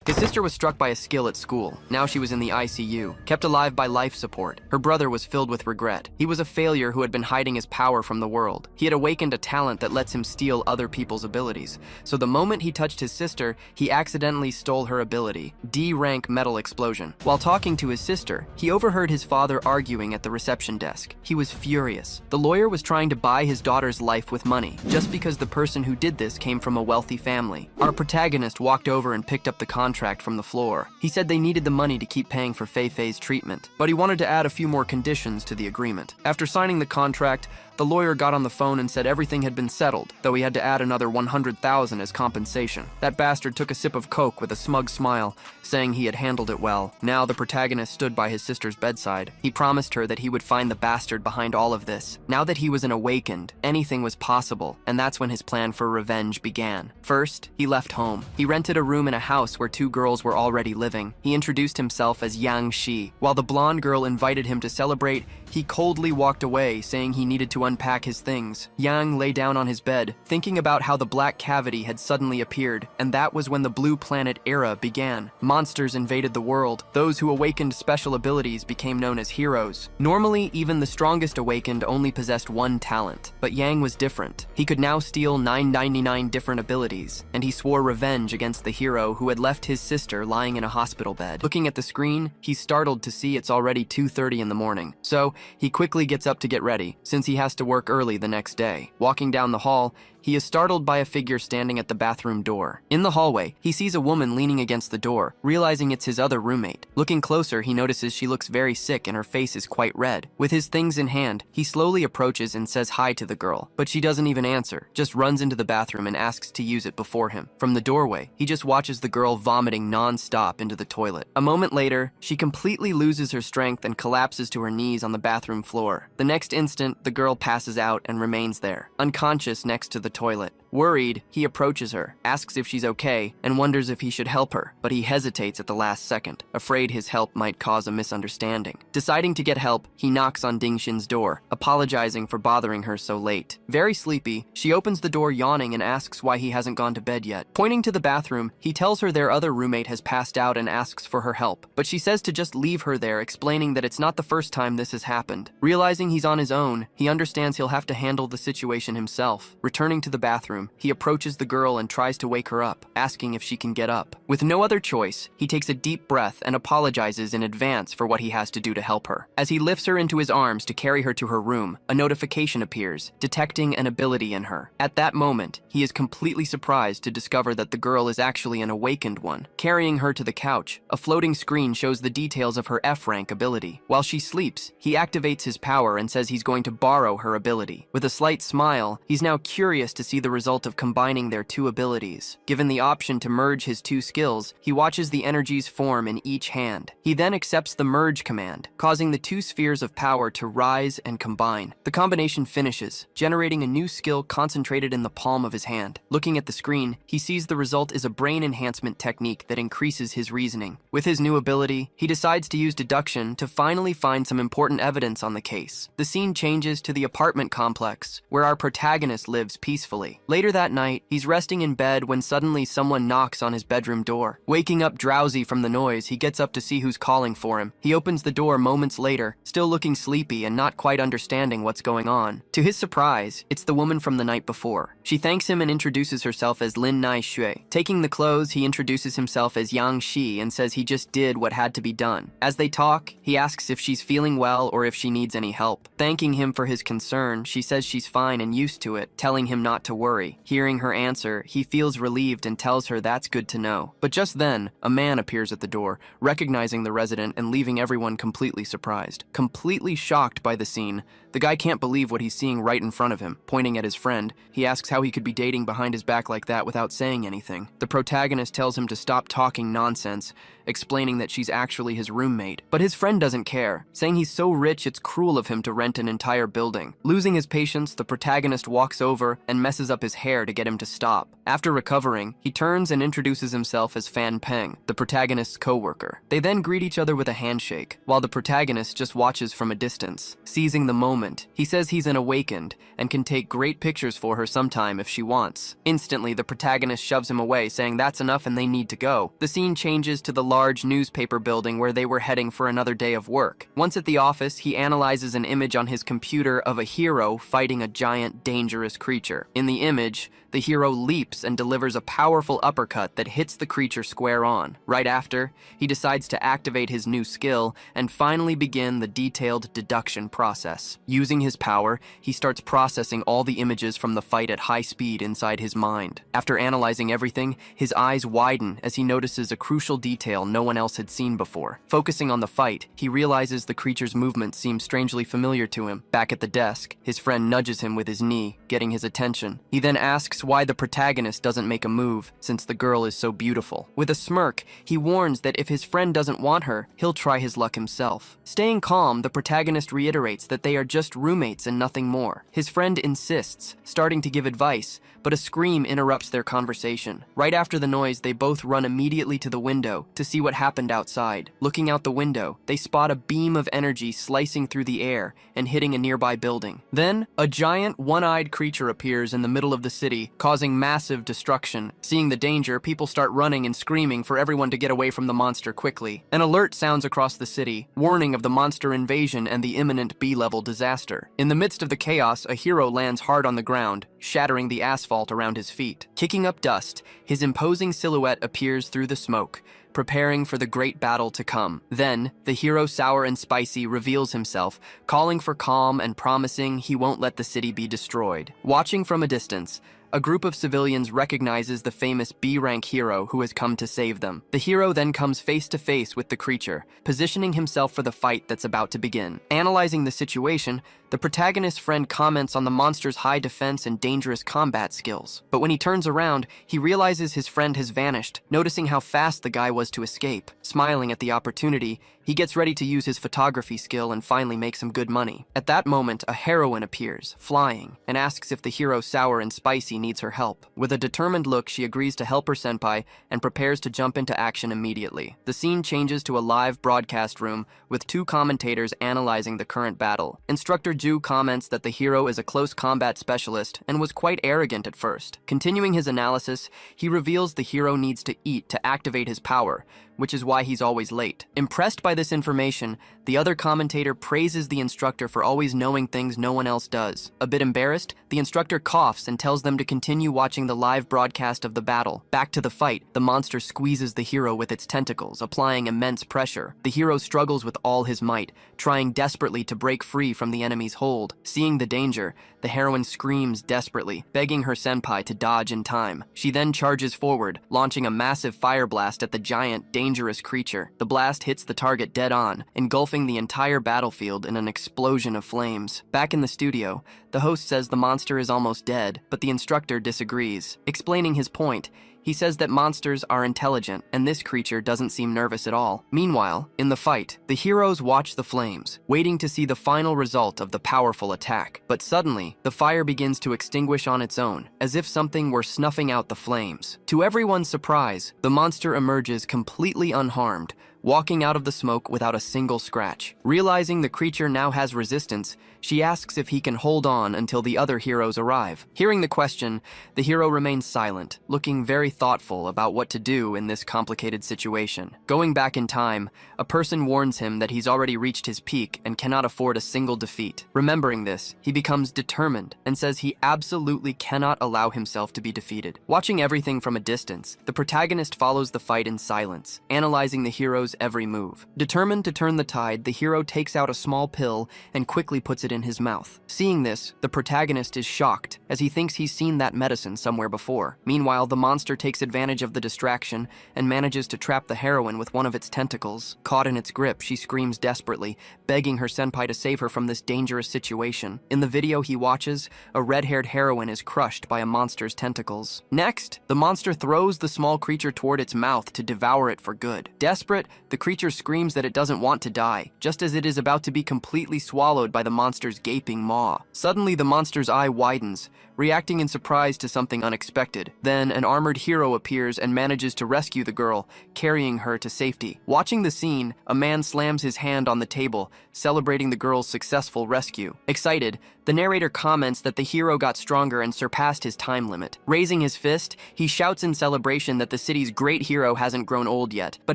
His sister was struck by a skill at school. Now she was in the ICU, kept alive by life support. Her brother was filled with regret. He was a failure who had been hiding his power from the world. He had awakened a talent that lets him steal other people's abilities. So the moment he touched his sister, he accidentally stole her ability, D-rank metal explosion. While talking to his sister, he overheard his father arguing at the reception desk. He was furious. The lawyer was trying to buy his daughter's life with money, just because the person who did this came from a wealthy family. Our protagonist walked over and picked up the contract from the floor. He said they needed the money to keep paying for Fei-Fei's treatment, but he wanted to add a few more conditions to the agreement. After signing the contract, the lawyer got on the phone and said everything had been settled, though he had to add another 100,000 as compensation. That bastard took a sip of Coke with a smug smile, saying he had handled it well. Now the protagonist stood by his sister's bedside. He promised her that he would find the bastard behind all of this. Now that he was an awakened, anything was possible, and that's when his plan for revenge began. First, he left home. He rented a room in a house where 2 girls were already living. He introduced himself as Yang Shi. While the blonde girl invited him to celebrate, he coldly walked away, saying he needed to unpack his things. Yang lay down on his bed, thinking about how the black cavity had suddenly appeared, and that was when the Blue Planet era began. Monsters invaded the world. Those who awakened special abilities became known as heroes. Normally, even the strongest awakened only possessed 1 talent, but Yang was different. He could now steal 999 different abilities, and he swore revenge against the hero who had left his sister lying in a hospital bed. Looking at the screen, he's startled to see it's already 2:30 in the morning. So, he quickly gets up to get ready, since he has to work early the next day. Walking down the hall, he is startled by a figure standing at the bathroom door. In the hallway, he sees a woman leaning against the door, realizing it's his other roommate. Looking closer, he notices she looks very sick and her face is quite red. With his things in hand, he slowly approaches and says hi to the girl, but she doesn't even answer, just runs into the bathroom and asks to use it before him. From the doorway, he just watches the girl vomiting non-stop into the toilet. A moment later, she completely loses her strength and collapses to her knees on the bathroom floor. The next instant, the girl passes out and remains there, unconscious next to the toilet. Worried, he approaches her, asks if she's okay, and wonders if he should help her, but he hesitates at the last second, afraid his help might cause a misunderstanding. Deciding to get help, he knocks on Dingxin's door, apologizing for bothering her so late. Very sleepy, she opens the door yawning and asks why he hasn't gone to bed yet. Pointing to the bathroom, he tells her their other roommate has passed out and asks for her help, but she says to just leave her there, explaining that it's not the first time this has happened. Realizing he's on his own, he understands he'll have to handle the situation himself. Returning to the bathroom, he approaches the girl and tries to wake her up, asking if she can get up. With no other choice, he takes a deep breath and apologizes in advance for what he has to do to help her. As he lifts her into his arms to carry her to her room, a notification appears, detecting an ability in her. At that moment, he is completely surprised to discover that the girl is actually an awakened one. Carrying her to the couch, a floating screen shows the details of her F-rank ability. While she sleeps, he activates his power and says he's going to borrow her ability. With a slight smile, he's now curious to see the result of combining their 2 abilities. Given the option to merge his 2 skills, he watches the energies form in each hand. He then accepts the merge command, causing the 2 spheres of power to rise and combine. The combination finishes, generating a new skill concentrated in the palm of his hand. Looking at the screen, he sees the result is a brain enhancement technique that increases his reasoning. With his new ability, he decides to use deduction to finally find some important evidence on the case. The scene changes to the apartment complex, where our protagonist lives peacefully. Later that night, he's resting in bed when suddenly someone knocks on his bedroom door. Waking up drowsy from the noise, he gets up to see who's calling for him. He opens the door moments later, still looking sleepy and not quite understanding what's going on. To his surprise, it's the woman from the night before. She thanks him and introduces herself as Lin Nai Shui. Taking the clothes, he introduces himself as Yang Shi and says he just did what had to be done. As they talk, he asks if she's feeling well or if she needs any help. Thanking him for his concern, she says she's fine and used to it, telling him not to worry. Hearing her answer, he feels relieved and tells her that's good to know. But just then, a man appears at the door, recognizing the resident and leaving everyone completely surprised. Completely shocked by the scene, the guy can't believe what he's seeing right in front of him. Pointing at his friend, he asks how he could be dating behind his back like that without saying anything. The protagonist tells him to stop talking nonsense, explaining that she's actually his roommate. But his friend doesn't care, saying he's so rich it's cruel of him to rent an entire building. Losing his patience, the protagonist walks over and messes up his hair to get him to stop. After recovering, he turns and introduces himself as Fan Peng, the protagonist's co-worker. They then greet each other with a handshake, while the protagonist just watches from a distance, seizing the moment moment. He says he's an awakened and can take great pictures for her sometime if she wants. Instantly, the protagonist shoves him away, saying that's enough and they need to go. The scene changes to the large newspaper building where they were heading for another day of work. Once at the office, he analyzes an image on his computer of a hero fighting a giant, dangerous creature. In the image, the hero leaps and delivers a powerful uppercut that hits the creature square on. Right after, he decides to activate his new skill and finally begin the detailed deduction process. Using his power, he starts processing all the images from the fight at high speed inside his mind. After analyzing everything, his eyes widen as he notices a crucial detail no one else had seen before. Focusing on the fight, he realizes the creature's movement seems strangely familiar to him. Back at the desk, his friend nudges him with his knee, getting his attention. He then asks why the protagonist doesn't make a move, since the girl is so beautiful. With a smirk, he warns that if his friend doesn't want her, he'll try his luck himself. Staying calm, the protagonist reiterates that they are just roommates and nothing more. His friend insists, starting to give advice, but a scream interrupts their conversation. Right after the noise, they both run immediately to the window to see what happened outside. Looking out the window, they spot a beam of energy slicing through the air and hitting a nearby building. Then, a giant, one-eyed creature appears in the middle of the city, causing massive destruction. Seeing the danger, people start running and screaming for everyone to get away from the monster quickly. An alert sounds across the city, warning of the monster invasion and the imminent B-level disaster. In the midst of the chaos, a hero lands hard on the ground, shattering the asphalt around his feet. Kicking up dust, his imposing silhouette appears through the smoke, preparing for the great battle to come. Then, the hero Sour and Spicy reveals himself, calling for calm and promising he won't let the city be destroyed. Watching from a distance, a group of civilians recognizes the famous B-rank hero who has come to save them. The hero then comes face to face with the creature, positioning himself for the fight that's about to begin. Analyzing the situation, the protagonist's friend comments on the monster's high defense and dangerous combat skills. But when he turns around, he realizes his friend has vanished, noticing how fast the guy was to escape. Smiling at the opportunity, he gets ready to use his photography skill and finally make some good money. At that moment, a heroine appears, flying, and asks if the hero Sour and Spicy needs her help. With a determined look, she agrees to help her senpai and prepares to jump into action immediately. The scene changes to a live broadcast room with two commentators analyzing the current battle. Instructor Ju comments that the hero is a close combat specialist and was quite arrogant at first. Continuing his analysis, he reveals the hero needs to eat to activate his power, which is why he's always late. Impressed by this information, the other commentator praises the instructor for always knowing things no one else does. A bit embarrassed, the instructor coughs and tells them to continue watching the live broadcast of the battle. Back to the fight, the monster squeezes the hero with its tentacles, applying immense pressure. The hero struggles with all his might, trying desperately to break free from the enemy's hold. Seeing the danger, the heroine screams desperately, begging her senpai to dodge in time. She then charges forward, launching a massive fire blast at the giant, dangerous creature. The blast hits the target dead on, engulfing the entire battlefield in an explosion of flames. Back in the studio, the host says the monster is almost dead, but the instructor disagrees. Explaining his point, he says that monsters are intelligent, and this creature doesn't seem nervous at all. Meanwhile, in the fight, the heroes watch the flames, waiting to see the final result of the powerful attack. But suddenly, the fire begins to extinguish on its own, as if something were snuffing out the flames. To everyone's surprise, the monster emerges completely unharmed, walking out of the smoke without a single scratch. Realizing the creature now has resistance, she asks if he can hold on until the other heroes arrive. Hearing the question, the hero remains silent, looking very thoughtful about what to do in this complicated situation. Going back in time, a person warns him that he's already reached his peak and cannot afford a single defeat. Remembering this, he becomes determined and says he absolutely cannot allow himself to be defeated. Watching everything from a distance, the protagonist follows the fight in silence, analyzing the hero's every move. Determined to turn the tide, the hero takes out a small pill and quickly puts it in his mouth. Seeing this, the protagonist is shocked, as he thinks he's seen that medicine somewhere before. Meanwhile, the monster takes advantage of the distraction and manages to trap the heroine with one of its tentacles. Caught in its grip, she screams desperately, begging her senpai to save her from this dangerous situation. In the video he watches, a red-haired heroine is crushed by a monster's tentacles. Next, the monster throws the small creature toward its mouth to devour it for good. Desperate, the creature screams that it doesn't want to die, just as it is about to be completely swallowed by the monster's gaping maw. Suddenly, the monster's eye widens, reacting in surprise to something unexpected. Then, an armored hero appears and manages to rescue the girl, carrying her to safety. Watching the scene, a man slams his hand on the table, celebrating the girl's successful rescue. Excited, the narrator comments that the hero got stronger and surpassed his time limit. Raising his fist, he shouts in celebration that the city's great hero hasn't grown old yet, but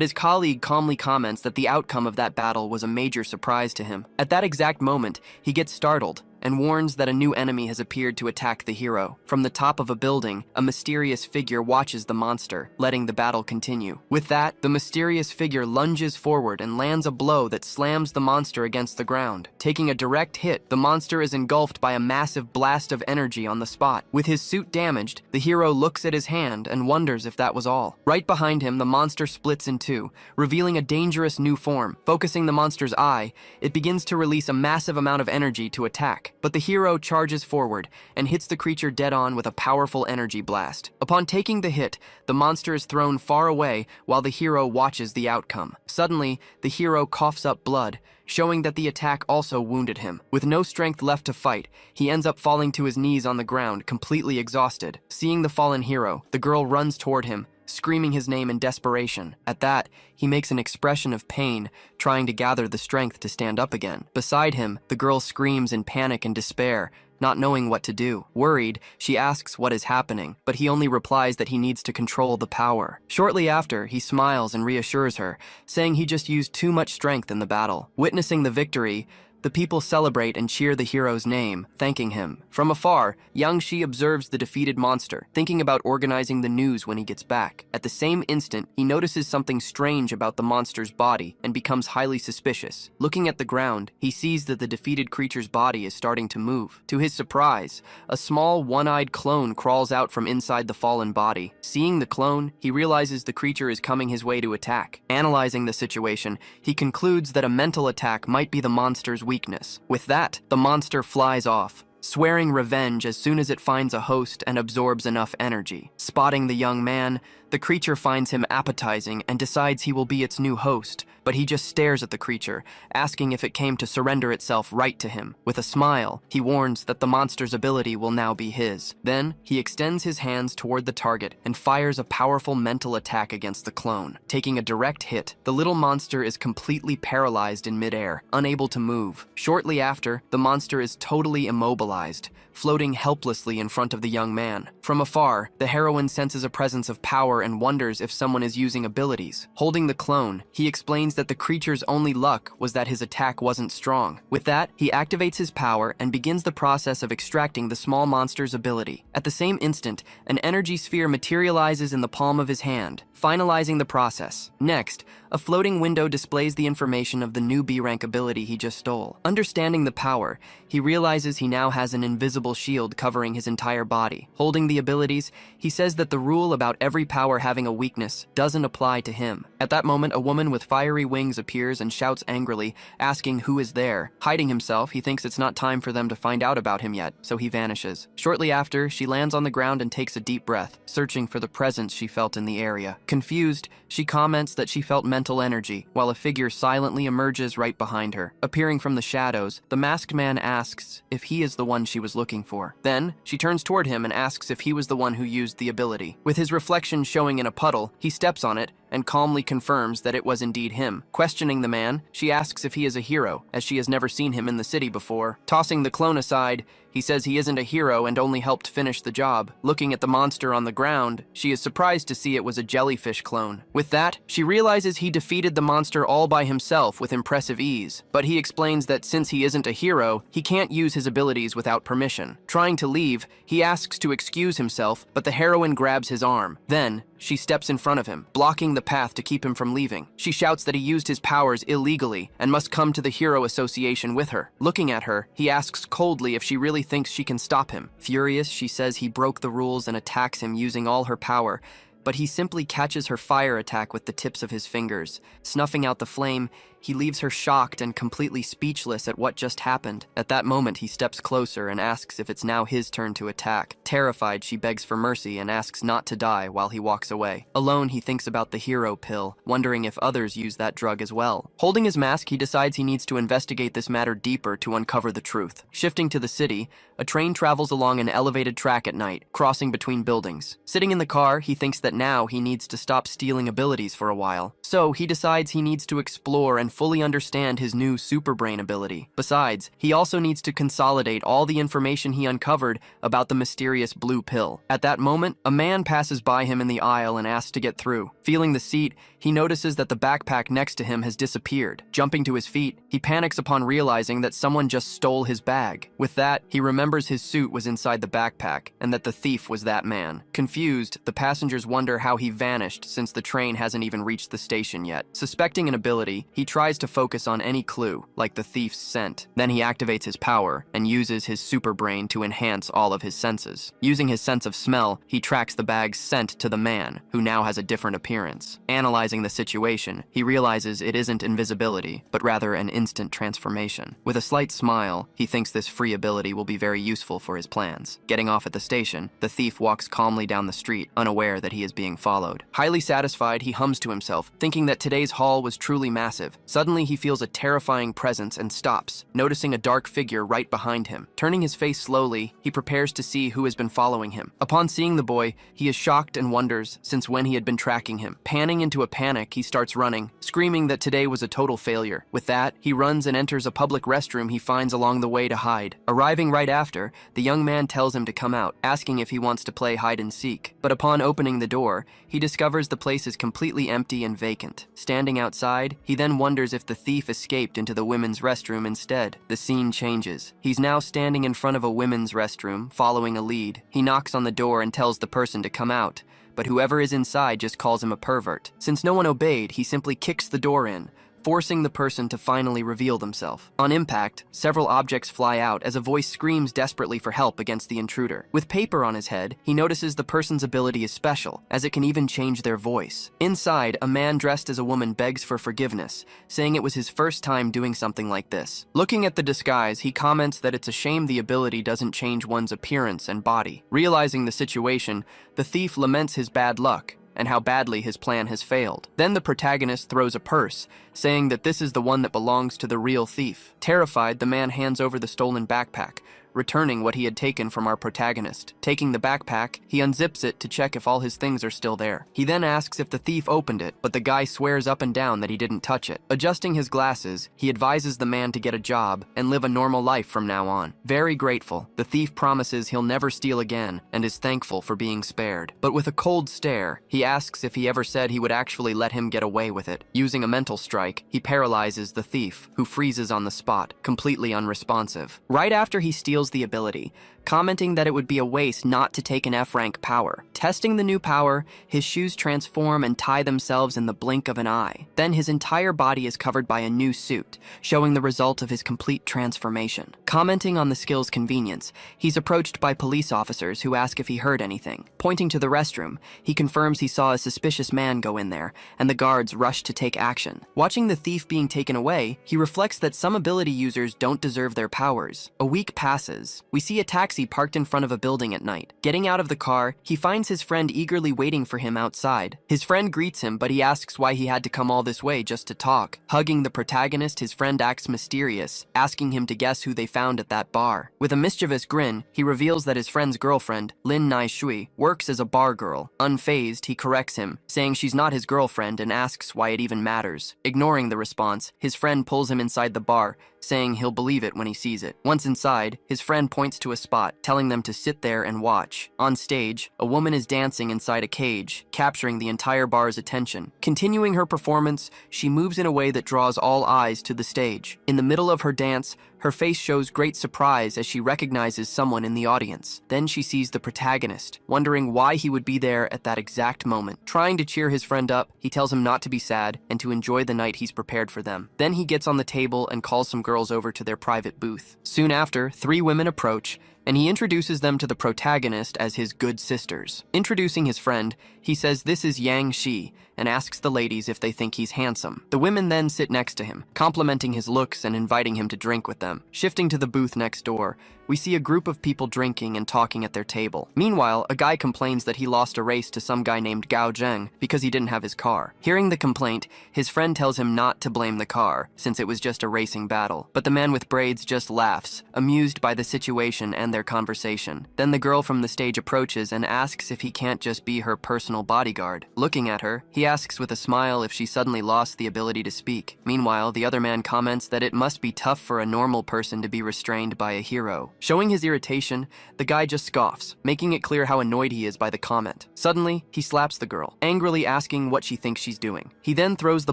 his colleague calmly comments that the outcome of that battle was a major surprise to him. At that exact moment, he gets startled and warns that a new enemy has appeared to attack the hero. From the top of a building, a mysterious figure watches the monster, letting the battle continue. With that, the mysterious figure lunges forward and lands a blow that slams the monster against the ground. Taking a direct hit, the monster is engulfed by a massive blast of energy on the spot. With his suit damaged, the hero looks at his hand and wonders if that was all. Right behind him, the monster splits in two, revealing a dangerous new form. Focusing the monster's eye, it begins to release a massive amount of energy to attack. But the hero charges forward and hits the creature dead-on with a powerful energy blast. Upon taking the hit, the monster is thrown far away while the hero watches the outcome. Suddenly, the hero coughs up blood, showing that the attack also wounded him. With no strength left to fight, he ends up falling to his knees on the ground, completely exhausted. Seeing the fallen hero, the girl runs toward him, screaming his name in desperation. At that, he makes an expression of pain, trying to gather the strength to stand up again. Beside him, the girl screams in panic and despair, not knowing what to do. Worried, she asks what is happening, but he only replies that he needs to control the power. Shortly after, he smiles and reassures her, saying he just used too much strength in the battle. Witnessing the victory, the people celebrate and cheer the hero's name, thanking him. From afar, Yang Shi observes the defeated monster, thinking about organizing the news when he gets back. At the same instant, he notices something strange about the monster's body and becomes highly suspicious. Looking at the ground, he sees that the defeated creature's body is starting to move. To his surprise, a small one-eyed clone crawls out from inside the fallen body. Seeing the clone, he realizes the creature is coming his way to attack. Analyzing the situation, he concludes that a mental attack might be the monster's weakness. With that, the monster flies off, swearing revenge as soon as it finds a host and absorbs enough energy. Spotting the young man, the creature finds him appetizing and decides he will be its new host, but he just stares at the creature, asking if it came to surrender itself right to him. With a smile, he warns that the monster's ability will now be his. Then, he extends his hands toward the target and fires a powerful mental attack against the clone. Taking a direct hit, the little monster is completely paralyzed in midair, unable to move. Shortly after, the monster is totally immobilized, floating helplessly in front of the young man. From afar, the heroine senses a presence of power and wonders if someone is using abilities. Holding the clone, he explains that the creature's only luck was that his attack wasn't strong. With that, he activates his power and begins the process of extracting the small monster's ability. At the same instant, an energy sphere materializes in the palm of his hand, finalizing the process. Next, a floating window displays the information of the new B-rank ability he just stole. Understanding the power, he realizes he now has an invisible shield covering his entire body. Holding the abilities, he says that the rule about every power having a weakness doesn't apply to him. At that moment, a woman with fiery wings appears and shouts angrily, asking who is there. Hiding himself, he thinks it's not time for them to find out about him yet, so he vanishes. Shortly after, she lands on the ground and takes a deep breath, searching for the presence she felt in the area. Confused, she comments that she felt mental energy, while a figure silently emerges right behind her. Appearing from the shadows, the masked man asks if he is the one she was looking for. Then, she turns toward him and asks if he was the one who used the ability. With his reflection showing in a puddle, he steps on it and calmly confirms that it was indeed him. Questioning the man, she asks if he is a hero, as she has never seen him in the city before. Tossing the clone aside, he says he isn't a hero and only helped finish the job. Looking at the monster on the ground, she is surprised to see it was a jellyfish clone. With that, she realizes he defeated the monster all by himself with impressive ease, but he explains that since he isn't a hero, he can't use his abilities without permission. Trying to leave, he asks to excuse himself, but the heroine grabs his arm. Then, she steps in front of him, blocking the path to keep him from leaving. She shouts that he used his powers illegally and must come to the Hero Association with her. Looking at her, he asks coldly if she really thinks she can stop him. Furious, she says he broke the rules and attacks him using all her power, but he simply catches her fire attack with the tips of his fingers. Snuffing out the flame, he leaves her shocked and completely speechless at what just happened. At that moment, he steps closer and asks if it's now his turn to attack. Terrified, she begs for mercy and asks not to die while he walks away. Alone, he thinks about the hero pill, wondering if others use that drug as well. Holding his mask, he decides he needs to investigate this matter deeper to uncover the truth. Shifting to the city, a train travels along an elevated track at night, crossing between buildings. Sitting in the car, he thinks that now he needs to stop stealing abilities for a while. So he decides he needs to explore and fully understand his new superbrain ability. Besides, he also needs to consolidate all the information he uncovered about the mysterious blue pill. At that moment, a man passes by him in the aisle and asks to get through. Feeling the seat, he notices that the backpack next to him has disappeared. Jumping to his feet, he panics upon realizing that someone just stole his bag. With that, he remembers his suit was inside the backpack and that the thief was that man. Confused, the passengers wonder how he vanished since the train hasn't even reached the station yet. Suspecting an ability, he tries to focus on any clue, like the thief's scent. Then he activates his power and uses his super brain to enhance all of his senses. Using his sense of smell, he tracks the bag's scent to the man, who now has a different appearance. Analyzing the situation, he realizes it isn't invisibility, but rather an instant transformation. With a slight smile, he thinks this free ability will be very useful for his plans. Getting off at the station, the thief walks calmly down the street, unaware that he is being followed. Highly satisfied, he hums to himself, thinking that today's haul was truly massive. Suddenly, he feels a terrifying presence and stops, noticing a dark figure right behind him. Turning his face slowly, he prepares to see who has been following him. Upon seeing the boy, he is shocked and wonders since when he had been tracking him. Panning into a panic, he starts running, screaming that today was a total failure. With that, he runs and enters a public restroom he finds along the way to hide. Arriving right after, the young man tells him to come out, asking if he wants to play hide and seek. But upon opening the door, he discovers the place is completely empty and vacant. Standing outside, he then wonders if the thief escaped into the women's restroom instead. The scene changes. He's now standing in front of a women's restroom, following a lead. He knocks on the door and tells the person to come out, but whoever is inside just calls him a pervert. Since no one obeyed, he simply kicks the door in, forcing the person to finally reveal themselves. On impact, several objects fly out as a voice screams desperately for help against the intruder. With paper on his head, he notices the person's ability is special, as it can even change their voice. Inside, a man dressed as a woman begs for forgiveness, saying it was his first time doing something like this. Looking at the disguise, he comments that it's a shame the ability doesn't change one's appearance and body. Realizing the situation, the thief laments his bad luck and how badly his plan has failed. Then the protagonist throws a purse, saying that this is the one that belongs to the real thief. Terrified, the man hands over the stolen backpack, returning what he had taken from our protagonist. Taking the backpack, he unzips it to check if all his things are still there. He then asks if the thief opened it, but the guy swears up and down that he didn't touch it. Adjusting his glasses, he advises the man to get a job and live a normal life from now on. Very grateful, the thief promises he'll never steal again and is thankful for being spared. But with a cold stare, he asks if he ever said he would actually let him get away with it. Using a mental strike, he paralyzes the thief, who freezes on the spot, completely unresponsive. Right after he steals the ability, commenting that it would be a waste not to take an F-rank power. Testing the new power, his shoes transform and tie themselves in the blink of an eye. Then his entire body is covered by a new suit, showing the result of his complete transformation. Commenting on the skill's convenience, he's approached by police officers who ask if he heard anything. Pointing to the restroom, he confirms he saw a suspicious man go in there, and the guards rush to take action. Watching the thief being taken away, he reflects that some ability users don't deserve their powers. A week passes. We see a taxi parked in front of a building at night. Getting out of the car, he finds his friend eagerly waiting for him outside. His friend greets him, but he asks why he had to come all this way just to talk. Hugging the protagonist, his friend acts mysterious, asking him to guess who they found at that bar. With a mischievous grin, he reveals that his friend's girlfriend, Lin Nai Shui, works as a bar girl. Unfazed, he corrects him, saying she's not his girlfriend and asks why it even matters. Ignoring the response, his friend pulls him inside the bar, saying he'll believe it when he sees it. Once inside, his friend points to a spot, telling them to sit there and watch. On stage, a woman is dancing inside a cage, capturing the entire bar's attention. Continuing her performance, she moves in a way that draws all eyes to the stage. In the middle of her dance, her face shows great surprise as she recognizes someone in the audience. Then she sees the protagonist, wondering why he would be there at that exact moment. Trying to cheer his friend up, he tells him not to be sad and to enjoy the night he's prepared for them. Then he gets on the table and calls some girls over to their private booth. Soon after, 3 women approach and he introduces them to the protagonist as his good sisters. Introducing his friend, he says this is Yang Shi, and asks the ladies if they think he's handsome. The women then sit next to him, complimenting his looks and inviting him to drink with them. Shifting to the booth next door, we see a group of people drinking and talking at their table. Meanwhile, a guy complains that he lost a race to some guy named Gao Zheng because he didn't have his car. Hearing the complaint, his friend tells him not to blame the car, since it was just a racing battle. But the man with braids just laughs, amused by the situation and their conversation. Then the girl from the stage approaches and asks if he can't just be her personal bodyguard. Looking at her, he asks with a smile if she suddenly lost the ability to speak. Meanwhile, the other man comments that it must be tough for a normal person to be restrained by a hero. Showing his irritation, the guy just scoffs, making it clear how annoyed he is by the comment. Suddenly, he slaps the girl, angrily asking what she thinks she's doing. He then throws the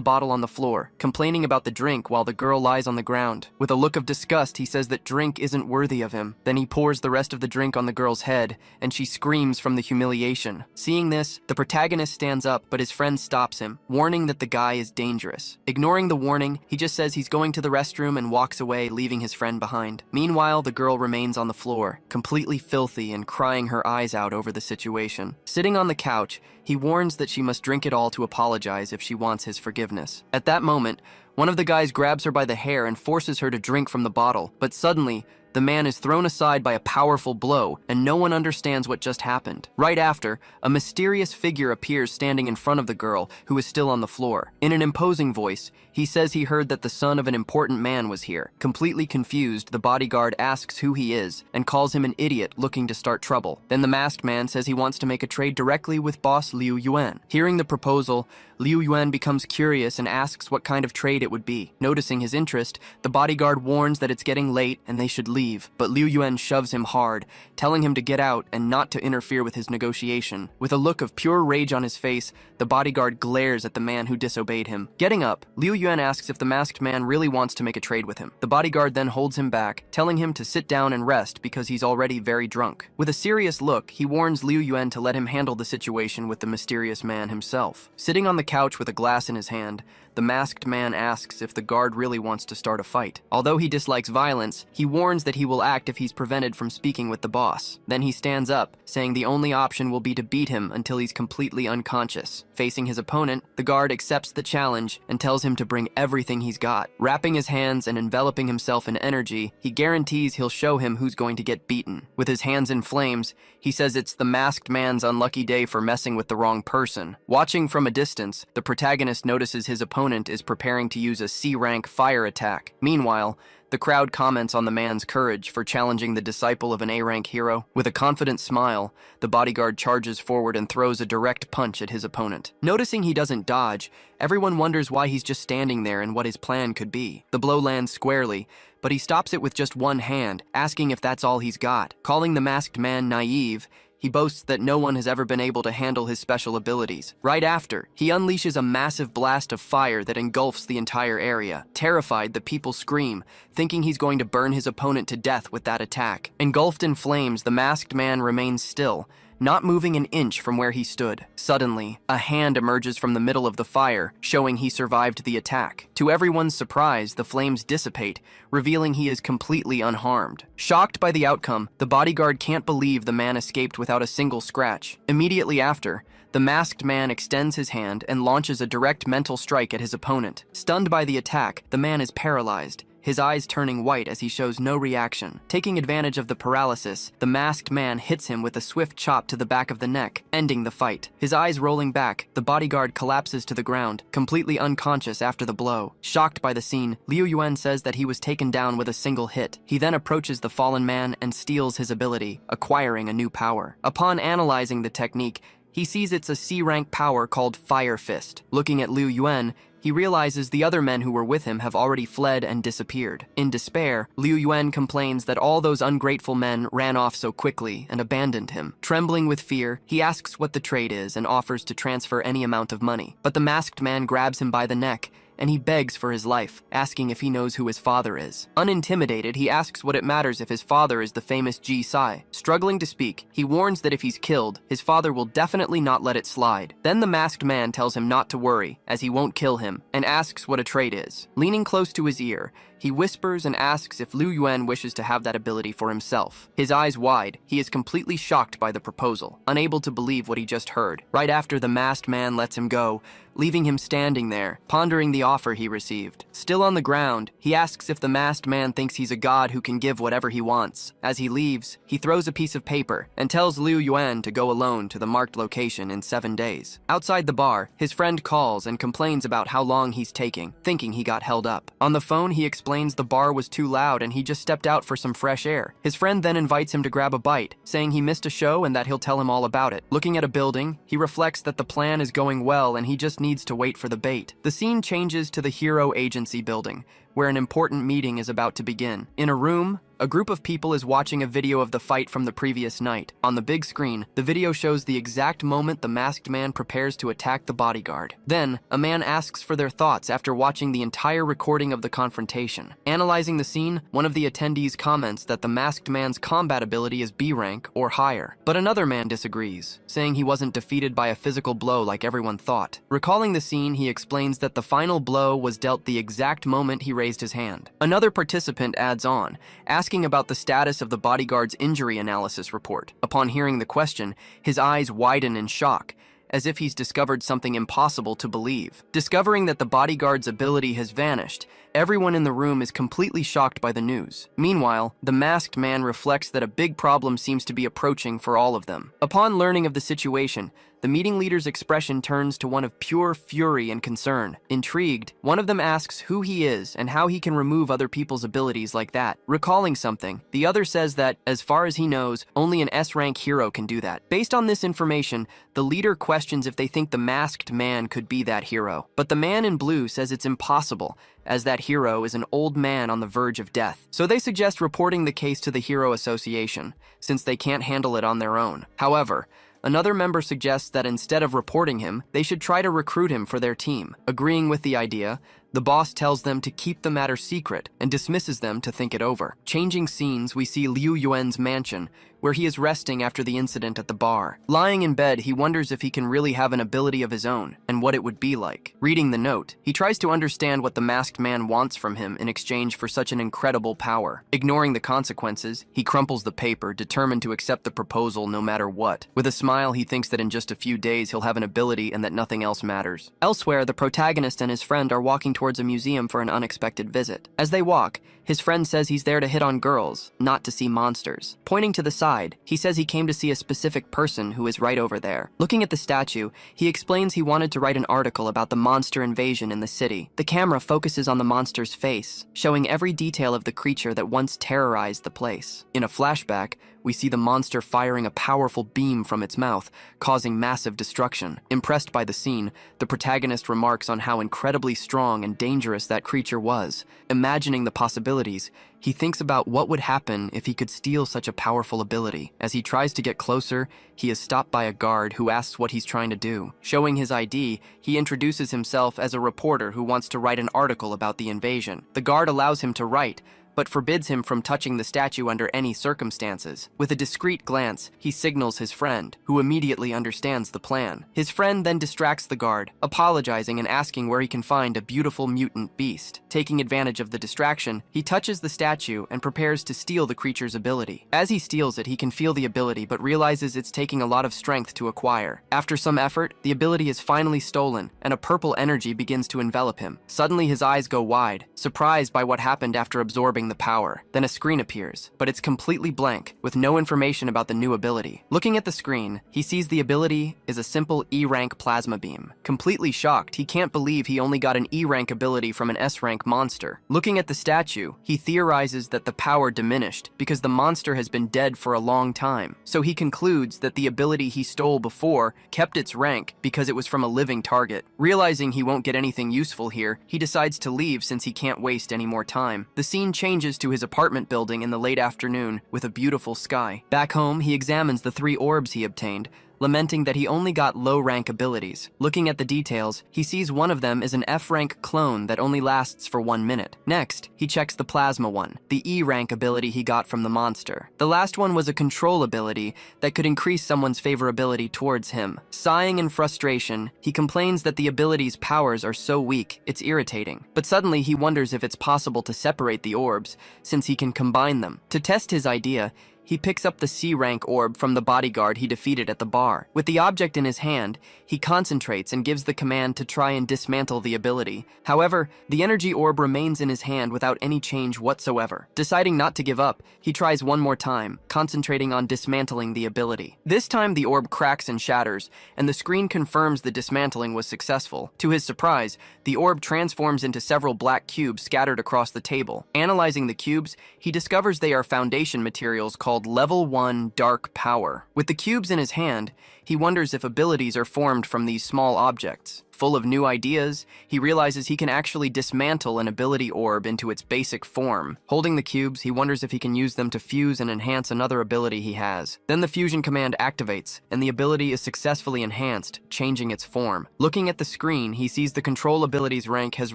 bottle on the floor, complaining about the drink while the girl lies on the ground. With a look of disgust, he says that drink isn't worthy of him. Then he pours the rest of the drink on the girl's head, and she screams from the humiliation. Seeing this, the protagonist stands up, but his friend stops him, warning that the guy is dangerous. Ignoring the warning, he just says he's going to the restroom and walks away, leaving his friend behind. Meanwhile, the girl remains on the floor, completely filthy and crying her eyes out over the situation. Sitting on the couch, he warns that she must drink it all to apologize if she wants his forgiveness. At that moment, one of the guys grabs her by the hair and forces her to drink from the bottle, but suddenly, the man is thrown aside by a powerful blow, and no one understands what just happened. Right after, a mysterious figure appears standing in front of the girl, who is still on the floor. In an imposing voice, he says he heard that the son of an important man was here. Completely confused, the bodyguard asks who he is, and calls him an idiot looking to start trouble. Then the masked man says he wants to make a trade directly with boss Liu Yuan. Hearing the proposal, Liu Yuan becomes curious and asks what kind of trade it would be. Noticing his interest, the bodyguard warns that it's getting late and they should leave, but Liu Yuan shoves him hard, telling him to get out and not to interfere with his negotiation. With a look of pure rage on his face, the bodyguard glares at the man who disobeyed him. Getting up, Liu Yuan asks if the masked man really wants to make a trade with him. The bodyguard then holds him back, telling him to sit down and rest because he's already very drunk. With a serious look, he warns Liu Yuan to let him handle the situation with the mysterious man himself. Sitting on the couch with a glass in his hand, the masked man asks if the guard really wants to start a fight. Although he dislikes violence, he warns that he will act if he's prevented from speaking with the boss. Then he stands up, saying the only option will be to beat him until he's completely unconscious. Facing his opponent, the guard accepts the challenge and tells him to bring everything he's got. Wrapping his hands and enveloping himself in energy, he guarantees he'll show him who's going to get beaten. With his hands in flames, he says it's the masked man's unlucky day for messing with the wrong person. Watching from a distance, the protagonist notices his opponent is preparing to use a C-rank fire attack. Meanwhile, the crowd comments on the man's courage for challenging the disciple of an A-rank hero. With a confident smile, the bodyguard charges forward and throws a direct punch at his opponent. Noticing he doesn't dodge, everyone wonders why he's just standing there and what his plan could be. The blow lands squarely, but he stops it with just one hand, asking if that's all he's got. Calling the masked man naive, he boasts that no one has ever been able to handle his special abilities. Right after, he unleashes a massive blast of fire that engulfs the entire area. Terrified, the people scream, thinking he's going to burn his opponent to death with that attack. Engulfed in flames, the masked man remains still, not moving an inch from where he stood. Suddenly, a hand emerges from the middle of the fire, showing he survived the attack. To everyone's surprise, the flames dissipate, revealing he is completely unharmed. Shocked by the outcome, the bodyguard can't believe the man escaped without a single scratch. Immediately after, the masked man extends his hand and launches a direct mental strike at his opponent. Stunned by the attack, the man is paralyzed, his eyes turning white as he shows no reaction. Taking advantage of the paralysis, the masked man hits him with a swift chop to the back of the neck, ending the fight. His eyes rolling back, the bodyguard collapses to the ground, completely unconscious after the blow. Shocked by the scene, Liu Yuan says that he was taken down with a single hit. He then approaches the fallen man and steals his ability, acquiring a new power. Upon analyzing the technique, he sees it's a C-rank power called Fire Fist. Looking at Liu Yuan, he realizes the other men who were with him have already fled and disappeared. In despair, Liu Yuan complains that all those ungrateful men ran off so quickly and abandoned him. Trembling with fear, he asks what the trade is and offers to transfer any amount of money. But the masked man grabs him by the neck, and he begs for his life, asking if he knows who his father is. Unintimidated, he asks what it matters if his father is the famous Ji Sai. Struggling to speak, he warns that if he's killed, his father will definitely not let it slide. Then the masked man tells him not to worry, as he won't kill him, and asks what a trait is. Leaning close to his ear, he whispers and asks if Liu Yuan wishes to have that ability for himself. His eyes wide, he is completely shocked by the proposal, unable to believe what he just heard. Right after the masked man lets him go, leaving him standing there, pondering the offer he received. Still on the ground, he asks if the masked man thinks he's a god who can give whatever he wants. As he leaves, he throws a piece of paper and tells Liu Yuan to go alone to the marked location in 7 days. Outside the bar, his friend calls and complains about how long he's taking, thinking he got held up. On the phone, he explains the bar was too loud and he just stepped out for some fresh air. His friend then invites him to grab a bite, saying he missed a show and that he'll tell him all about it. Looking at a building, he reflects that the plan is going well and he just needs to wait for the bait. The scene changes to the Hero Agency building, where an important meeting is about to begin. In a room, a group of people is watching a video of the fight from the previous night. On the big screen, the video shows the exact moment the masked man prepares to attack the bodyguard. Then, a man asks for their thoughts after watching the entire recording of the confrontation. Analyzing the scene, one of the attendees comments that the masked man's combat ability is B rank or higher. But another man disagrees, saying he wasn't defeated by a physical blow like everyone thought. Recalling the scene, he explains that the final blow was dealt the exact moment he raised his hand. Another participant adds on, asking about the status of the bodyguard's injury analysis report. Upon hearing the question, his eyes widen in shock, as if he's discovered something impossible to believe. Discovering that the bodyguard's ability has vanished, everyone in the room is completely shocked by the news. Meanwhile, the masked man reflects that a big problem seems to be approaching for all of them. Upon learning of the situation, the meeting leader's expression turns to one of pure fury and concern. Intrigued, one of them asks who he is and how he can remove other people's abilities like that. Recalling something, the other says that, as far as he knows, only an S-rank hero can do that. Based on this information, the leader questions if they think the masked man could be that hero. But the man in blue says it's impossible, as that hero is an old man on the verge of death. So they suggest reporting the case to the Hero Association, since they can't handle it on their own. However, another member suggests that instead of reporting him, they should try to recruit him for their team. Agreeing with the idea, the boss tells them to keep the matter secret and dismisses them to think it over. Changing scenes, we see Liu Yuan's mansion, where he is resting after the incident at the bar. Lying in bed, he wonders if he can really have an ability of his own, and what it would be like. Reading the note, he tries to understand what the masked man wants from him in exchange for such an incredible power. Ignoring the consequences, he crumples the paper, determined to accept the proposal no matter what. With a smile, he thinks that in just a few days he'll have an ability and that nothing else matters. Elsewhere, the protagonist and his friend are walking towards a museum for an unexpected visit. As they walk, his friend says he's there to hit on girls, not to see monsters. Pointing to the side, he says he came to see a specific person who is right over there. Looking at the statue, he explains he wanted to write an article about the monster invasion in the city. The camera focuses on the monster's face, showing every detail of the creature that once terrorized the place. In a flashback, we see the monster firing a powerful beam from its mouth, causing massive destruction. Impressed by the scene, the protagonist remarks on how incredibly strong and dangerous that creature was. Imagining the possibilities, he thinks about what would happen if he could steal such a powerful ability. As he tries to get closer, he is stopped by a guard who asks what he's trying to do. Showing his ID, he introduces himself as a reporter who wants to write an article about the invasion. The guard allows him to write, but forbids him from touching the statue under any circumstances. With a discreet glance, he signals his friend, who immediately understands the plan. His friend then distracts the guard, apologizing and asking where he can find a beautiful mutant beast. Taking advantage of the distraction, he touches the statue and prepares to steal the creature's ability. As he steals it, he can feel the ability, but realizes it's taking a lot of strength to acquire. After some effort, the ability is finally stolen, and a purple energy begins to envelop him. Suddenly, his eyes go wide, surprised by what happened after absorbing the power. Then a screen appears, but it's completely blank, with no information about the new ability. Looking at the screen, he sees the ability is a simple E-rank plasma beam. Completely shocked, he can't believe he only got an E-rank ability from an S-rank monster. Looking at the statue, he theorizes that the power diminished because the monster has been dead for a long time. So he concludes that the ability he stole before kept its rank because it was from a living target. Realizing he won't get anything useful here, he decides to leave since he can't waste any more time. The scene changes to his apartment building in the late afternoon with a beautiful sky. Back home, he examines the 3 orbs he obtained, lamenting that he only got low-rank abilities. Looking at the details, he sees one of them is an F-rank clone that only lasts for 1 minute. Next, he checks the plasma one, the E-rank ability he got from the monster. The last one was a control ability that could increase someone's favorability towards him. Sighing in frustration, he complains that the ability's powers are so weak, it's irritating. But suddenly he wonders if it's possible to separate the orbs, since he can combine them. To test his idea, he picks up the C-rank orb from the bodyguard he defeated at the bar. With the object in his hand, he concentrates and gives the command to try and dismantle the ability. However, the energy orb remains in his hand without any change whatsoever. Deciding not to give up, he tries one more time, concentrating on dismantling the ability. This time the orb cracks and shatters, and the screen confirms the dismantling was successful. To his surprise, the orb transforms into several black cubes scattered across the table. Analyzing the cubes, he discovers they are foundation materials called Level 1 Dark Power. With the cubes in his hand, he wonders if abilities are formed from these small objects. Full of new ideas, he realizes he can actually dismantle an ability orb into its basic form. Holding the cubes, he wonders if he can use them to fuse and enhance another ability he has. Then the fusion command activates, and the ability is successfully enhanced, changing its form. Looking at the screen, he sees the control ability's rank has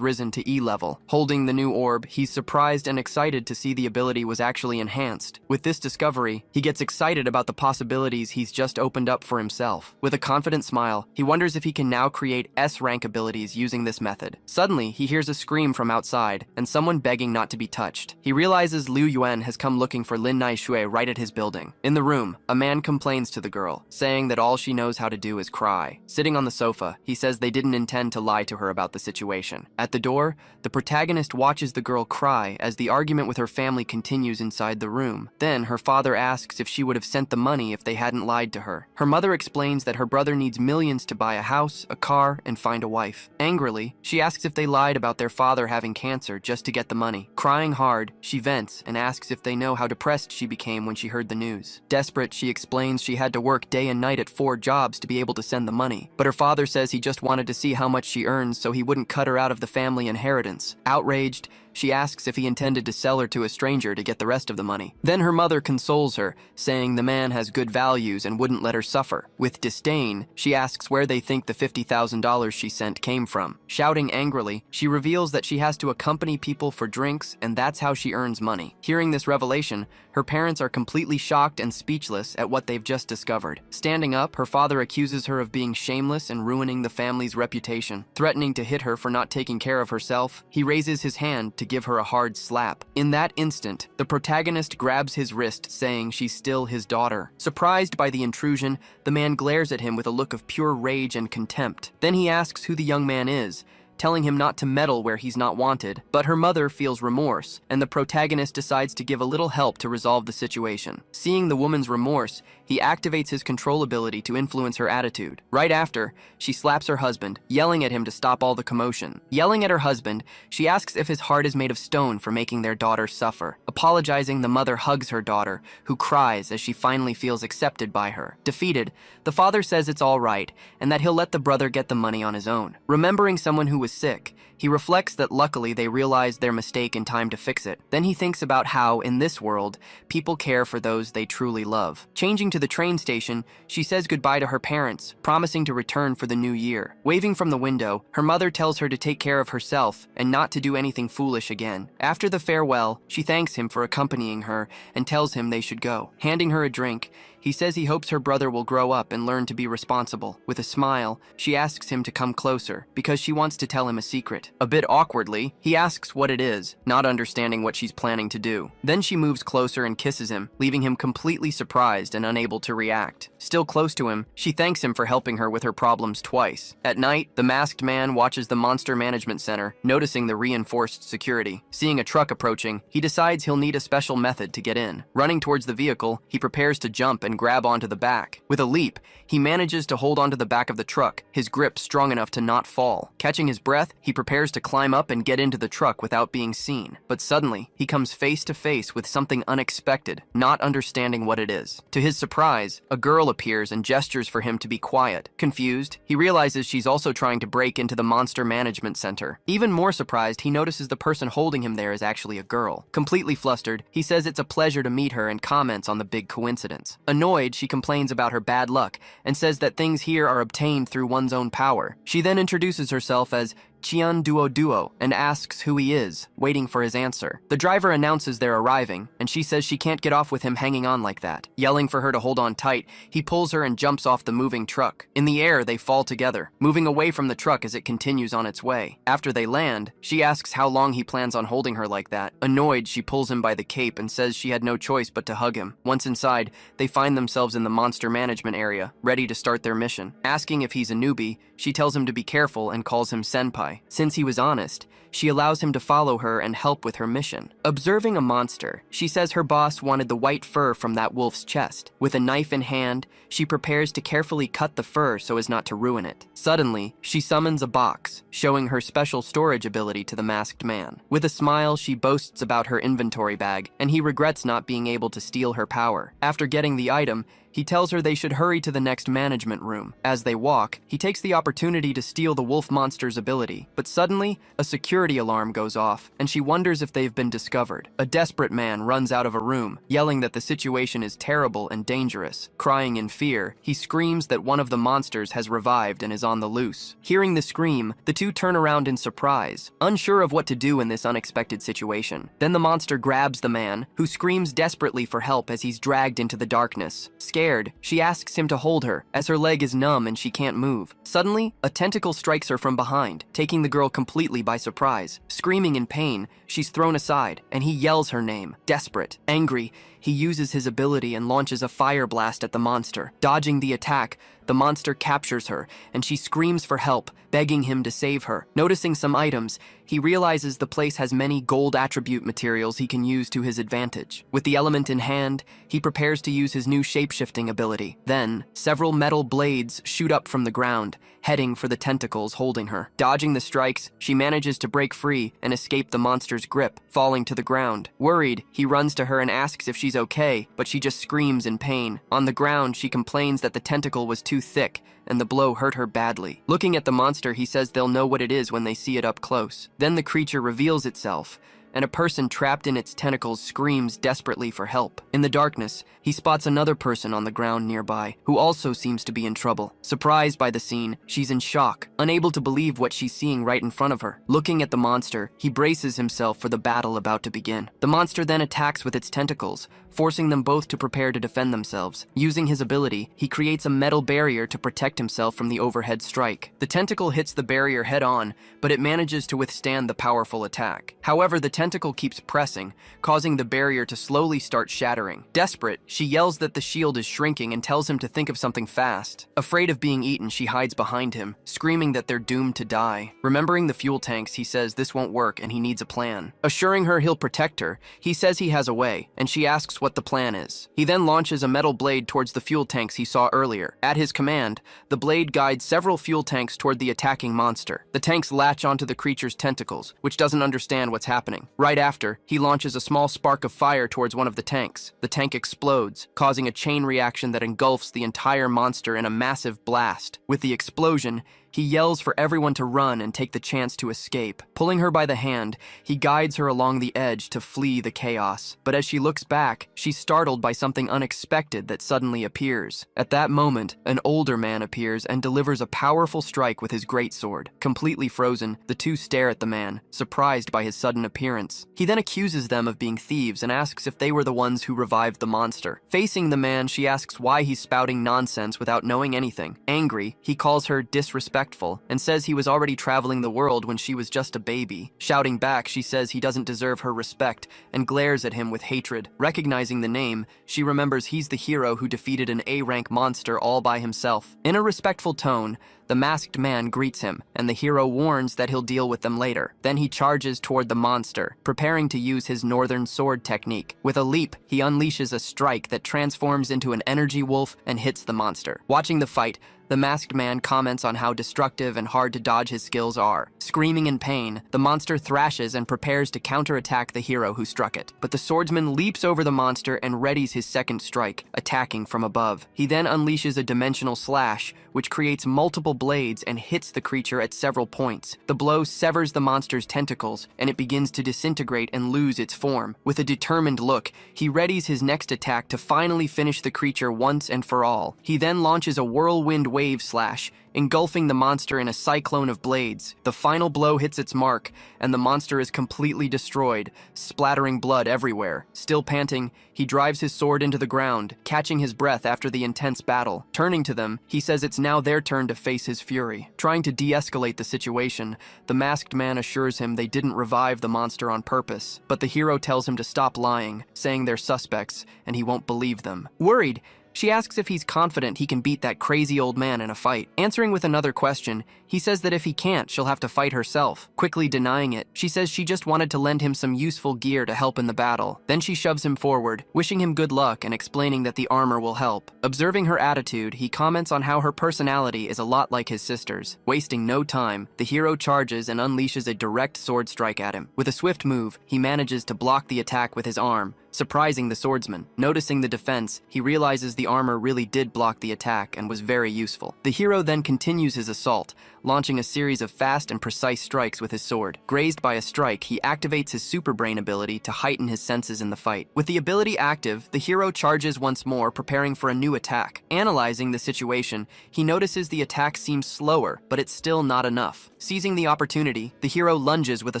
risen to E level. Holding the new orb, he's surprised and excited to see the ability was actually enhanced. With this discovery, he gets excited about the possibilities he's just opened up for himself. With a confident smile, he wonders if he can now create S-rank abilities using this method. Suddenly, he hears a scream from outside, and someone begging not to be touched. He realizes Liu Yuan has come looking for Lin Naishui right at his building. In the room, a man complains to the girl, saying that all she knows how to do is cry. Sitting on the sofa, he says they didn't intend to lie to her about the situation. At the door, the protagonist watches the girl cry as the argument with her family continues inside the room. Then, her father asks if she would have sent the money if they hadn't lied to her. Her mother explains that her brother needs millions to buy a house, a car, and find a wife. Angrily, she asks if they lied about their father having cancer just to get the money. Crying hard, she vents and asks if they know how depressed she became when she heard the news. Desperate, she explains she had to work day and night at 4 jobs to be able to send the money. But her father says he just wanted to see how much she earns so he wouldn't cut her out of the family inheritance. Outraged, she asks if he intended to sell her to a stranger to get the rest of the money. Then her mother consoles her, saying the man has good values and wouldn't let her suffer. With disdain, she asks where they think the $50,000 she sent came from. Shouting angrily, she reveals that she has to accompany people for drinks, and that's how she earns money. Hearing this revelation, her parents are completely shocked and speechless at what they've just discovered. Standing up, her father accuses her of being shameless and ruining the family's reputation. Threatening to hit her for not taking care of herself, he raises his hand to give her a hard slap. In that instant, the protagonist grabs his wrist, saying she's still his daughter. Surprised by the intrusion, the man glares at him with a look of pure rage and contempt. Then he asks who the young man is, telling him not to meddle where he's not wanted. But her mother feels remorse, and the protagonist decides to give a little help to resolve the situation. Seeing the woman's remorse, he activates his control ability to influence her attitude. Right after, she slaps her husband, yelling at him to stop all the commotion. Yelling at her husband, she asks if his heart is made of stone for making their daughter suffer. Apologizing, the mother hugs her daughter, who cries as she finally feels accepted by her. Defeated, the father says it's all right, and that he'll let the brother get the money on his own. Remembering someone who was sick, he reflects that luckily they realized their mistake in time to fix it. Then he thinks about how, in this world, people care for those they truly love. Changing to the train station, she says goodbye to her parents, promising to return for the new year. Waving from the window, her mother tells her to take care of herself and not to do anything foolish again. After the farewell, she thanks him for accompanying her and tells him they should go. Handing her a drink, he says he hopes her brother will grow up and learn to be responsible. With a smile, she asks him to come closer, because she wants to tell him a secret. A bit awkwardly, he asks what it is, not understanding what she's planning to do. Then she moves closer and kisses him, leaving him completely surprised and unable to react. Still close to him, she thanks him for helping her with her problems twice. At night, the masked man watches the Monster Management Center, noticing the reinforced security. Seeing a truck approaching, he decides he'll need a special method to get in. Running towards the vehicle, he prepares to jump and grab onto the back. With a leap, he manages to hold onto the back of the truck, his grip strong enough to not fall. Catching his breath, he prepares to climb up and get into the truck without being seen. But suddenly, he comes face to face with something unexpected, not understanding what it is. To his surprise, a girl appears and gestures for him to be quiet. Confused, he realizes she's also trying to break into the Monster Management Center. Even more surprised, he notices the person holding him there is actually a girl. Completely flustered, he says it's a pleasure to meet her and comments on the big coincidence. Annoyed, she complains about her bad luck and says that things here are obtained through one's own power. She then introduces herself as Chian Duo Duo and asks who he is, waiting for his answer. The driver announces they're arriving, and she says she can't get off with him hanging on like that. Yelling for her to hold on tight, he pulls her and jumps off the moving truck. In the air, they fall together, moving away from the truck as it continues on its way. After they land, she asks how long he plans on holding her like that. Annoyed, she pulls him by the cape and says she had no choice but to hug him. Once inside, they find themselves in the monster management area, ready to start their mission. Asking if he's a newbie, she tells him to be careful and calls him senpai. Since he was honest, she allows him to follow her and help with her mission. Observing a monster, she says her boss wanted the white fur from that wolf's chest. With a knife in hand, she prepares to carefully cut the fur so as not to ruin it. Suddenly, she summons a box, showing her special storage ability to the masked man. With a smile, she boasts about her inventory bag, and he regrets not being able to steal her power. After getting the item, he tells her they should hurry to the next management room. As they walk, he takes the opportunity to steal the wolf monster's ability, but suddenly, a security alarm goes off, and she wonders if they've been discovered. A desperate man runs out of a room, yelling that the situation is terrible and dangerous. Crying in fear, he screams that one of the monsters has revived and is on the loose. Hearing the scream, the two turn around in surprise, unsure of what to do in this unexpected situation. Then the monster grabs the man, who screams desperately for help as he's dragged into the darkness. Scared, she asks him to hold her, as her leg is numb and she can't move. Suddenly, a tentacle strikes her from behind, taking the girl completely by surprise. Screaming in pain, she's thrown aside, and he yells her name. Desperate, angry, he uses his ability and launches a fire blast at the monster. Dodging the attack, the monster captures her, and she screams for help, begging him to save her. Noticing some items, he realizes the place has many gold attribute materials he can use to his advantage. With the element in hand, he prepares to use his new shape-shifting ability. Then, several metal blades shoot up from the ground, heading for the tentacles holding her. Dodging the strikes, she manages to break free and escape the monster's grip, falling to the ground. Worried, he runs to her and asks if she's okay, but she just screams in pain. On the ground, she complains that the tentacle was too thick, and the blow hurt her badly. Looking at the monster, he says they'll know what it is when they see it up close. Then the creature reveals itself, and a person trapped in its tentacles screams desperately for help. In the darkness, he spots another person on the ground nearby, who also seems to be in trouble. Surprised by the scene, she's in shock, unable to believe what she's seeing right in front of her. Looking at the monster, he braces himself for the battle about to begin. The monster then attacks with its tentacles, forcing them both to prepare to defend themselves. Using his ability, he creates a metal barrier to protect himself from the overhead strike. The tentacle hits the barrier head-on, but it manages to withstand the powerful attack. However, the tentacle keeps pressing, causing the barrier to slowly start shattering. Desperate, she yells that the shield is shrinking and tells him to think of something fast. Afraid of being eaten, she hides behind him, screaming that they're doomed to die. Remembering the fuel tanks, he says this won't work and he needs a plan. Assuring her he'll protect her, he says he has a way, and she asks what the plan is. He then launches a metal blade towards the fuel tanks he saw earlier. At his command, the blade guides several fuel tanks toward the attacking monster. The tanks latch onto the creature's tentacles, which doesn't understand what's happening. Right after, he launches a small spark of fire towards one of the tanks. The tank explodes, causing a chain reaction that engulfs the entire monster in a massive blast. With the explosion, he yells for everyone to run and take the chance to escape. Pulling her by the hand, he guides her along the edge to flee the chaos. But as she looks back, she's startled by something unexpected that suddenly appears. At that moment, an older man appears and delivers a powerful strike with his greatsword. Completely frozen, the two stare at the man, surprised by his sudden appearance. He then accuses them of being thieves and asks if they were the ones who revived the monster. Facing the man, she asks why he's spouting nonsense without knowing anything. Angry, he calls her disrespectful and says he was already traveling the world when she was just a baby. Shouting back, she says he doesn't deserve her respect and glares at him with hatred. Recognizing the name, she remembers he's the hero who defeated an A-rank monster all by himself. In a respectful tone, the masked man greets him, and the hero warns that he'll deal with them later. Then he charges toward the monster, preparing to use his northern sword technique. With a leap, he unleashes a strike that transforms into an energy wolf and hits the monster. Watching the fight, the masked man comments on how destructive and hard to dodge his skills are. Screaming in pain, the monster thrashes and prepares to counterattack the hero who struck it. But the swordsman leaps over the monster and readies his second strike, attacking from above. He then unleashes a dimensional slash, which creates multiple blades and hits the creature at several points. The blow severs the monster's tentacles, and it begins to disintegrate and lose its form. With a determined look, he readies his next attack to finally finish the creature once and for all. He then launches a whirlwind wave slash, engulfing the monster in a cyclone of blades. The final blow hits its mark, and the monster is completely destroyed, splattering blood everywhere. Still panting, he drives his sword into the ground, catching his breath after the intense battle. Turning to them, he says it's now their turn to face his fury. Trying to de-escalate the situation, the masked man assures him they didn't revive the monster on purpose, but the hero tells him to stop lying, saying they're suspects, and he won't believe them. Worried, she asks if he's confident he can beat that crazy old man in a fight. Answering with another question, he says that if he can't, she'll have to fight herself. Quickly denying it, she says she just wanted to lend him some useful gear to help in the battle. Then she shoves him forward, wishing him good luck and explaining that the armor will help. Observing her attitude, he comments on how her personality is a lot like his sister's. Wasting no time, the hero charges and unleashes a direct sword strike at him. With a swift move, he manages to block the attack with his arm, surprising the swordsman. Noticing the defense, he realizes the armor really did block the attack and was very useful. The hero then continues his assault, launching a series of fast and precise strikes with his sword. Grazed by a strike, he activates his super brain ability to heighten his senses in the fight. With the ability active, the hero charges once more, preparing for a new attack. Analyzing the situation, he notices the attack seems slower, but it's still not enough. Seizing the opportunity, the hero lunges with a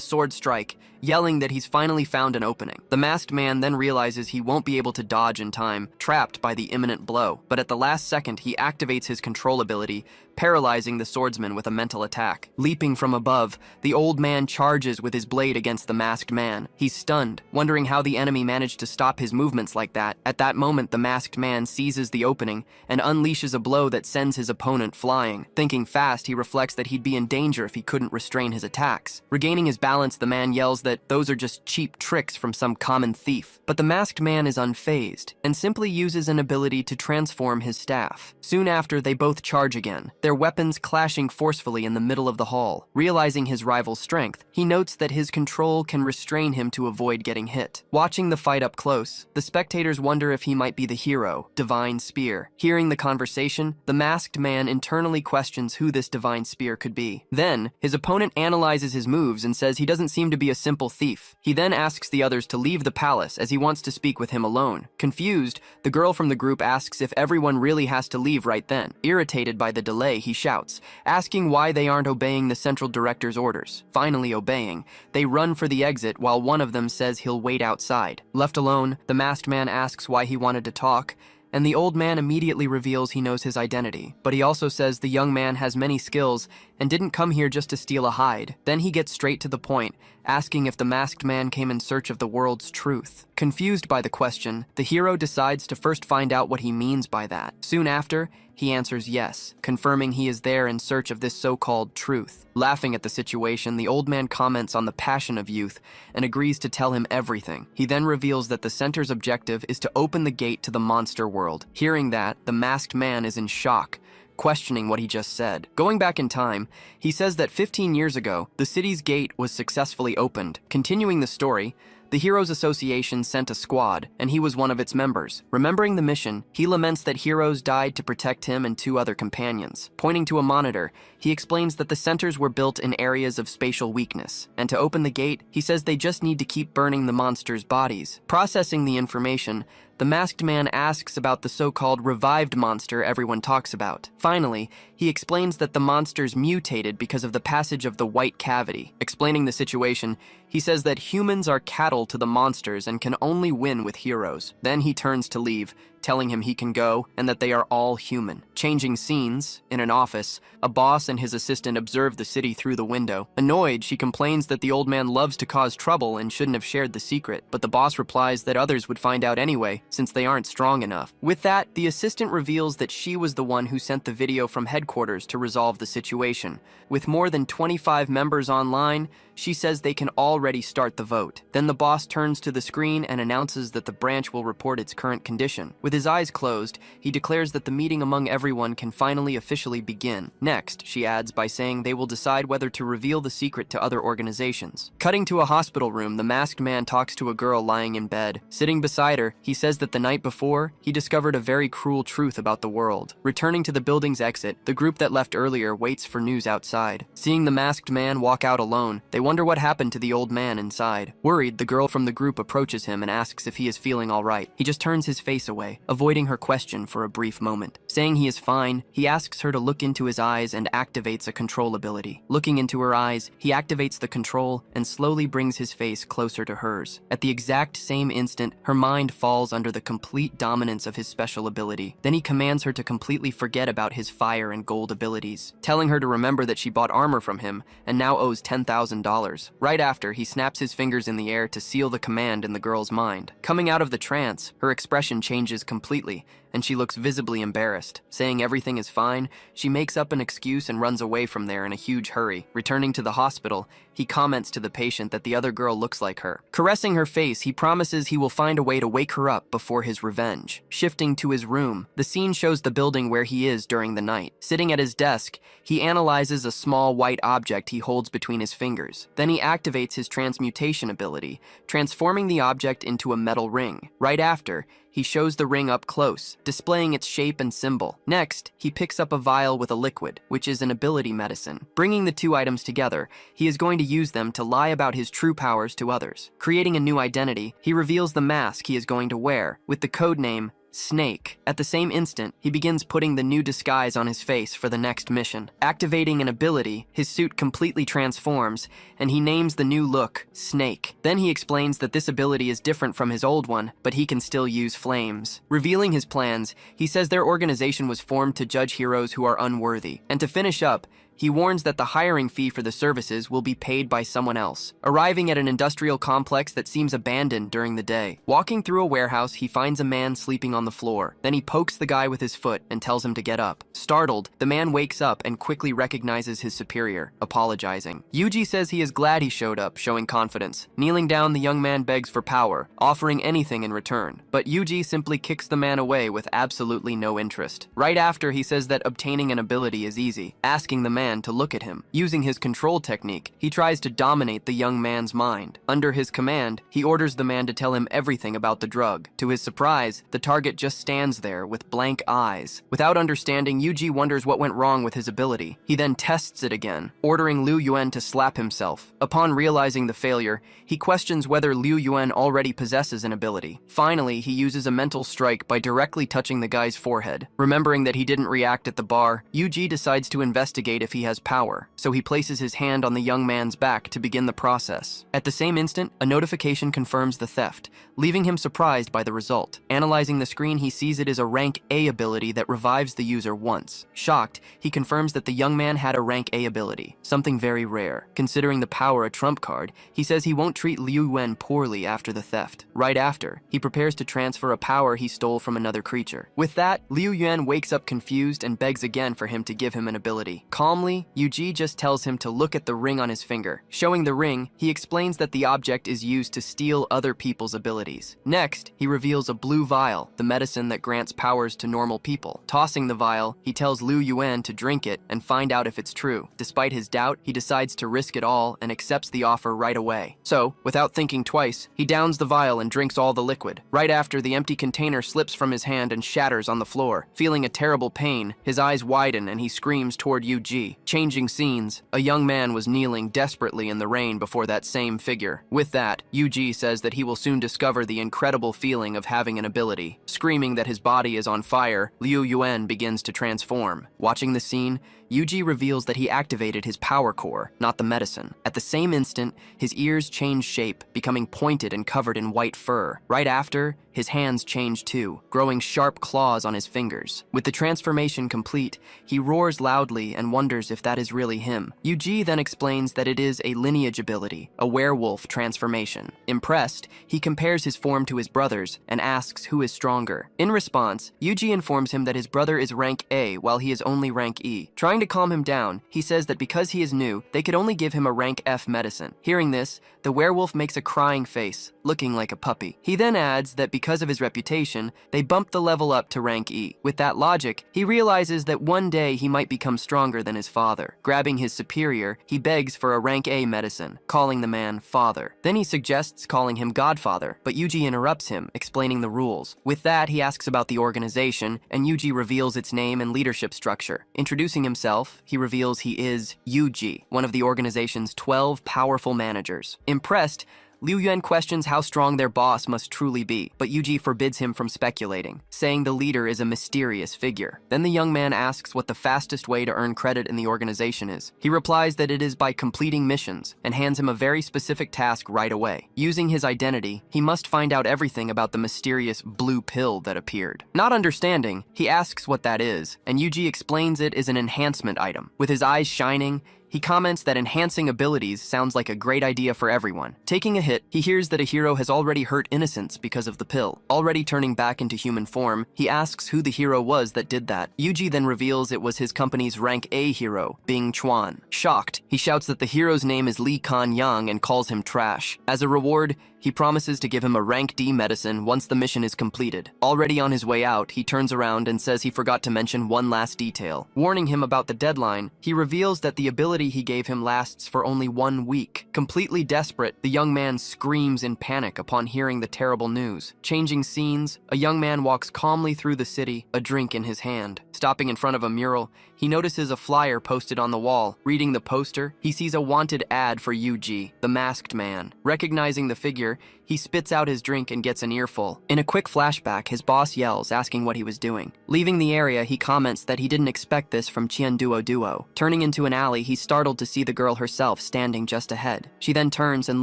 sword strike, yelling that he's finally found an opening. The masked man then realizes he won't be able to dodge in time, trapped by the imminent blow. But at the last second, he activates his control ability, paralyzing the swordsman with a mental attack. Leaping from above, the old man charges with his blade against the masked man. He's stunned, wondering how the enemy managed to stop his movements like that. At that moment, the masked man seizes the opening and unleashes a blow that sends his opponent flying. Thinking fast, he reflects that he'd be in danger if he couldn't restrain his attacks. Regaining his balance, the man yells that those are just cheap tricks from some common thief. But the masked man is unfazed and simply uses an ability to transform his staff. Soon after, they both charge again, their weapons clashing forcefully in the middle of the hall. Realizing his rival's strength, he notes that his control can restrain him to avoid getting hit. Watching the fight up close, the spectators wonder if he might be the hero, Divine Spear. Hearing the conversation, the masked man internally questions who this Divine Spear could be. Then, his opponent analyzes his moves and says he doesn't seem to be a simple thief. He then asks the others to leave the palace as he wants to speak with him alone. Confused, the girl from the group asks if everyone really has to leave right then. Irritated by the delay, he shouts, asking why they aren't obeying the central director's orders. Finally obeying, they run for the exit while one of them says he'll wait outside. Left alone, the masked man asks why he wanted to talk, and the old man immediately reveals he knows his identity. But he also says the young man has many skills and didn't come here just to steal a hide. Then he gets straight to the point, asking if the masked man came in search of the world's truth. Confused by the question, the hero decides to first find out what he means by that. Soon after, he answers yes, confirming he is there in search of this so-called truth. Laughing at the situation, the old man comments on the passion of youth and agrees to tell him everything. He then reveals that the center's objective is to open the gate to the monster world. Hearing that, the masked man is in shock, questioning what he just said. Going back in time, he says that 15 years ago, the city's gate was successfully opened. Continuing the story, the Heroes Association sent a squad, and he was one of its members. Remembering the mission, he laments that heroes died to protect him and 2 other companions. Pointing to a monitor, he explains that the centers were built in areas of spatial weakness, and to open the gate, he says they just need to keep burning the monsters' bodies. Processing the information, the masked man asks about the so-called revived monster everyone talks about. Finally, he explains that the monsters mutated because of the passage of the white cavity. Explaining the situation, he says that humans are cattle to the monsters and can only win with heroes. Then he turns to leave, telling him he can go and that they are all human. Changing scenes, in an office, a boss and his assistant observe the city through the window. Annoyed, she complains that the old man loves to cause trouble and shouldn't have shared the secret, but the boss replies that others would find out anyway, since they aren't strong enough. With that, the assistant reveals that she was the one who sent the video from headquarters to resolve the situation. With more than 25 members online, she says they can already start the vote. Then the boss turns to the screen and announces that the branch will report its current condition. With his eyes closed, he declares that the meeting among everyone can finally officially begin. Next, she adds by saying they will decide whether to reveal the secret to other organizations. Cutting to a hospital room, the masked man talks to a girl lying in bed. Sitting beside her, he says that the night before, he discovered a very cruel truth about the world. Returning to the building's exit, the group that left earlier waits for news outside. Seeing the masked man walk out alone, they wonder what happened to the old man inside. Worried, the girl from the group approaches him and asks if he is feeling all right. He just turns his face away, avoiding her question for a brief moment. Saying he is fine, he asks her to look into his eyes and activates a control ability. Looking into her eyes, he activates the control and slowly brings his face closer to hers. At the exact same instant, her mind falls under the complete dominance of his special ability. Then he commands her to completely forget about his fire and gold abilities, telling her to remember that she bought armor from him and now owes $10,000. Right after, he snaps his fingers in the air to seal the command in the girl's mind. Coming out of the trance, her expression changes completely, and she looks visibly embarrassed. Saying everything is fine, she makes up an excuse and runs away from there in a huge hurry. Returning to the hospital, he comments to the patient that the other girl looks like her. Caressing her face, he promises he will find a way to wake her up before his revenge. Shifting to his room, the scene shows the building where he is during the night. Sitting at his desk, he analyzes a small white object he holds between his fingers. Then he activates his transmutation ability, transforming the object into a metal ring. Right after, he shows the ring up close, displaying its shape and symbol. Next, he picks up a vial with a liquid, which is an ability medicine. Bringing the two items together, he is going to use them to lie about his true powers to others. Creating a new identity, he reveals the mask he is going to wear, with the codename Snake. At the same instant, he begins putting the new disguise on his face for the next mission. Activating an ability, his suit completely transforms, and he names the new look Snake. Then he explains that this ability is different from his old one, but he can still use flames. Revealing his plans, he says their organization was formed to judge heroes who are unworthy. And to finish up, he warns that the hiring fee for the services will be paid by someone else. Arriving at an industrial complex that seems abandoned during the day. Walking through a warehouse, he finds a man sleeping on the floor. Then he pokes the guy with his foot and tells him to get up. Startled, the man wakes up and quickly recognizes his superior, apologizing. Yuji says he is glad he showed up, showing confidence. Kneeling down, the young man begs for power, offering anything in return. But Yuji simply kicks the man away with absolutely no interest. Right after, he says that obtaining an ability is easy, asking the man to look at him. Using his control technique, he tries to dominate the young man's mind. Under his command, he orders the man to tell him everything about the drug. To his surprise, the target just stands there with blank eyes. Without understanding, Yuji wonders what went wrong with his ability. He then tests it again, ordering Liu Yuan to slap himself. Upon realizing the failure, he questions whether Liu Yuan already possesses an ability. Finally, he uses a mental strike by directly touching the guy's forehead. Remembering that he didn't react at the bar, Yuji decides to investigate if he has power, so he places his hand on the young man's back to begin the process. At the same instant, a notification confirms the theft, leaving him surprised by the result. Analyzing the screen, he sees it is a rank A ability that revives the user once. Shocked, he confirms that the young man had a rank A ability, something very rare. Considering the power a trump card, he says he won't treat Liu Yuan poorly after the theft. Right after, he prepares to transfer a power he stole from another creature. With that, Liu Yuan wakes up confused and begs again for him to give him an ability. Calmly, Yuji just tells him to look at the ring on his finger. Showing the ring, he explains that the object is used to steal other people's abilities. Next, he reveals a blue vial, the medicine that grants powers to normal people. Tossing the vial, he tells Liu Yuan to drink it and find out if it's true. Despite his doubt, he decides to risk it all and accepts the offer right away. So, without thinking twice, he downs the vial and drinks all the liquid. Right after, the empty container slips from his hand and shatters on the floor. Feeling a terrible pain, his eyes widen and he screams toward Yuji. Changing scenes, a young man was kneeling desperately in the rain before that same figure. With that, Yuji says that he will soon discover the incredible feeling of having an ability. Screaming that his body is on fire, Liu Yuan begins to transform. Watching the scene, Yuji reveals that he activated his power core, not the medicine. At the same instant, his ears change shape, becoming pointed and covered in white fur. Right after, his hands change too, growing sharp claws on his fingers. With the transformation complete, he roars loudly and wonders if that is really him. Yuji then explains that it is a lineage ability, a werewolf transformation. Impressed, he compares his form to his brother's and asks who is stronger. In response, Yuji informs him that his brother is rank A while he is only rank E. Trying to calm him down, he says that because he is new, they could only give him a rank F medicine. Hearing this, the werewolf makes a crying face, looking like a puppy. He then adds that because of his reputation, they bump the level up to rank E. With that logic, he realizes that one day he might become stronger than his father. Grabbing his superior, he begs for a rank A medicine, calling the man father. Then he suggests calling him Godfather, but Yuji interrupts him, explaining the rules. With that, he asks about the organization, and Yuji reveals its name and leadership structure. Introducing himself, he reveals he is Yuji, one of the organization's 12 powerful managers. Impressed, Liu Yuan questions how strong their boss must truly be, but Yuji forbids him from speculating, saying the leader is a mysterious figure. Then the young man asks what the fastest way to earn credit in the organization is. He replies that it is by completing missions, and hands him a very specific task right away. Using his identity, he must find out everything about the mysterious blue pill that appeared. Not understanding, he asks what that is, and Yuji explains it is an enhancement item. With his eyes shining, he comments that enhancing abilities sounds like a great idea for everyone. Taking a hit, he hears that a hero has already hurt innocents because of the pill. Already turning back into human form, he asks who the hero was that did that. Yuji then reveals it was his company's rank A hero, Bing Chuan. Shocked, he shouts that the hero's name is Li Kan Yang and calls him trash. As a reward, he promises to give him a rank D medicine once the mission is completed. Already on his way out, he turns around and says he forgot to mention one last detail. Warning him about the deadline, he reveals that the ability he gave him lasts for only 1 week. Completely desperate, the young man screams in panic upon hearing the terrible news. Changing scenes, a young man walks calmly through the city, a drink in his hand. Stopping in front of a mural, he notices a flyer posted on the wall. Reading the poster, he sees a wanted ad for Yuji, the masked man. Recognizing the figure, he spits out his drink and gets an earful. In a quick flashback, his boss yells, asking what he was doing. Leaving the area, he comments that he didn't expect this from Qian Duo. Turning into an alley, he's startled to see the girl herself standing just ahead. She then turns and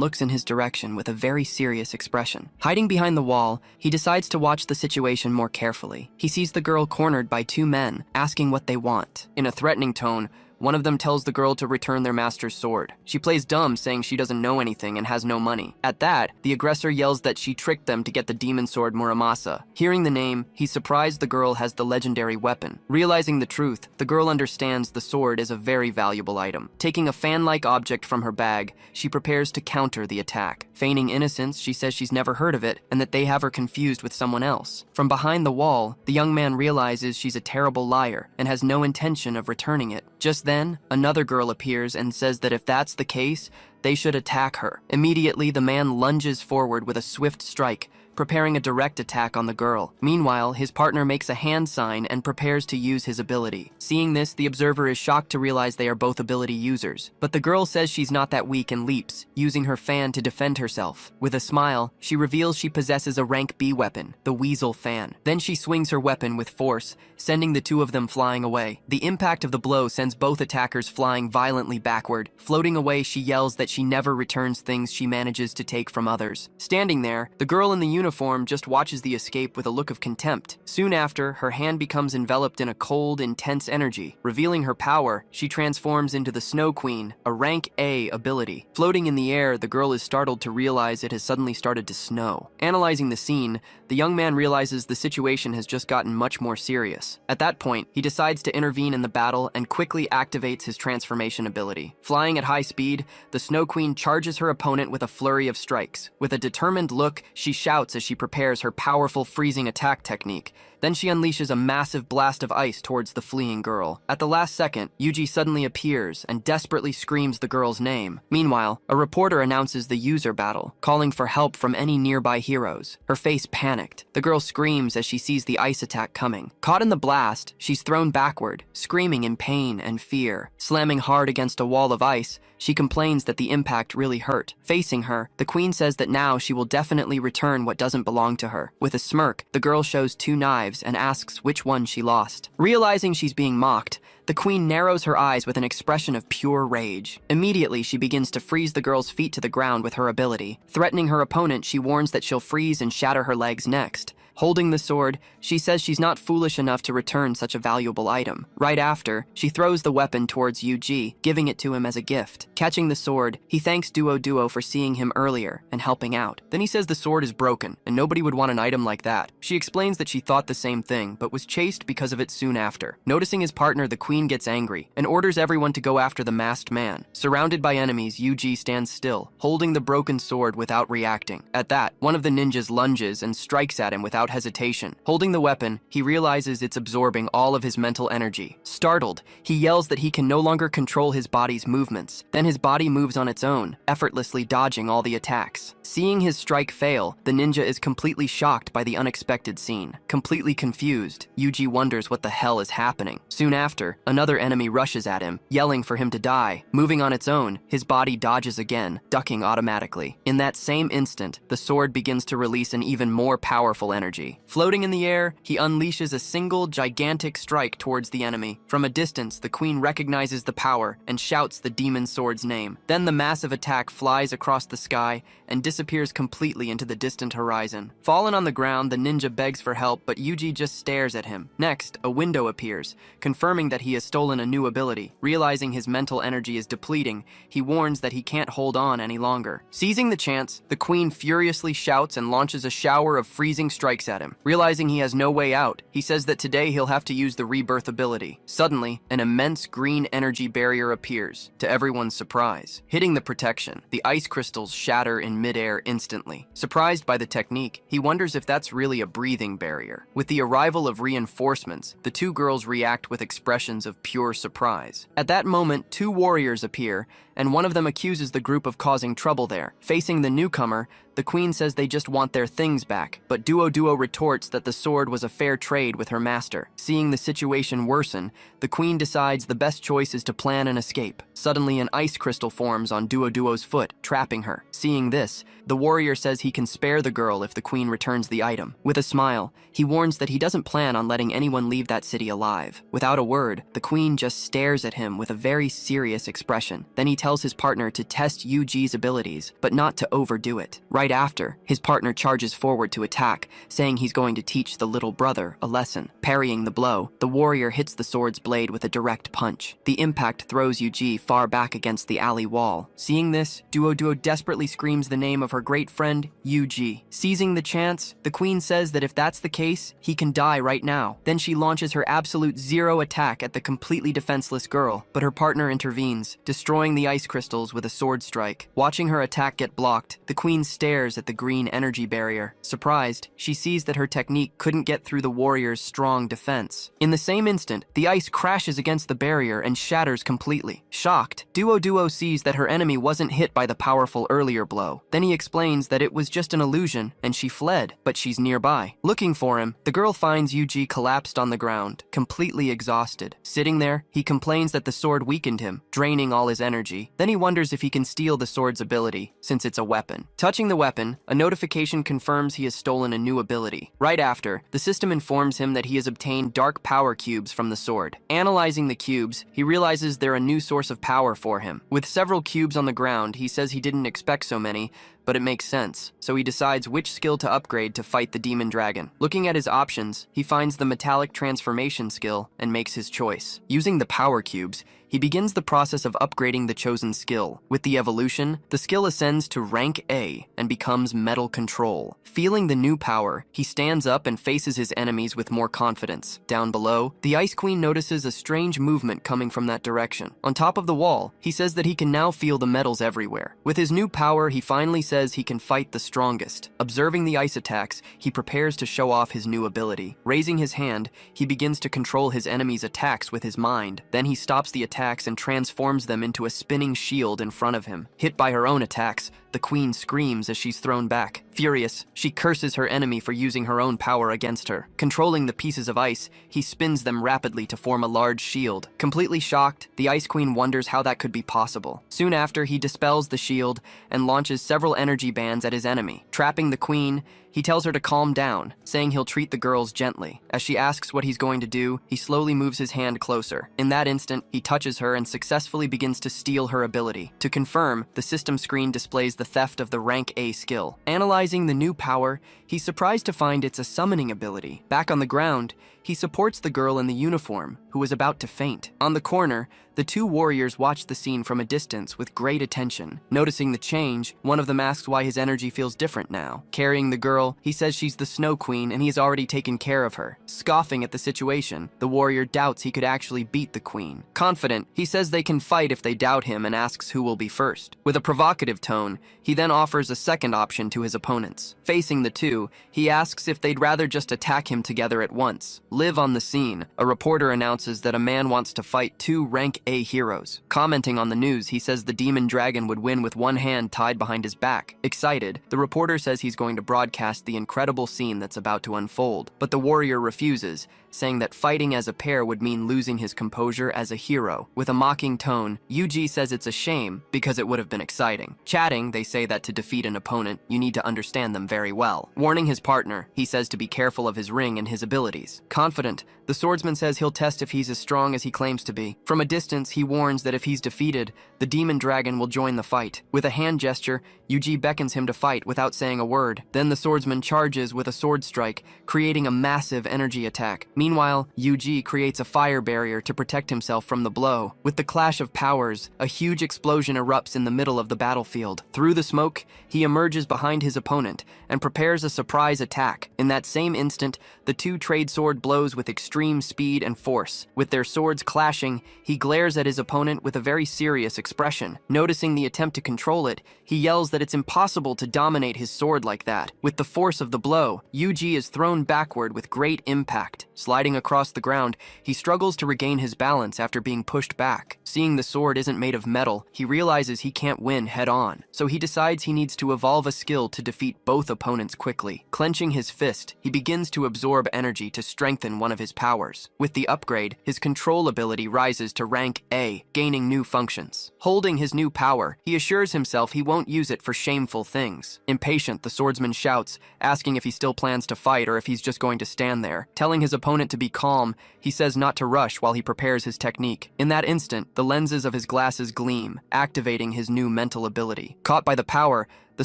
looks in his direction with a very serious expression. Hiding behind the wall, he decides to watch the situation more carefully. He sees the girl cornered by 2 men, asking what they want. In a threatening tone, one of them tells the girl to return their master's sword. She plays dumb, saying she doesn't know anything and has no money. At that, the aggressor yells that she tricked them to get the demon sword Muramasa. Hearing the name, he's surprised the girl has the legendary weapon. Realizing the truth, the girl understands the sword is a very valuable item. Taking a fan-like object from her bag, she prepares to counter the attack. Feigning innocence, she says she's never heard of it and that they have her confused with someone else. From behind the wall, the young man realizes she's a terrible liar and has no intention of returning it. Just then, another girl appears and says that if that's the case, they should attack her. Immediately, the man lunges forward with a swift strike, preparing a direct attack on the girl. Meanwhile, his partner makes a hand sign and prepares to use his ability. Seeing this, the observer is shocked to realize they are both ability users. But the girl says she's not that weak and leaps, using her fan to defend herself. With a smile, she reveals she possesses a rank B weapon, the Weasel Fan. Then she swings her weapon with force, sending the 2 of them flying away. The impact of the blow sends both attackers flying violently backward. Floating away, she yells that she never returns things she manages to take from others. Standing there, the girl in the uniform just watches the escape with a look of contempt. Soon after, her hand becomes enveloped in a cold, intense energy. Revealing her power, she transforms into the Snow Queen, a rank A ability. Floating in the air, the girl is startled to realize it has suddenly started to snow. Analyzing the scene, the young man realizes the situation has just gotten much more serious. At that point, he decides to intervene in the battle and quickly activates his transformation ability. Flying at high speed, the Snow Queen charges her opponent with a flurry of strikes. With a determined look, she shouts as she prepares her powerful freezing attack technique. Then she unleashes a massive blast of ice towards the fleeing girl. At the last second, Yuji suddenly appears and desperately screams the girl's name. Meanwhile, a reporter announces the user battle, calling for help from any nearby heroes. Her face panicked. The girl screams as she sees the ice attack coming. Caught in the blast, she's thrown backward, screaming in pain and fear. Slamming hard against a wall of ice, she complains that the impact really hurt. Facing her, the queen says that now she will definitely return what doesn't belong to her. With a smirk, the girl shows 2 knives and asks which one she lost. Realizing she's being mocked, the queen narrows her eyes with an expression of pure rage. Immediately, she begins to freeze the girl's feet to the ground with her ability. Threatening her opponent, she warns that she'll freeze and shatter her legs next. Holding the sword, she says she's not foolish enough to return such a valuable item. Right after, she throws the weapon towards Yuji, giving it to him as a gift. Catching the sword, he thanks Duo for seeing him earlier and helping out. Then he says the sword is broken, and nobody would want an item like that. She explains that she thought the same thing, but was chased because of it soon after. Noticing his partner, the queen gets angry and orders everyone to go after the masked man. Surrounded by enemies, Yuji stands still, holding the broken sword without reacting. At that, one of the ninjas lunges and strikes at him without hesitation. Holding the weapon, he realizes it's absorbing all of his mental energy. Startled, he yells that he can no longer control his body's movements. Then his body moves on its own, effortlessly dodging all the attacks. Seeing his strike fail, the ninja is completely shocked by the unexpected scene. Completely confused, Yuji wonders what the hell is happening. Soon after, another enemy rushes at him, yelling for him to die. Moving on its own, his body dodges again, ducking automatically. In that same instant, the sword begins to release an even more powerful energy. Floating in the air, he unleashes a single gigantic strike towards the enemy. From a distance, the queen recognizes the power and shouts the demon sword's name. Then the massive attack flies across the sky and disappears completely into the distant horizon. Fallen on the ground, the ninja begs for help, but Yuji just stares at him. Next, a window appears, confirming that he has stolen a new ability. Realizing his mental energy is depleting, he warns that he can't hold on any longer. Seizing the chance, the queen furiously shouts and launches a shower of freezing strikes at him. Realizing he has no way out, he says that today he'll have to use the rebirth ability. Suddenly, an immense green energy barrier appears, to everyone's surprise. Hitting the protection, the ice crystals shatter in midair instantly. Surprised by the technique, he wonders if that's really a breathing barrier. With the arrival of reinforcements, the two girls react with expressions of pure surprise. At that moment, two warriors appear, and one of them accuses the group of causing trouble there. Facing the newcomer, the queen says they just want their things back, but Duo retorts that the sword was a fair trade with her master. Seeing the situation worsen, the queen decides the best choice is to plan an escape. Suddenly, an ice crystal forms on Duo's foot, trapping her. Seeing this, the warrior says he can spare the girl if the queen returns the item. With a smile, he warns that he doesn't plan on letting anyone leave that city alive. Without a word, the queen just stares at him with a very serious expression. Then he tells his partner to test Yuji's abilities, but not to overdo it. Right after, his partner charges forward to attack, saying he's going to teach the little brother a lesson. Parrying the blow, the warrior hits the sword's blade with a direct punch. The impact throws Yuji far back against the alley wall. Seeing this, Duo desperately screams the name of her great friend, Yuji. Seizing the chance, the queen says that if that's the case, he can die right now. Then she launches her absolute zero attack at the completely defenseless girl, but her partner intervenes, destroying the ice crystals with a sword strike. Watching her attack get blocked, the queen stares at the green energy barrier. Surprised, she sees that her technique couldn't get through the warrior's strong defense. In the same instant, the ice crashes against the barrier and shatters completely. Shocked, Duo sees that her enemy wasn't hit by the powerful earlier blow. Then he explains that it was just an illusion and she fled, but she's nearby. Looking for him, the girl finds Yuji collapsed on the ground, completely exhausted. Sitting there, he complains that the sword weakened him, draining all his energy. Then he wonders if he can steal the sword's ability, since it's a weapon. Touching the weapon, a notification confirms he has stolen a new ability. Right after, the system informs him that he has obtained dark power cubes from the sword. Analyzing the cubes, he realizes they're a new source of power for him. With several cubes on the ground, he says he didn't expect so many, but it makes sense, so he decides which skill to upgrade to fight the demon dragon. Looking at his options, he finds the metallic transformation skill and makes his choice. Using the power cubes, he begins the process of upgrading the chosen skill. With the evolution, the skill ascends to rank A and becomes Metal Control. Feeling the new power, he stands up and faces his enemies with more confidence. Down below, the Ice Queen notices a strange movement coming from that direction. On top of the wall, he says that he can now feel the metals everywhere. With his new power, he finally says he can fight the strongest. Observing the ice attacks, he prepares to show off his new ability. Raising his hand, he begins to control his enemies' attacks with his mind. Then he stops the attacks and transforms them into a spinning shield in front of him. Hit by her own attacks, the queen screams as she's thrown back. Furious, she curses her enemy for using her own power against her. Controlling the pieces of ice, he spins them rapidly to form a large shield. Completely shocked, the Ice Queen wonders how that could be possible. Soon after, he dispels the shield and launches several energy bands at his enemy. Trapping the queen, He tells her to calm down, saying he'll treat the girls gently. As she asks what he's going to do, he slowly moves his hand closer. In that instant, he touches her and successfully begins to steal her ability. To confirm, the system screen displays the theft of the rank A skill. Analyzing the new power, he's surprised to find it's a summoning ability. Back on the ground, he supports the girl in the uniform, who was about to faint. On the corner, the two warriors watch the scene from a distance with great attention. Noticing the change, one of them asks why his energy feels different now. Carrying the girl, he says she's the Snow Queen and he has already taken care of her. Scoffing at the situation, the warrior doubts he could actually beat the queen. Confident, he says they can fight if they doubt him and asks who will be first. With a provocative tone, he then offers a second option to his opponents. Facing the two, he asks if they'd rather just attack him together at once. Live on the scene, a reporter announces that a man wants to fight two rank A heroes. Commenting on the news, he says the demon dragon would win with one hand tied behind his back. Excited, the reporter says he's going to broadcast the incredible scene that's about to unfold, but the warrior refuses, saying that fighting as a pair would mean losing his composure as a hero. With a mocking tone, Yuji says it's a shame because it would have been exciting. Chatting, they say that to defeat an opponent, you need to understand them very well. Warning his partner, he says to be careful of his ring and his abilities. Confident, the swordsman says he'll test if he's as strong as he claims to be. From a distance, he warns that if he's defeated, the demon dragon will join the fight. With a hand gesture, Yuji beckons him to fight without saying a word. Then the swordsman charges with a sword strike, creating a massive energy attack. Meanwhile, Yuji creates a fire barrier to protect himself from the blow. With the clash of powers, a huge explosion erupts in the middle of the battlefield. Through the smoke, he emerges behind his opponent and prepares a surprise attack. In that same instant, the two trade sword blows with extreme speed and force. With their swords clashing, he glares at his opponent with a very serious expression. Noticing the attempt to control it, he yells that it's impossible to dominate his sword like that. With the force of the blow, Yuji is thrown backward with great impact. Sliding across the ground, he struggles to regain his balance after being pushed back. Seeing the sword isn't made of metal, he realizes he can't win head-on, so he decides he needs to evolve a skill to defeat both opponents quickly. Clenching his fist, he begins to absorb energy to strengthen one of his powers. With the upgrade, his control ability rises to rank A, gaining new functions. Holding his new power, he assures himself he won't use it for shameful things. Impatient, the swordsman shouts, asking if he still plans to fight or if he's just going to stand there. Telling his opponent to be calm, he says not to rush while he prepares his technique. In that instant, the lenses of his glasses gleam, activating his new mental ability. Caught by the power, the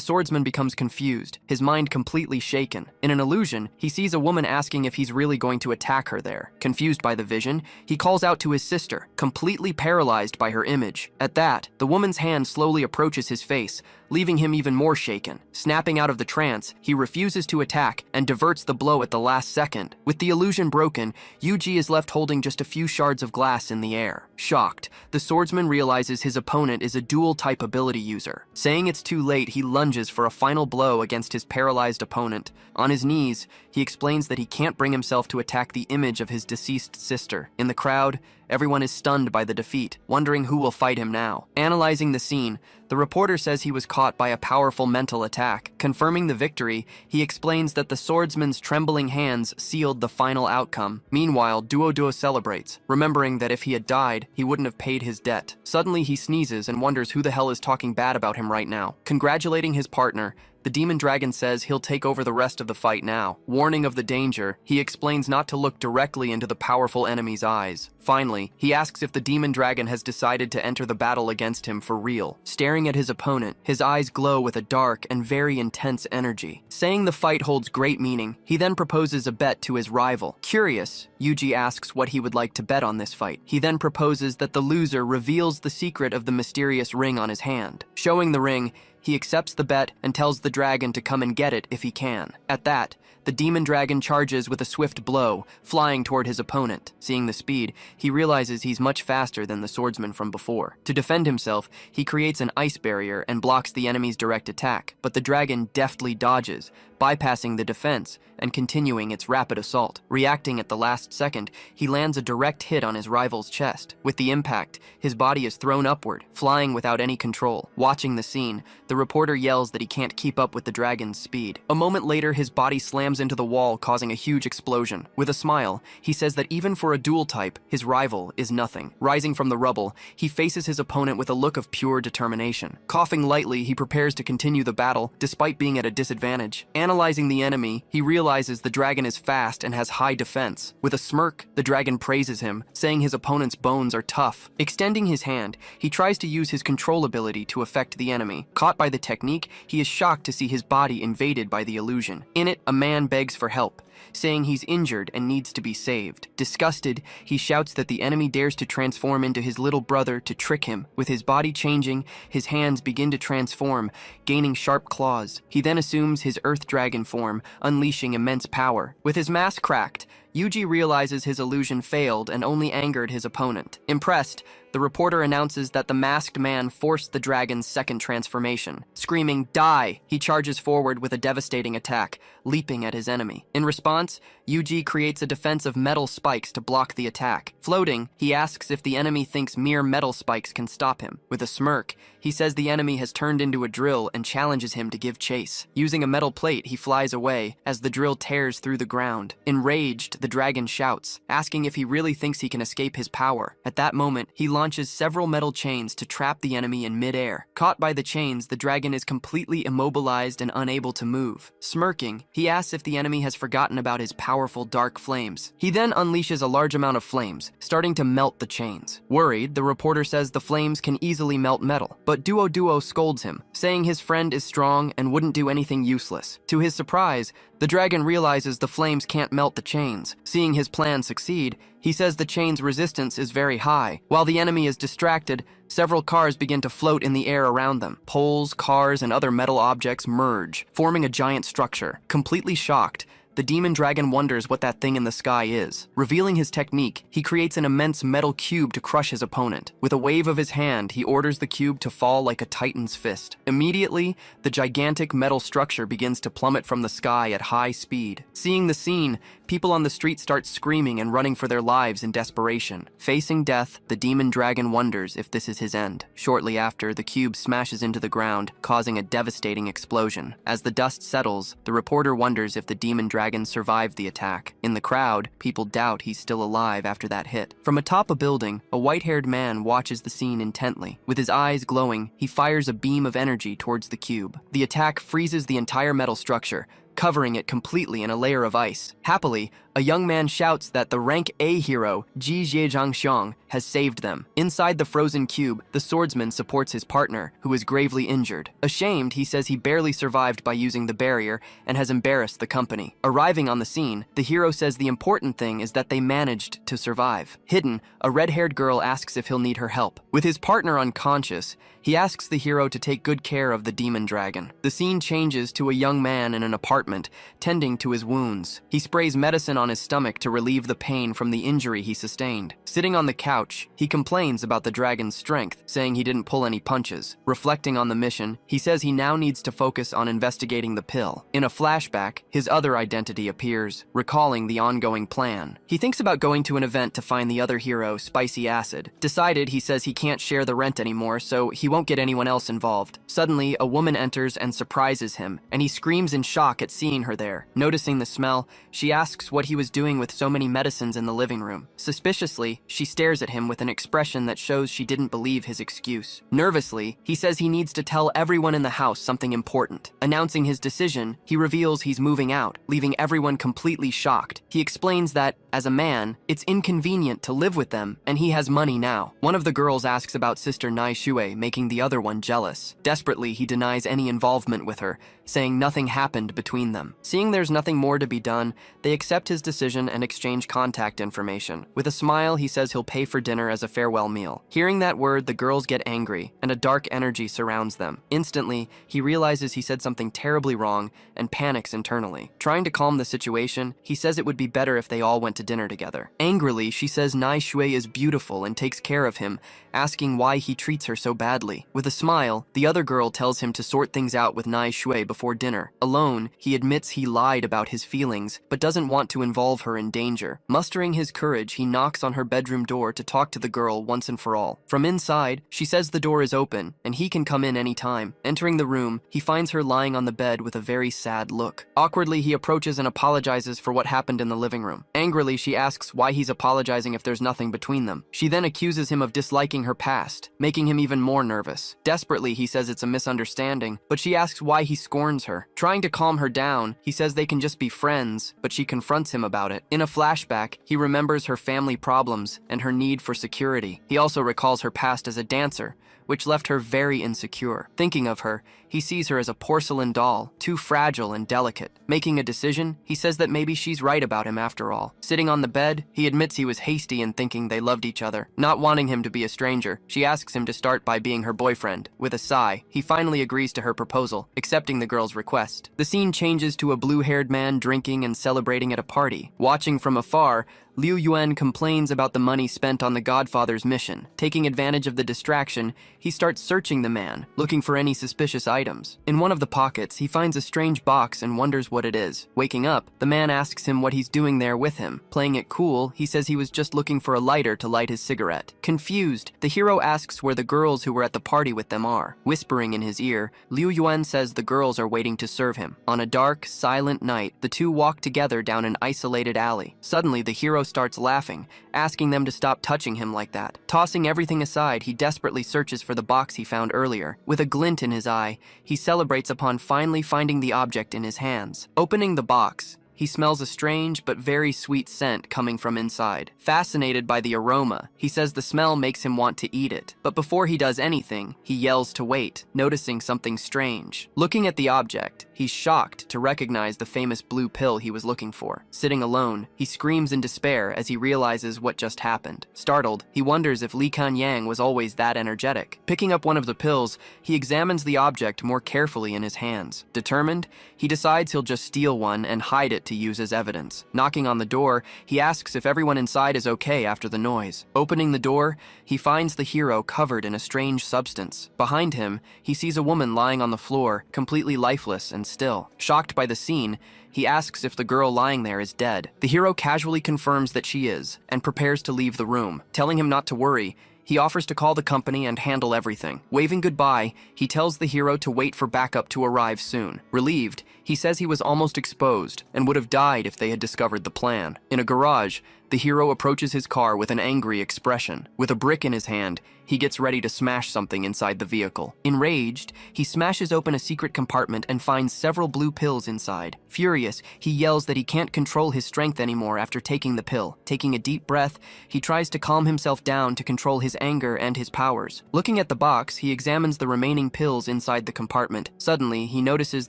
swordsman becomes confused, his mind completely shaken. In an illusion, he sees a woman asking if he's really going to attack her there. Confused by the vision, he calls out to his sister, completely paralyzed by her image. At that, the woman's hand slowly approaches his face, leaving him even more shaken. Snapping out of the trance, he refuses to attack and diverts the blow at the last second. With the illusion broken, Yuji is left holding just a few shards of glass in the air. Shocked, the swordsman realizes his opponent is a dual-type ability user. Saying it's too late, he lunges for a final blow against his paralyzed opponent. On his knees, he explains that he can't bring himself to attack the image of his deceased sister. In the crowd, everyone is stunned by the defeat, wondering who will fight him now. Analyzing the scene, the reporter says he was caught by a powerful mental attack. Confirming the victory, he explains that the swordsman's trembling hands sealed the final outcome. Meanwhile, Duo celebrates, remembering that if he had died, he wouldn't have paid his debt. Suddenly, he sneezes and wonders who the hell is talking bad about him right now. Congratulating his partner, the demon dragon says he'll take over the rest of the fight now. Warning of the danger, he explains not to look directly into the powerful enemy's eyes. Finally, he asks if the demon dragon has decided to enter the battle against him for real. Staring at his opponent, his eyes glow with a dark and very intense energy. Saying the fight holds great meaning, he then proposes a bet to his rival. Curious, Yuji asks what he would like to bet on this fight. He then proposes that the loser reveals the secret of the mysterious ring on his hand. Showing the ring, he accepts the bet and tells the dragon to come and get it if he can. At that, the demon dragon charges with a swift blow, flying toward his opponent. Seeing the speed, he realizes he's much faster than the swordsman from before. To defend himself, he creates an ice barrier and blocks the enemy's direct attack, but the dragon deftly dodges, bypassing the defense and continuing its rapid assault. Reacting at the last second, he lands a direct hit on his rival's chest. With the impact, his body is thrown upward, flying without any control. Watching the scene, the reporter yells that he can't keep up with the dragon's speed. A moment later, his body slams into the wall, causing a huge explosion. With a smile, he says that even for a dual type, his rival is nothing. Rising from the rubble, he faces his opponent with a look of pure determination. Coughing lightly, he prepares to continue the battle, despite being at a disadvantage. Analyzing the enemy, he realizes the dragon is fast and has high defense. With a smirk, the dragon praises him, saying his opponent's bones are tough. Extending his hand, he tries to use his control ability to affect the enemy. Caught by the technique, he is shocked to see his body invaded by the illusion. In it, a man begs for help, saying he's injured and needs to be saved. Disgusted, he shouts that the enemy dares to transform into his little brother to trick him. With his body changing, his hands begin to transform, gaining sharp claws. He then assumes his earth dragon form, unleashing immense power. With his mask cracked, Yuji realizes his illusion failed and only angered his opponent. Impressed, the reporter announces that the masked man forced the dragon's second transformation. Screaming, "Die!" he charges forward with a devastating attack, leaping at his enemy. In response, Yuji creates a defense of metal spikes to block the attack. Floating, he asks if the enemy thinks mere metal spikes can stop him. With a smirk, he says the enemy has turned into a drill and challenges him to give chase. Using a metal plate, he flies away as the drill tears through the ground. Enraged, the dragon shouts, asking if he really thinks he can escape his power. At that moment, he launches several metal chains to trap the enemy in midair. Caught by the chains, the dragon is completely immobilized and unable to move. Smirking, he asks if the enemy has forgotten about his powerful dark flames. He then unleashes a large amount of flames, starting to melt the chains. Worried, the reporter says the flames can easily melt metal, but Duo scolds him, saying his friend is strong and wouldn't do anything useless. To his surprise, the dragon realizes the flames can't melt the chains. Seeing his plan succeed, he says the chain's resistance is very high. While the enemy is distracted, several cars begin to float in the air around them. Poles, cars, and other metal objects merge, forming a giant structure. Completely shocked, the demon dragon wonders what that thing in the sky is. Revealing his technique, he creates an immense metal cube to crush his opponent. With a wave of his hand, he orders the cube to fall like a titan's fist. Immediately, the gigantic metal structure begins to plummet from the sky at high speed. Seeing the scene, people on the street start screaming and running for their lives in desperation. Facing death, the demon dragon wonders if this is his end. Shortly after, the cube smashes into the ground, causing a devastating explosion. As the dust settles, the reporter wonders if the demon dragon survived the attack. In the crowd, people doubt he's still alive after that hit. From atop a building, a white-haired man watches the scene intently. With his eyes glowing, he fires a beam of energy towards the cube. The attack freezes the entire metal structure, covering it completely in a layer of ice. Happily, a young man shouts that the rank A hero, Ji Zhejiangxiang, has saved them. Inside the frozen cube, the swordsman supports his partner, who is gravely injured. Ashamed, he says he barely survived by using the barrier and has embarrassed the company. Arriving on the scene, the hero says the important thing is that they managed to survive. Hidden, a red-haired girl asks if he'll need her help. With his partner unconscious, he asks the hero to take good care of the demon dragon. The scene changes to a young man in an apartment, tending to his wounds. He sprays medicine on his stomach to relieve the pain from the injury he sustained. Sitting on the couch, he complains about the dragon's strength, saying he didn't pull any punches. Reflecting on the mission, he says he now needs to focus on investigating the pill. In a flashback, his other identity appears, recalling the ongoing plan. He thinks about going to an event to find the other hero, Spicy Acid. Decided, he says he can't share the rent anymore, so he won't get anyone else involved. Suddenly, a woman enters and surprises him, and he screams in shock at seeing her there. Noticing the smell, she asks what he was doing with so many medicines in the living room. Suspiciously, she stares at him with an expression that shows she didn't believe his excuse. Nervously, he says he needs to tell everyone in the house something important. Announcing his decision, he reveals he's moving out, leaving everyone completely shocked. He explains that, as a man, it's inconvenient to live with them, and he has money now. One of the girls asks about Sister Nai Shui, making the other one jealous. Desperately, he denies any involvement with her, saying nothing happened between them. Seeing there's nothing more to be done, they accept his decision and exchange contact information. With a smile, he says he'll pay for dinner as a farewell meal. Hearing that word, the girls get angry, and a dark energy surrounds them. Instantly, he realizes he said something terribly wrong and panics internally. Trying to calm the situation, he says it would be better if they all went to dinner together. Angrily, she says Nai Shui is beautiful and takes care of him, asking why he treats her so badly. With a smile, the other girl tells him to sort things out with Nai Shui before dinner. Alone, he admits he lied about his feelings, but doesn't want to involve her in danger. Mustering his courage, he knocks on her bedroom door to talk to the girl once and for all. From inside, she says the door is open, and he can come in any time. Entering the room, he finds her lying on the bed with a very sad look. Awkwardly, he approaches and apologizes for what happened in the living room. Angrily, she asks why he's apologizing if there's nothing between them. She then accuses him of disliking her past, making him even more nervous. Desperately, he says it's a misunderstanding, but she asks why he scorns her. Trying to calm her down. He says they can just be friends, but she confronts him about it. In a flashback, he remembers her family problems and her need for security. He also recalls her past as a dancer, which left her very insecure. Thinking of her, he sees her as a porcelain doll, too fragile and delicate. Making a decision, he says that maybe she's right about him after all. Sitting on the bed, he admits he was hasty in thinking they loved each other. Not wanting him to be a stranger, she asks him to start by being her boyfriend. With a sigh, he finally agrees to her proposal, accepting the girl's request. The scene changes to a blue-haired man drinking and celebrating at a party. Watching from afar, Liu Yuan complains about the money spent on the Godfather's mission. Taking advantage of the distraction, he starts searching the man, looking for any suspicious items. In one of the pockets, he finds a strange box and wonders what it is. Waking up, the man asks him what he's doing there with him. Playing it cool, he says he was just looking for a lighter to light his cigarette. Confused, the hero asks where the girls who were at the party with them are. Whispering in his ear, Liu Yuan says the girls are waiting to serve him. On a dark, silent night, the two walk together down an isolated alley. Suddenly, the hero starts laughing, asking them to stop touching him like that. Tossing everything aside, he desperately searches for the box he found earlier. With a glint in his eye, he celebrates upon finally finding the object in his hands. Opening the box, he smells a strange but very sweet scent coming from inside. Fascinated by the aroma, he says the smell makes him want to eat it. But before he does anything, he yells to wait, noticing something strange. Looking at the object, he's shocked to recognize the famous blue pill he was looking for. Sitting alone, he screams in despair as he realizes what just happened. Startled, he wonders if Li Kanyang was always that energetic. Picking up one of the pills, he examines the object more carefully in his hands. Determined, he decides he'll just steal one and hide it to use as evidence. Knocking on the door, he asks if everyone inside is okay after the noise. Opening the door, he finds the hero covered in a strange substance. Behind him, he sees a woman lying on the floor, completely lifeless and still. Shocked by the scene, he asks if the girl lying there is dead. The hero casually confirms that she is, and prepares to leave the room. Telling him not to worry, he offers to call the company and handle everything. Waving goodbye, he tells the hero to wait for backup to arrive soon. Relieved, he says he was almost exposed and would have died if they had discovered the plan. In a garage, the hero approaches his car with an angry expression. With a brick in his hand, he gets ready to smash something inside the vehicle. Enraged, he smashes open a secret compartment and finds several blue pills inside. Furious, he yells that he can't control his strength anymore after taking the pill. Taking a deep breath, he tries to calm himself down to control his anger and his powers. Looking at the box, he examines the remaining pills inside the compartment. Suddenly, he notices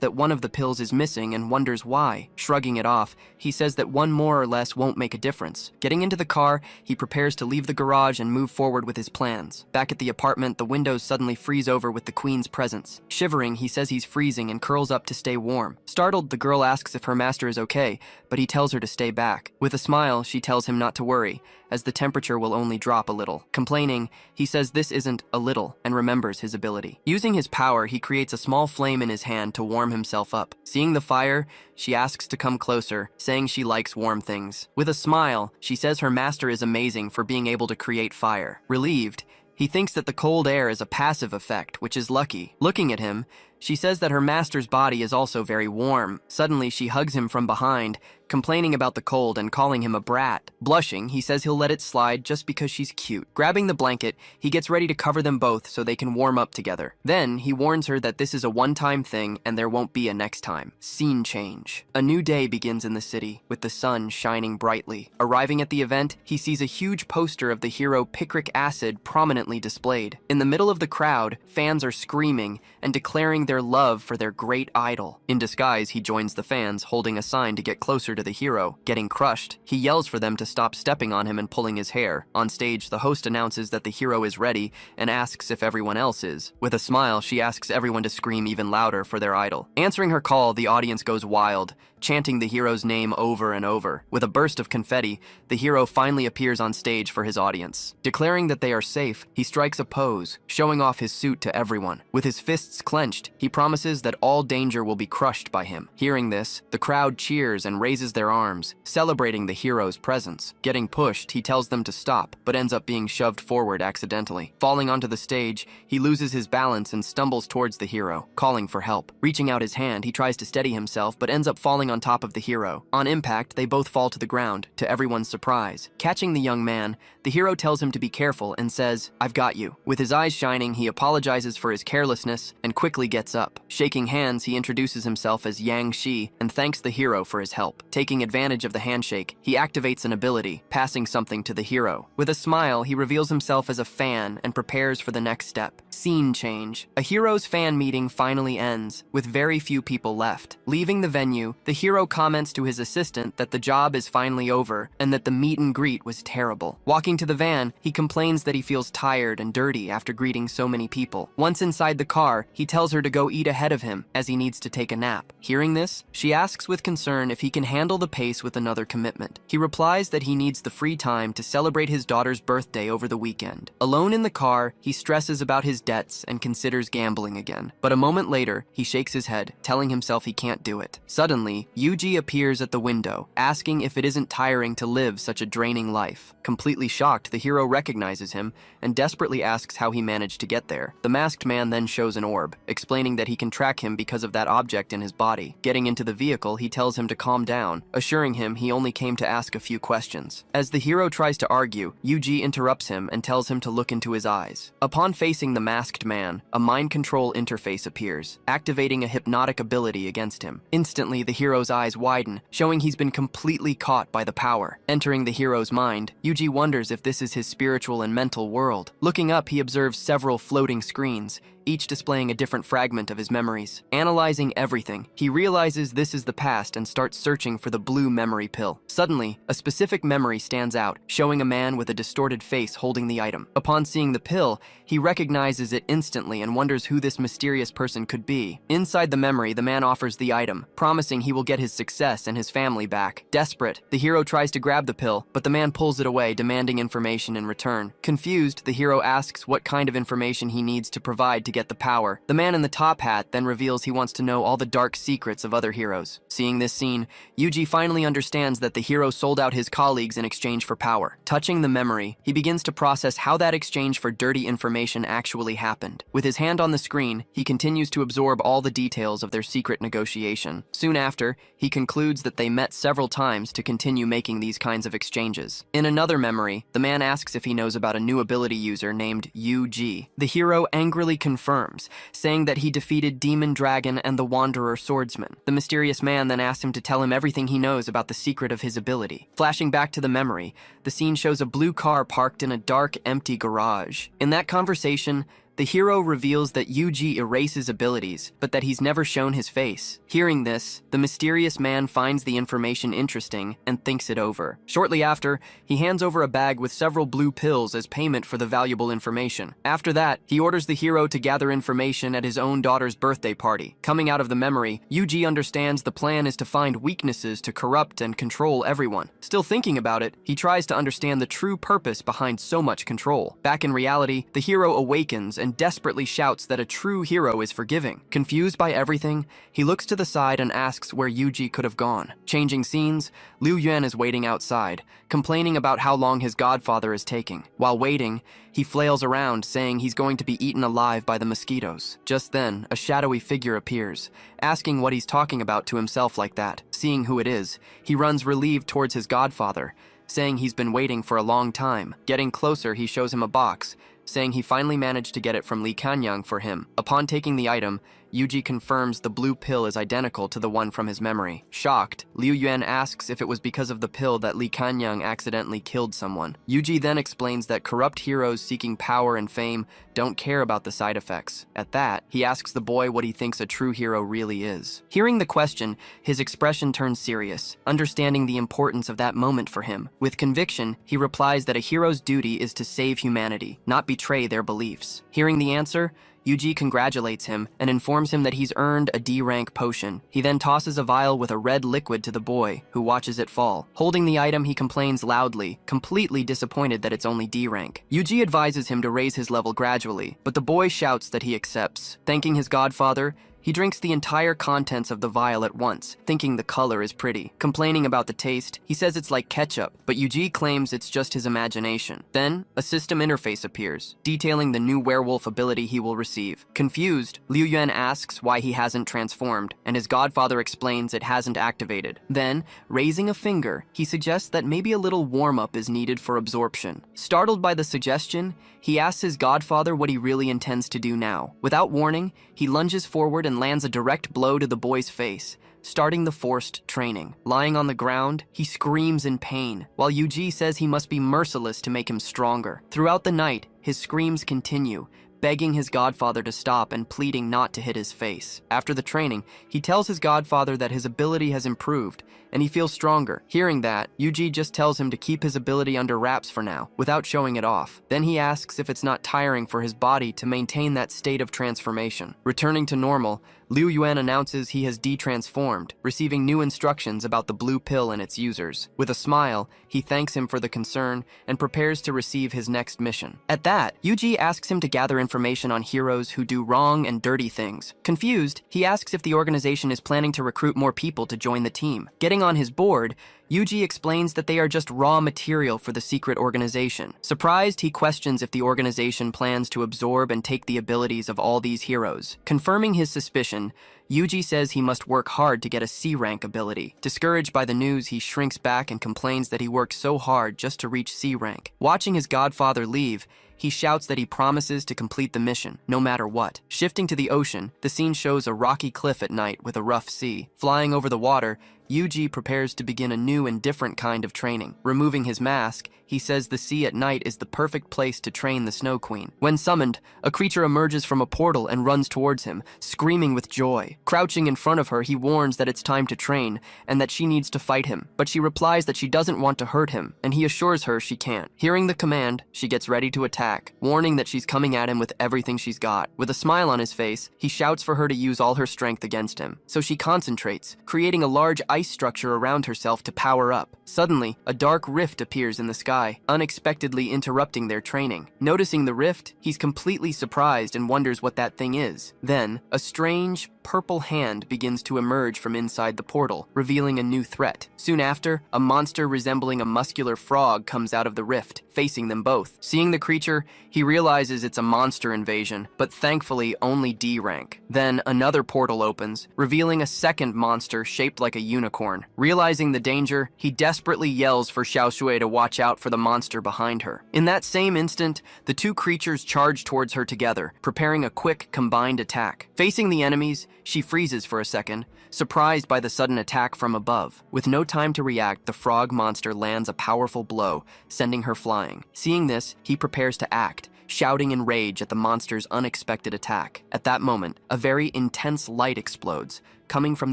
that one of the pills is missing and wonders why. Shrugging it off, he says that one more or less won't make a difference. Getting into the car, he prepares to leave the garage and move forward with his plans. Back at the apartment, the windows suddenly freeze over with the queen's presence. Shivering, he says he's freezing and curls up to stay warm. Startled, the girl asks if her master is okay, but he tells her to stay back. With a smile, she tells him not to worry, as the temperature will only drop a little. Complaining, he says this isn't a little and remembers his ability. Using his power, he creates a small flame in his hand to warm himself up. Seeing the fire, she asks to come closer, saying she likes warm things. With a smile, she says her master is amazing for being able to create fire. Relieved, he thinks that the cold air is a passive effect, which is lucky. Looking at him, she says that her master's body is also very warm. Suddenly, she hugs him from behind, complaining about the cold and calling him a brat. Blushing, he says he'll let it slide just because she's cute. Grabbing the blanket, he gets ready to cover them both so they can warm up together. Then, he warns her that this is a one-time thing and there won't be a next time. Scene change. A new day begins in the city, with the sun shining brightly. Arriving at the event, he sees a huge poster of the hero picric acid prominently displayed. In the middle of the crowd, fans are screaming and declaring their love for their great idol. In disguise, he joins the fans, holding a sign to get closer to the hero. Getting crushed, he yells for them to stop stepping on him and pulling his hair. On stage, the host announces that the hero is ready and asks if everyone else is. With a smile, she asks everyone to scream even louder for their idol. Answering her call, the audience goes wild, chanting the hero's name over and over. With a burst of confetti, the hero finally appears on stage for his audience. Declaring that they are safe, he strikes a pose, showing off his suit to everyone. With his fists clenched, he promises that all danger will be crushed by him. Hearing this, the crowd cheers and raises raises their arms, celebrating the hero's presence. Getting pushed, he tells them to stop, but ends up being shoved forward accidentally. Falling onto the stage, he loses his balance and stumbles towards the hero, calling for help. Reaching out his hand, he tries to steady himself, but ends up falling on top of the hero. On impact, they both fall to the ground, to everyone's surprise. Catching the young man, the hero tells him to be careful and says, "I've got you." With his eyes shining, he apologizes for his carelessness and quickly gets up. Shaking hands, he introduces himself as Yang Shi and thanks the hero for his help. Taking advantage of the handshake, he activates an ability, passing something to the hero. With a smile, he reveals himself as a fan and prepares for the next step. Scene change. A hero's fan meeting finally ends, with very few people left. Leaving the venue, the hero comments to his assistant that the job is finally over and that the meet and greet was terrible. Walking to the van, he complains that he feels tired and dirty after greeting so many people. Once inside the car, he tells her to go eat ahead of him as he needs to take a nap. Hearing this, she asks with concern if he can handle the pace with another commitment. He replies that he needs the free time to celebrate his daughter's birthday over the weekend. Alone in the car, he stresses about his debts and considers gambling again. But a moment later, he shakes his head, telling himself he can't do it. Suddenly, Yuji appears at the window, asking if it isn't tiring to live such a draining life. Completely shocked, the hero recognizes him and desperately asks how he managed to get there. The masked man then shows an orb, explaining that he can track him because of that object in his body. Getting into the vehicle, he tells him to calm down, assuring him he only came to ask a few questions. As the hero tries to argue, Yuji interrupts him and tells him to look into his eyes. Upon facing the masked man, a mind control interface appears, activating a hypnotic ability against him. Instantly, the hero's eyes widen, showing he's been completely caught by the power. Entering the hero's mind, Yuji wonders if this is his spiritual and mental world. Looking up, he observes several floating screens, each displaying a different fragment of his memories. Analyzing everything, he realizes this is the past and starts searching for the blue memory pill. Suddenly, a specific memory stands out, showing a man with a distorted face holding the item. Upon seeing the pill, he recognizes it instantly and wonders who this mysterious person could be. Inside the memory, the man offers the item, promising he will get his success and his family back. Desperate, the hero tries to grab the pill, but the man pulls it away, demanding information in return. Confused, the hero asks what kind of information he needs to provide to get the power. The man in the top hat then reveals he wants to know all the dark secrets of other heroes. Seeing this scene, Yuji finally understands that the hero sold out his colleagues in exchange for power. Touching the memory, he begins to process how that exchange for dirty information actually happened. With his hand on the screen, he continues to absorb all the details of their secret negotiation. Soon after, he concludes that they met several times to continue making these kinds of exchanges. In another memory, the man asks if he knows about a new ability user named UG. The hero angrily confirms, saying that he defeated Demon Dragon and the Wanderer Swordsman. The mysterious man then asks him to tell him everything he knows about the secret of his ability. Flashing back to the memory, the scene shows a blue car parked in a dark, empty garage. In that conversation, the hero reveals that Yuji erases abilities, but that he's never shown his face. Hearing this, the mysterious man finds the information interesting and thinks it over. Shortly after, he hands over a bag with several blue pills as payment for the valuable information. After that, he orders the hero to gather information at his own daughter's birthday party. Coming out of the memory, Yuji understands the plan is to find weaknesses to corrupt and control everyone. Still thinking about it, he tries to understand the true purpose behind so much control. Back in reality, the hero awakens and desperately shouts that a true hero is forgiving. Confused by everything, he looks to the side and asks where Yuji could have gone. Changing scenes, Liu Yuan is waiting outside, complaining about how long his godfather is taking. While waiting, he flails around, saying he's going to be eaten alive by the mosquitoes. Just then, a shadowy figure appears, asking what he's talking about to himself like that. Seeing who it is, he runs relieved towards his godfather, saying he's been waiting for a long time. Getting closer, he shows him a box, saying he finally managed to get it from Li Kanyang for him. Upon taking the item, Yuji confirms the blue pill is identical to the one from his memory. Shocked, Liu Yuan asks if it was because of the pill that Li Kanyang accidentally killed someone. Yuji then explains that corrupt heroes seeking power and fame don't care about the side effects. At that, he asks the boy what he thinks a true hero really is. Hearing the question, his expression turns serious, understanding the importance of that moment for him. With conviction, he replies that a hero's duty is to save humanity, not betray their beliefs. Hearing the answer, Yuji congratulates him and informs him that he's earned a D-rank potion. He then tosses a vial with a red liquid to the boy, who watches it fall. Holding the item, he complains loudly, completely disappointed that it's only D-rank. Yuji advises him to raise his level gradually, but the boy shouts that he accepts. Thanking his godfather, He drinks the entire contents of the vial at once, thinking the color is pretty. Complaining about the taste, he says it's like ketchup, but Yuji claims it's just his imagination. Then, a system interface appears, detailing the new werewolf ability he will receive. Confused, Liu Yuan asks why he hasn't transformed, and his godfather explains it hasn't activated. Then, raising a finger, he suggests that maybe a little warm-up is needed for absorption. Startled by the suggestion, he asks his godfather what he really intends to do now. Without warning, he lunges forward and lands a direct blow to the boy's face, starting the forced training. Lying on the ground, he screams in pain, while Yuji says he must be merciless to make him stronger. Throughout the night, his screams continue, begging his godfather to stop and pleading not to hit his face. After the training, he tells his godfather that his ability has improved, and he feels stronger. Hearing that, Yuji just tells him to keep his ability under wraps for now, without showing it off. Then he asks if it's not tiring for his body to maintain that state of transformation. Returning to normal, Liu Yuan announces he has de-transformed, receiving new instructions about the blue pill and its users. With a smile, he thanks him for the concern and prepares to receive his next mission. At that, Yuji asks him to gather information on heroes who do wrong and dirty things. Confused, he asks if the organization is planning to recruit more people to join the team. Getting on his board, Yuji explains that they are just raw material for the secret organization. Surprised, he questions if the organization plans to absorb and take the abilities of all these heroes. Confirming his suspicion, Yuji says he must work hard to get a C-rank ability. Discouraged by the news, he shrinks back and complains that he worked so hard just to reach C-rank. Watching his godfather leave, he shouts that he promises to complete the mission, no matter what. Shifting to the ocean, the scene shows a rocky cliff at night with a rough sea. Flying over the water, Yuji prepares to begin a new and different kind of training. Removing his mask, he says the sea at night is the perfect place to train the Snow Queen. When summoned, a creature emerges from a portal and runs towards him, screaming with joy. Crouching in front of her, he warns that it's time to train and that she needs to fight him, but she replies that she doesn't want to hurt him, and he assures her she can't. Hearing the command, she gets ready to attack, warning that she's coming at him with everything she's got. With a smile on his face, he shouts for her to use all her strength against him. So she concentrates, creating a large ice structure around herself to power up. Suddenly, a dark rift appears in the sky, unexpectedly interrupting their training. Noticing the rift, he's completely surprised and wonders what that thing is. Then, a strange, purple hand begins to emerge from inside the portal, revealing a new threat. Soon after, a monster resembling a muscular frog comes out of the rift, facing them both. Seeing the creature, he realizes it's a monster invasion, but thankfully only D rank. Then another portal opens, revealing a second monster shaped like a unicorn. Realizing the danger, he desperately yells for Xiaoshui to watch out for the monster behind her. In that same instant, the two creatures charge towards her together, preparing a quick, combined attack. Facing the enemies, she freezes for a second, surprised by the sudden attack from above. With no time to react, the frog monster lands a powerful blow, sending her flying. Seeing this, he prepares to act, shouting in rage at the monster's unexpected attack. At that moment, a very intense light explodes, coming from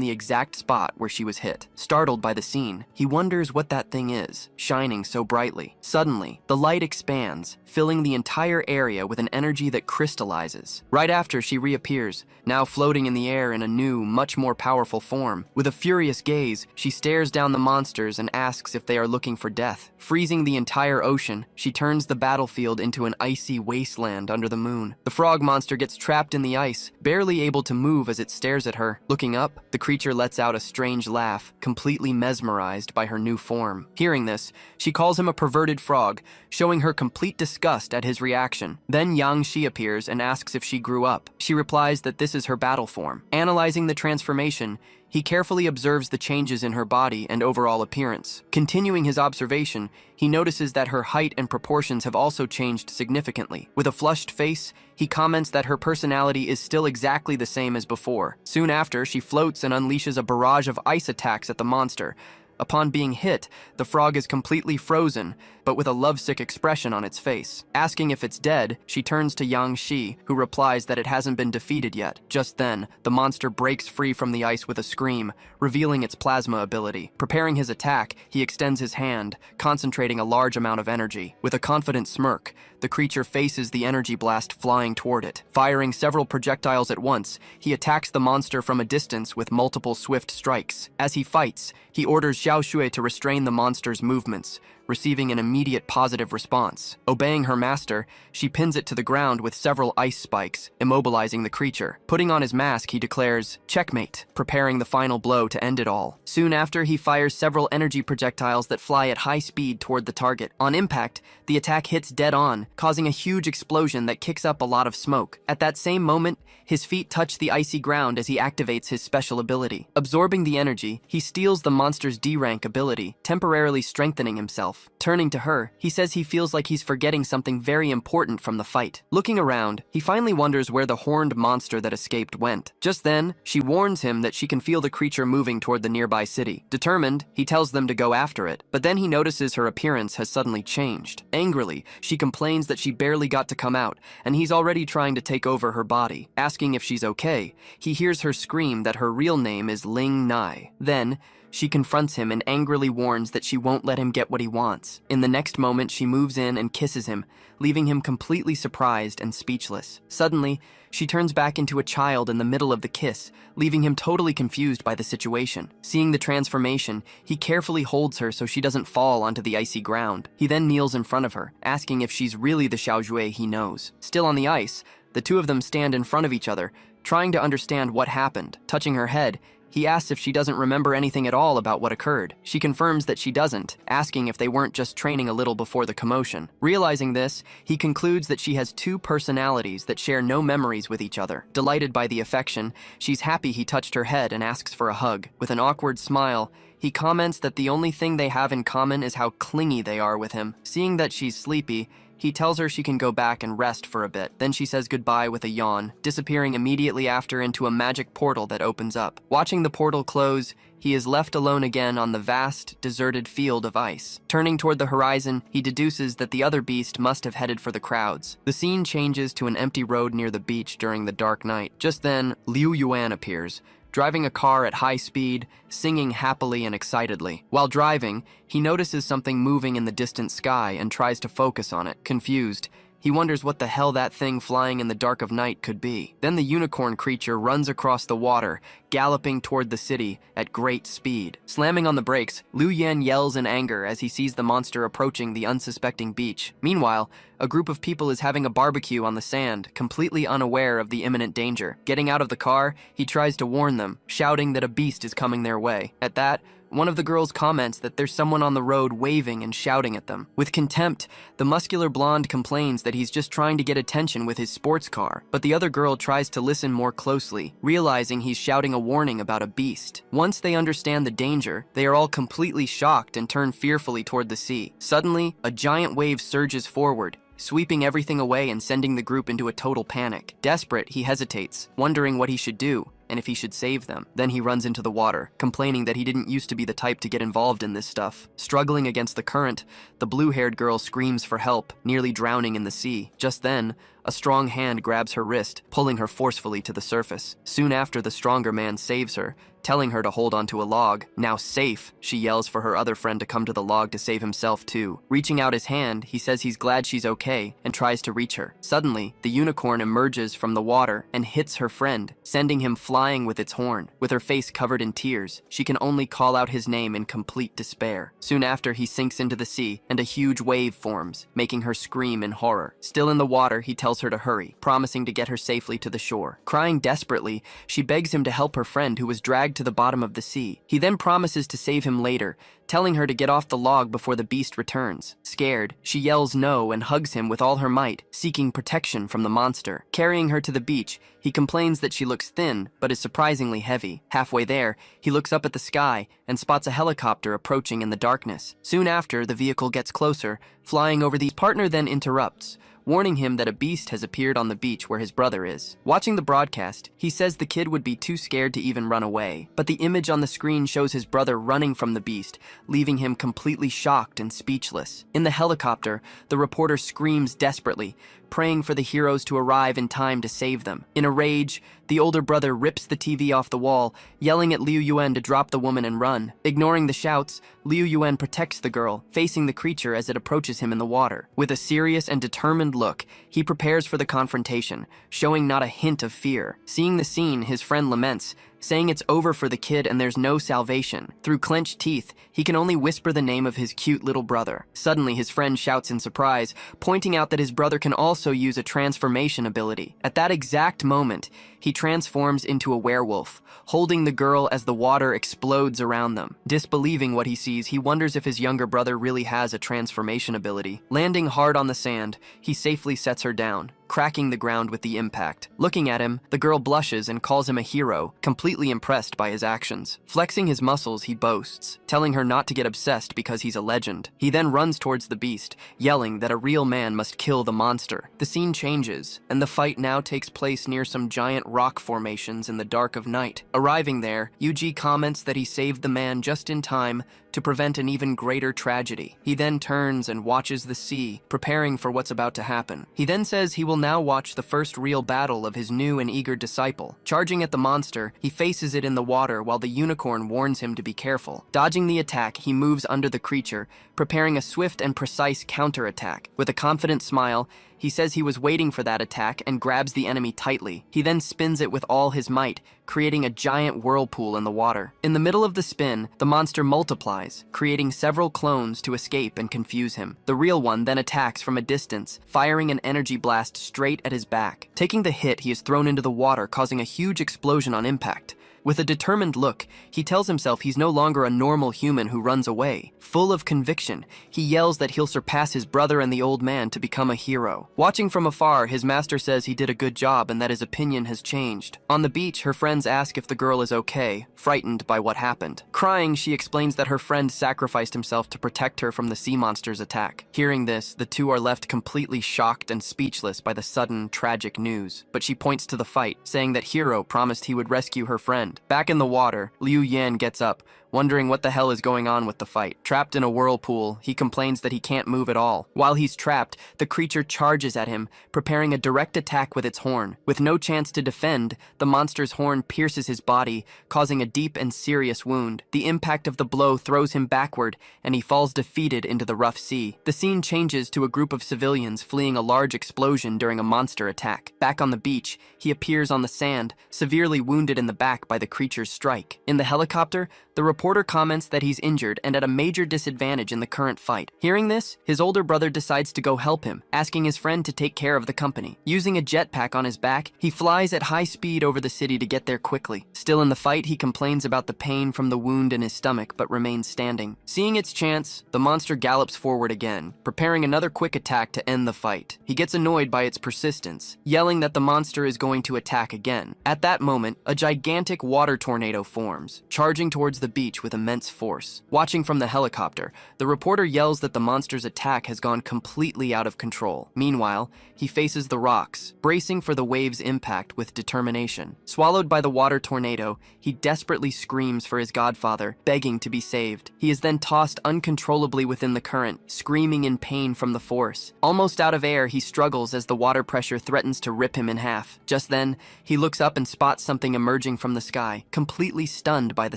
the exact spot where she was hit. Startled by the scene, he wonders what that thing is, shining so brightly. Suddenly, the light expands, filling the entire area with an energy that crystallizes. Right after, she reappears, now floating in the air in a new, much more powerful form. With a furious gaze, she stares down the monsters and asks if they are looking for death. Freezing the entire ocean, she turns the battlefield into an icy wasteland under the moon. The frog monster gets trapped in the ice, barely able to move as it stares at her. Looking up, the creature lets out a strange laugh, completely mesmerized by her new form. Hearing this, she calls him a perverted frog, showing her complete disgust at his reaction. Then Yang Shi appears and asks if she grew up. She replies that this is her battle form. Analyzing the transformation, he carefully observes the changes in her body and overall appearance. Continuing his observation, he notices that her height and proportions have also changed significantly. With a flushed face, he comments that her personality is still exactly the same as before. Soon after, she floats and unleashes a barrage of ice attacks at the monster. Upon being hit, the frog is completely frozen, but with a lovesick expression on its face. Asking if it's dead, she turns to Yang Shi, who replies that it hasn't been defeated yet. Just then, the monster breaks free from the ice with a scream, revealing its plasma ability. Preparing his attack, he extends his hand, concentrating a large amount of energy. With a confident smirk, the creature faces the energy blast flying toward it. Firing several projectiles at once, he attacks the monster from a distance with multiple swift strikes. As he fights, he orders Xiao Shui to restrain the monster's movements, receiving an immediate positive response. Obeying her master, she pins it to the ground with several ice spikes, immobilizing the creature. Putting on his mask, he declares, "Checkmate," preparing the final blow to end it all. Soon after, he fires several energy projectiles that fly at high speed toward the target. On impact, the attack hits dead on, causing a huge explosion that kicks up a lot of smoke. At that same moment, his feet touch the icy ground as he activates his special ability. Absorbing the energy, he steals the monster's D-rank ability, temporarily strengthening himself. Turning to her, he says he feels like he's forgetting something very important from the fight. Looking around, he finally wonders where the horned monster that escaped went. Just then, she warns him that she can feel the creature moving toward the nearby city. Determined, he tells them to go after it, but then he notices her appearance has suddenly changed. Angrily, she complains that she barely got to come out, and he's already trying to take over her body. Asking if she's okay, he hears her scream that her real name is Ling Nai. Then, she confronts him and angrily warns that she won't let him get what he wants. In the next moment, she moves in and kisses him, leaving him completely surprised and speechless. Suddenly, she turns back into a child in the middle of the kiss, leaving him totally confused by the situation. Seeing the transformation, he carefully holds her so she doesn't fall onto the icy ground. He then kneels in front of her, asking if she's really the Xiaojue he knows. Still on the ice, the two of them stand in front of each other, trying to understand what happened. Touching her head, he asks if she doesn't remember anything at all about what occurred. She confirms that she doesn't, asking if they weren't just training a little before the commotion. Realizing this, he concludes that she has two personalities that share no memories with each other. Delighted by the affection, she's happy he touched her head and asks for a hug. With an awkward smile, he comments that the only thing they have in common is how clingy they are with him. Seeing that she's sleepy, he tells her she can go back and rest for a bit. Then she says goodbye with a yawn, disappearing immediately after into a magic portal that opens up. Watching the portal close, he is left alone again on the vast, deserted field of ice. Turning toward the horizon, he deduces that the other beast must have headed for the crowds. The scene changes to an empty road near the beach during the dark night. Just then, Liu Yuan appears, driving a car at high speed, singing happily and excitedly. While driving, he notices something moving in the distant sky and tries to focus on it. Confused, he wonders what the hell that thing flying in the dark of night could be. Then the unicorn creature runs across the water, galloping toward the city at great speed. Slamming on the brakes, Liu Yan yells in anger as he sees the monster approaching the unsuspecting beach. Meanwhile, a group of people is having a barbecue on the sand, completely unaware of the imminent danger. Getting out of the car, he tries to warn them, shouting that a beast is coming their way. At that, one of the girls comments that there's someone on the road waving and shouting at them. With contempt, the muscular blonde complains that he's just trying to get attention with his sports car, but the other girl tries to listen more closely, realizing he's shouting a warning about a beast. Once they understand the danger, they are all completely shocked and turn fearfully toward the sea. Suddenly, a giant wave surges forward, sweeping everything away and sending the group into a total panic. Desperate, he hesitates, wondering what he should do and if he should save them. Then he runs into the water, complaining that he didn't used to be the type to get involved in this stuff. Struggling against the current, the blue-haired girl screams for help, nearly drowning in the sea. Just then, a strong hand grabs her wrist, pulling her forcefully to the surface. Soon after, the stronger man saves her, telling her to hold onto a log. Now safe, she yells for her other friend to come to the log to save himself too. Reaching out his hand, he says he's glad she's okay and tries to reach her. Suddenly, the unicorn emerges from the water and hits her friend, sending him flying with its horn. With her face covered in tears, she can only call out his name in complete despair. Soon after, he sinks into the sea and a huge wave forms, making her scream in horror. Still in the water, he tells her to hurry, promising to get her safely to the shore. Crying desperately, she begs him to help her friend who was dragged to the bottom of the sea. He then promises to save him later, telling her to get off the log before the beast returns. Scared, she yells no and hugs him with all her might, seeking protection from the monster. Carrying her to the beach, he complains that she looks thin, but is surprisingly heavy. Halfway there, he looks up at the sky and spots a helicopter approaching in the darkness. Soon after, the vehicle gets closer, flying over the partner then interrupts, warning him that a beast has appeared on the beach where his brother is. Watching the broadcast, he says the kid would be too scared to even run away, but the image on the screen shows his brother running from the beast, leaving him completely shocked and speechless. In the helicopter, the reporter screams desperately, praying for the heroes to arrive in time to save them. In a rage, the older brother rips the TV off the wall, yelling at Liu Yuan to drop the woman and run. Ignoring the shouts, Liu Yuan protects the girl, facing the creature as it approaches him in the water. With a serious and determined look, he prepares for the confrontation, showing not a hint of fear. Seeing the scene, his friend laments, saying it's over for the kid and there's no salvation. Through clenched teeth, he can only whisper the name of his cute little brother. Suddenly, his friend shouts in surprise, pointing out that his brother can also use a transformation ability. At that exact moment, he transforms into a werewolf, holding the girl as the water explodes around them. Disbelieving what he sees, he wonders if his younger brother really has a transformation ability. Landing hard on the sand, he safely sets her down, cracking the ground with the impact. Looking at him, the girl blushes and calls him a hero, completely impressed by his actions. Flexing his muscles, he boasts, telling her not to get obsessed because he's a legend. He then runs towards the beast, yelling that a real man must kill the monster. The scene changes, and the fight now takes place near some giant rock formations in the dark of night. Arriving there, Yuji comments that he saved the man just in time to prevent an even greater tragedy. He then turns and watches the sea, preparing for what's about to happen. He then says he will now watch the first real battle of his new and eager disciple. Charging at the monster, he faces it in the water while the unicorn warns him to be careful. Dodging the attack, he moves under the creature, preparing a swift and precise counterattack. With a confident smile, he says he was waiting for that attack and grabs the enemy tightly. He then spins it with all his might, creating a giant whirlpool in the water. In the middle of the spin, the monster multiplies, creating several clones to escape and confuse him. The real one then attacks from a distance, firing an energy blast straight at his back. Taking the hit, he is thrown into the water, causing a huge explosion on impact. With a determined look, he tells himself he's no longer a normal human who runs away. Full of conviction, he yells that he'll surpass his brother and the old man to become a hero. Watching from afar, his master says he did a good job and that his opinion has changed. On the beach, her friends ask if the girl is okay, frightened by what happened. Crying, she explains that her friend sacrificed himself to protect her from the sea monster's attack. Hearing this, the two are left completely shocked and speechless by the sudden, tragic news. But she points to the fight, saying that Hiro promised he would rescue her friend. Back in the water, Liu Yan gets up, wondering what the hell is going on with the fight. Trapped in a whirlpool, he complains that he can't move at all. While he's trapped, the creature charges at him, preparing a direct attack with its horn. With no chance to defend, the monster's horn pierces his body, causing a deep and serious wound. The impact of the blow throws him backward, and he falls defeated into the rough sea. The scene changes to a group of civilians fleeing a large explosion during a monster attack. Back on the beach, he appears on the sand, severely wounded in the back by the creature's strike. In the helicopter, the reporter comments that he's injured and at a major disadvantage in the current fight. Hearing this, his older brother decides to go help him, asking his friend to take care of the company. Using a jetpack on his back, he flies at high speed over the city to get there quickly. Still in the fight, he complains about the pain from the wound in his stomach but remains standing. Seeing its chance, the monster gallops forward again, preparing another quick attack to end the fight. He gets annoyed by its persistence, yelling that the monster is going to attack again. At that moment, a gigantic water tornado forms, charging towards the beach with immense force. Watching from the helicopter, the reporter yells that the monster's attack has gone completely out of control. Meanwhile, he faces the rocks, bracing for the wave's impact with determination. Swallowed by the water tornado, he desperately screams for his godfather, begging to be saved. He is then tossed uncontrollably within the current, screaming in pain from the force. Almost out of air, he struggles as the water pressure threatens to rip him in half. Just then, he looks up and spots something emerging from the sky, completely stunned by the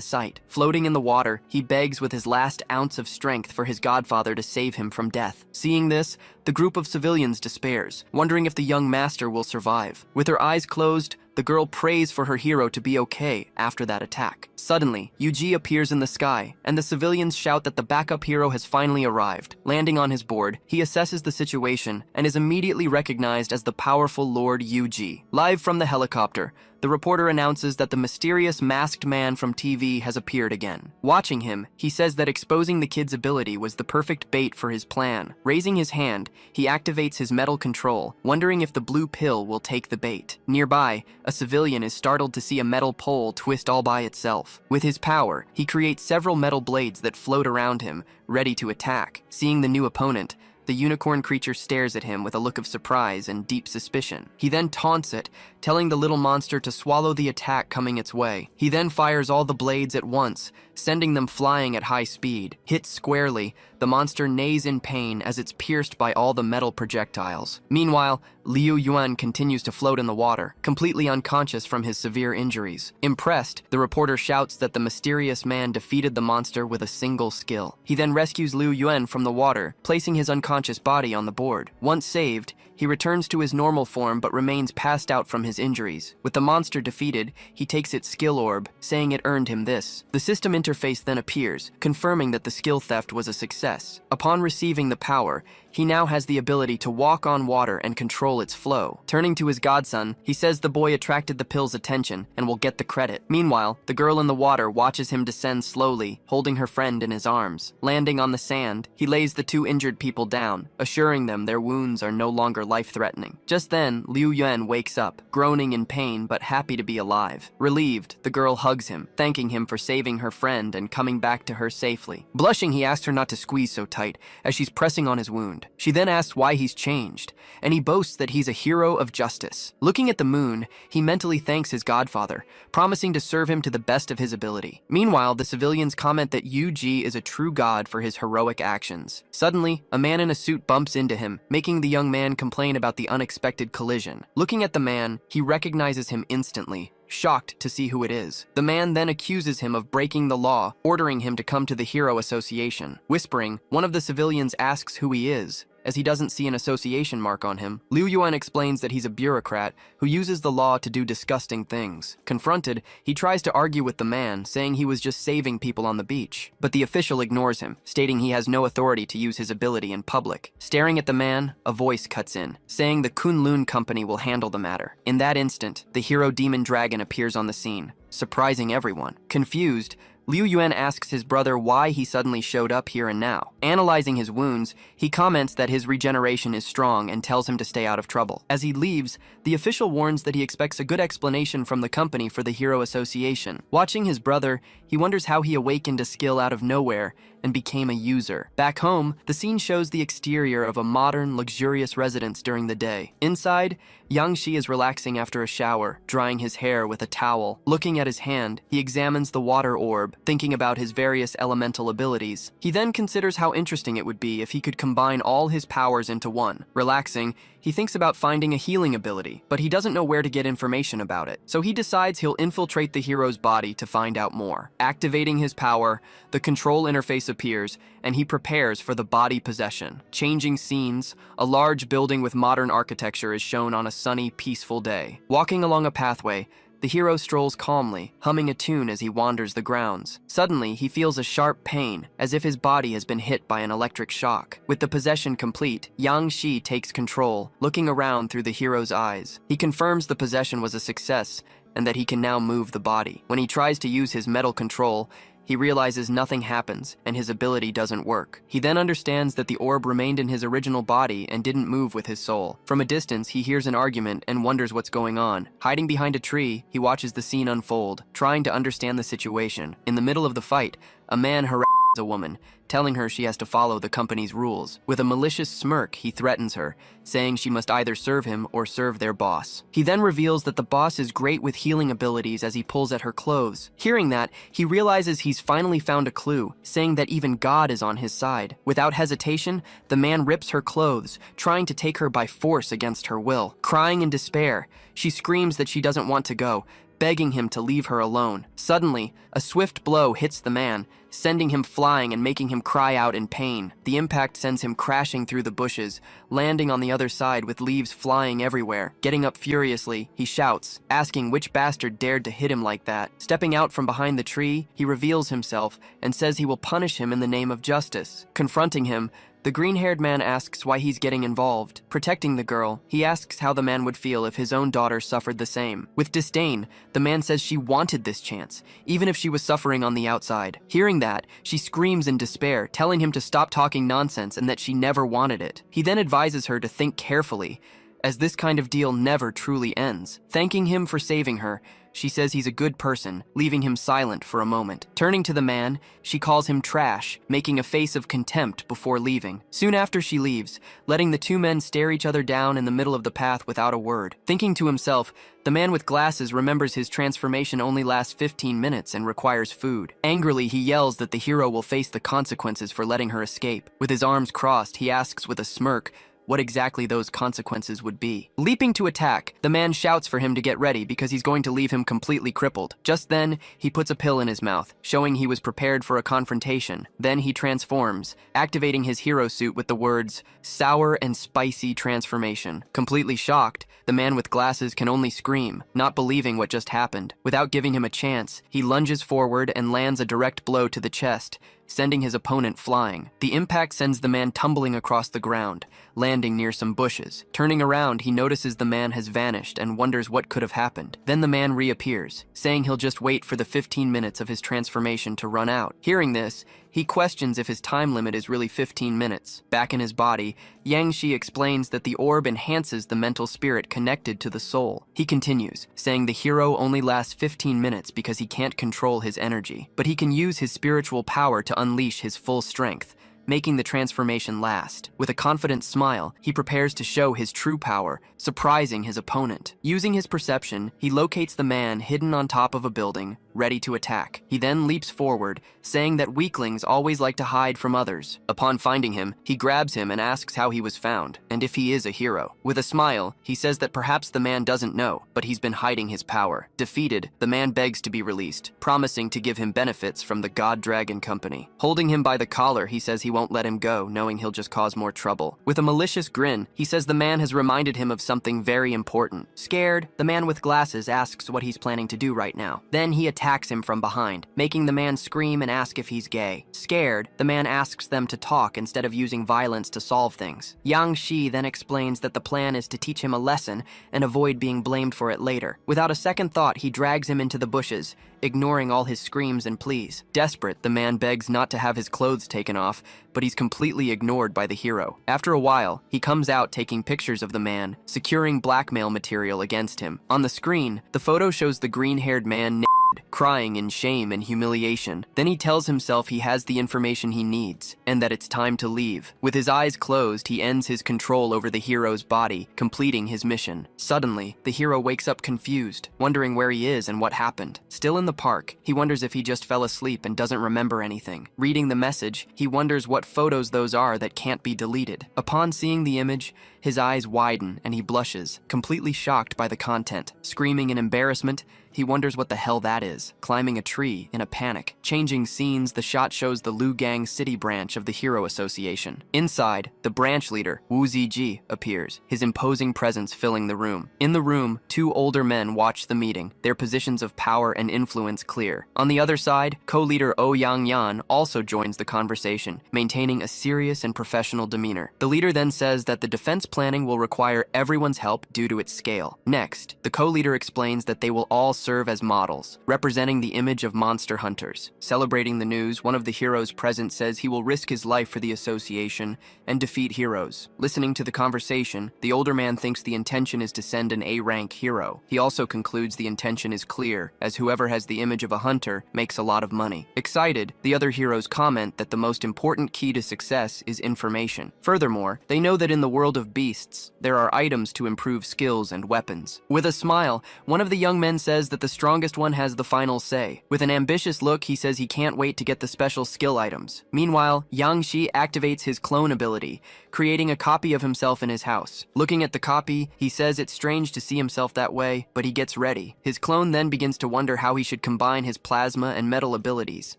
sight. Floating in the water, he begs with his last ounce of strength for his godfather to save him from death. Seeing this, the group of civilians despairs, wondering if the young master will survive. With her eyes closed, the girl prays for her hero to be okay after that attack. Suddenly, Yuji appears in the sky, and the civilians shout that the backup hero has finally arrived. Landing on his board, he assesses the situation and is immediately recognized as the powerful Lord Yuji. Live from the helicopter, the reporter announces that the mysterious masked man from TV has appeared again. Watching him, he says that exposing the kid's ability was the perfect bait for his plan. Raising his hand, he activates his metal control, wondering if the blue pill will take the bait. Nearby, a civilian is startled to see a metal pole twist all by itself. With his power, he creates several metal blades that float around him, ready to attack. Seeing the new opponent, the unicorn creature stares at him with a look of surprise and deep suspicion. He then taunts it, telling the little monster to swallow the attack coming its way. He then fires all the blades at once, sending them flying at high speed. Hit squarely, the monster neighs in pain as it's pierced by all the metal projectiles. Meanwhile, Liu Yuan continues to float in the water, completely unconscious from his severe injuries. Impressed, the reporter shouts that the mysterious man defeated the monster with a single skill. He then rescues Liu Yuan from the water, placing his unconscious body on the board. Once saved, He returns to his normal form but remains passed out from his injuries. With the monster defeated, he takes its skill orb, saying it earned him this. The system interface then appears, confirming that the skill theft was a success. Upon receiving the power, he now has the ability to walk on water and control its flow. Turning to his godson, he says the boy attracted the pill's attention and will get the credit. Meanwhile, the girl in the water watches him descend slowly, holding her friend in his arms. Landing on the sand, he lays the two injured people down, assuring them their wounds are no longer life-threatening. Just then, Liu Yuan wakes up, groaning in pain but happy to be alive. Relieved, the girl hugs him, thanking him for saving her friend and coming back to her safely. Blushing, he asks her not to squeeze so tight, as she's pressing on his wound. She then asks why he's changed, and he boasts that he's a hero of justice. Looking at the moon, he mentally thanks his godfather, promising to serve him to the best of his ability. Meanwhile, the civilians comment that Yu Ji is a true god for his heroic actions. Suddenly, a man in a suit bumps into him, making the young man complain about the unexpected collision. Looking at the man, he recognizes him instantly, shocked to see who it is. The man then accuses him of breaking the law, ordering him to come to the Hero Association. Whispering, one of the civilians asks who he is. As he doesn't see an association mark on him, Liu Yuan explains that he's a bureaucrat who uses the law to do disgusting things. Confronted, he tries to argue with the man, saying he was just saving people on the beach. But the official ignores him, stating he has no authority to use his ability in public. Staring at the man, a voice cuts in, saying the Kunlun company will handle the matter. In that instant, the hero demon dragon appears on the scene, surprising everyone. Confused, Liu Yuan asks his brother why he suddenly showed up here and now. Analyzing his wounds, he comments that his regeneration is strong and tells him to stay out of trouble. As he leaves, the official warns that he expects a good explanation from the company for the Hero Association. Watching his brother, he wonders how he awakened a skill out of nowhere and became a user. Back home, the scene shows the exterior of a modern, luxurious residence during the day. Inside, Yang Shi is relaxing after a shower, drying his hair with a towel. Looking at his hand, he examines the water orb, thinking about his various elemental abilities. He then considers how interesting it would be if he could combine all his powers into one. Relaxing, he thinks about finding a healing ability, but he doesn't know where to get information about it. So he decides he'll infiltrate the hero's body to find out more. Activating his power, the control interface appears, and he prepares for the body possession. Changing scenes, a large building with modern architecture is shown on a sunny, peaceful day. Walking along a pathway, the hero strolls calmly, humming a tune as he wanders the grounds. Suddenly, he feels a sharp pain, as if his body has been hit by an electric shock. With the possession complete, Yang Shi takes control, looking around through the hero's eyes. He confirms the possession was a success, and that he can now move the body. When he tries to use his metal control, he realizes nothing happens, and his ability doesn't work. He then understands that the orb remained in his original body and didn't move with his soul. From a distance, he hears an argument and wonders what's going on. Hiding behind a tree, he watches the scene unfold, trying to understand the situation. In the middle of the fight, a man harasses a woman, telling her she has to follow the company's rules. With a malicious smirk, he threatens her, saying she must either serve him or serve their boss. He then reveals that the boss is great with healing abilities as he pulls at her clothes. Hearing that, he realizes he's finally found a clue, saying that even God is on his side. Without hesitation, the man rips her clothes, trying to take her by force against her will. Crying in despair, she screams that she doesn't want to go, begging him to leave her alone. Suddenly, a swift blow hits the man, sending him flying and making him cry out in pain. The impact sends him crashing through the bushes, landing on the other side with leaves flying everywhere. Getting up furiously, he shouts, asking which bastard dared to hit him like that. Stepping out from behind the tree, he reveals himself and says he will punish him in the name of justice. Confronting him, the green-haired man asks why he's getting involved. Protecting the girl, he asks how the man would feel if his own daughter suffered the same. With disdain, the man says she wanted this chance, even if she was suffering on the outside. Hearing that, she screams in despair, telling him to stop talking nonsense and that she never wanted it. He then advises her to think carefully, as this kind of deal never truly ends. Thanking him for saving her, she says he's a good person, leaving him silent for a moment. Turning to the man, she calls him trash, making a face of contempt before leaving. Soon after she leaves, letting the two men stare each other down in the middle of the path without a word. Thinking to himself, the man with glasses remembers his transformation only lasts 15 minutes and requires food. Angrily, he yells that the hero will face the consequences for letting her escape. With his arms crossed, he asks with a smirk what exactly those consequences would be. Leaping to attack, the man shouts for him to get ready because he's going to leave him completely crippled. Just then, he puts a pill in his mouth, showing he was prepared for a confrontation. Then he transforms, activating his hero suit with the words, "Sour and Spicy Transformation." Completely shocked, the man with glasses can only scream, not believing what just happened. Without giving him a chance, he lunges forward and lands a direct blow to the chest, sending his opponent flying. The impact sends the man tumbling across the ground, landing near some bushes. Turning around, he notices the man has vanished and wonders what could have happened. Then the man reappears, saying he'll just wait for the 15 minutes of his transformation to run out. Hearing this, he questions if his time limit is really 15 minutes. Back in his body, Yangshi explains that the orb enhances the mental spirit connected to the soul. He continues, saying the hero only lasts 15 minutes because he can't control his energy, but he can use his spiritual power to unleash his full strength, making the transformation last. With a confident smile, he prepares to show his true power, surprising his opponent. Using his perception, he locates the man hidden on top of a building, ready to attack. He then leaps forward, saying that weaklings always like to hide from others. Upon finding him, he grabs him and asks how he was found, and if he is a hero. With a smile, he says that perhaps the man doesn't know, but he's been hiding his power. Defeated, the man begs to be released, promising to give him benefits from the God Dragon Company. Holding him by the collar, he says he won't let him go, knowing he'll just cause more trouble. With a malicious grin, he says the man has reminded him of something very important. Scared, the man with glasses asks what he's planning to do right now. Then he attacks him from behind, making the man scream and ask if he's gay. Scared, the man asks them to talk instead of using violence to solve things. Yang Shi then explains that the plan is to teach him a lesson and avoid being blamed for it later. Without a second thought, he drags him into the bushes, ignoring all his screams and pleas. Desperate, the man begs not to have his clothes taken off, but he's completely ignored by the hero. After a while, he comes out taking pictures of the man, securing blackmail material against him. On the screen, the photo shows the green-haired man crying in shame and humiliation. Then he tells himself he has the information he needs, and that it's time to leave. With his eyes closed, he ends his control over the hero's body, completing his mission. Suddenly, the hero wakes up confused, wondering where he is and what happened. Still in the park, he wonders if he just fell asleep and doesn't remember anything. Reading the message, he wonders what photos those are that can't be deleted. Upon seeing the image, his eyes widen and he blushes, completely shocked by the content. Screaming in embarrassment, he wonders what the hell that is. Climbing a tree in a panic. Changing scenes, the shot shows the Lugang City branch of the Hero Association. Inside, the branch leader, Wu Ziji, appears, his imposing presence filling the room. In the room, two older men watch the meeting, their positions of power and influence clear. On the other side, co-leader Oh Yang Yan also joins the conversation, maintaining a serious and professional demeanor. The leader then says that the defense planning will require everyone's help due to its scale. Next, the co-leader explains that they will all serve as models, representing the image of monster hunters. Celebrating the news, one of the heroes present says he will risk his life for the association and defeat heroes. Listening to the conversation, the older man thinks the intention is to send an A-rank hero. He also concludes the intention is clear, as whoever has the image of a hunter makes a lot of money. Excited, the other heroes comment that the most important key to success is information. Furthermore, they know that in the world of beasts, there are items to improve skills and weapons. With a smile, one of the young men says that the strongest one has the final say. With an ambitious look, he says he can't wait to get the special skill items. Meanwhile, Yang Shi activates his clone ability, creating a copy of himself in his house. Looking at the copy, he says it's strange to see himself that way, but he gets ready. His clone then begins to wonder how he should combine his plasma and metal abilities.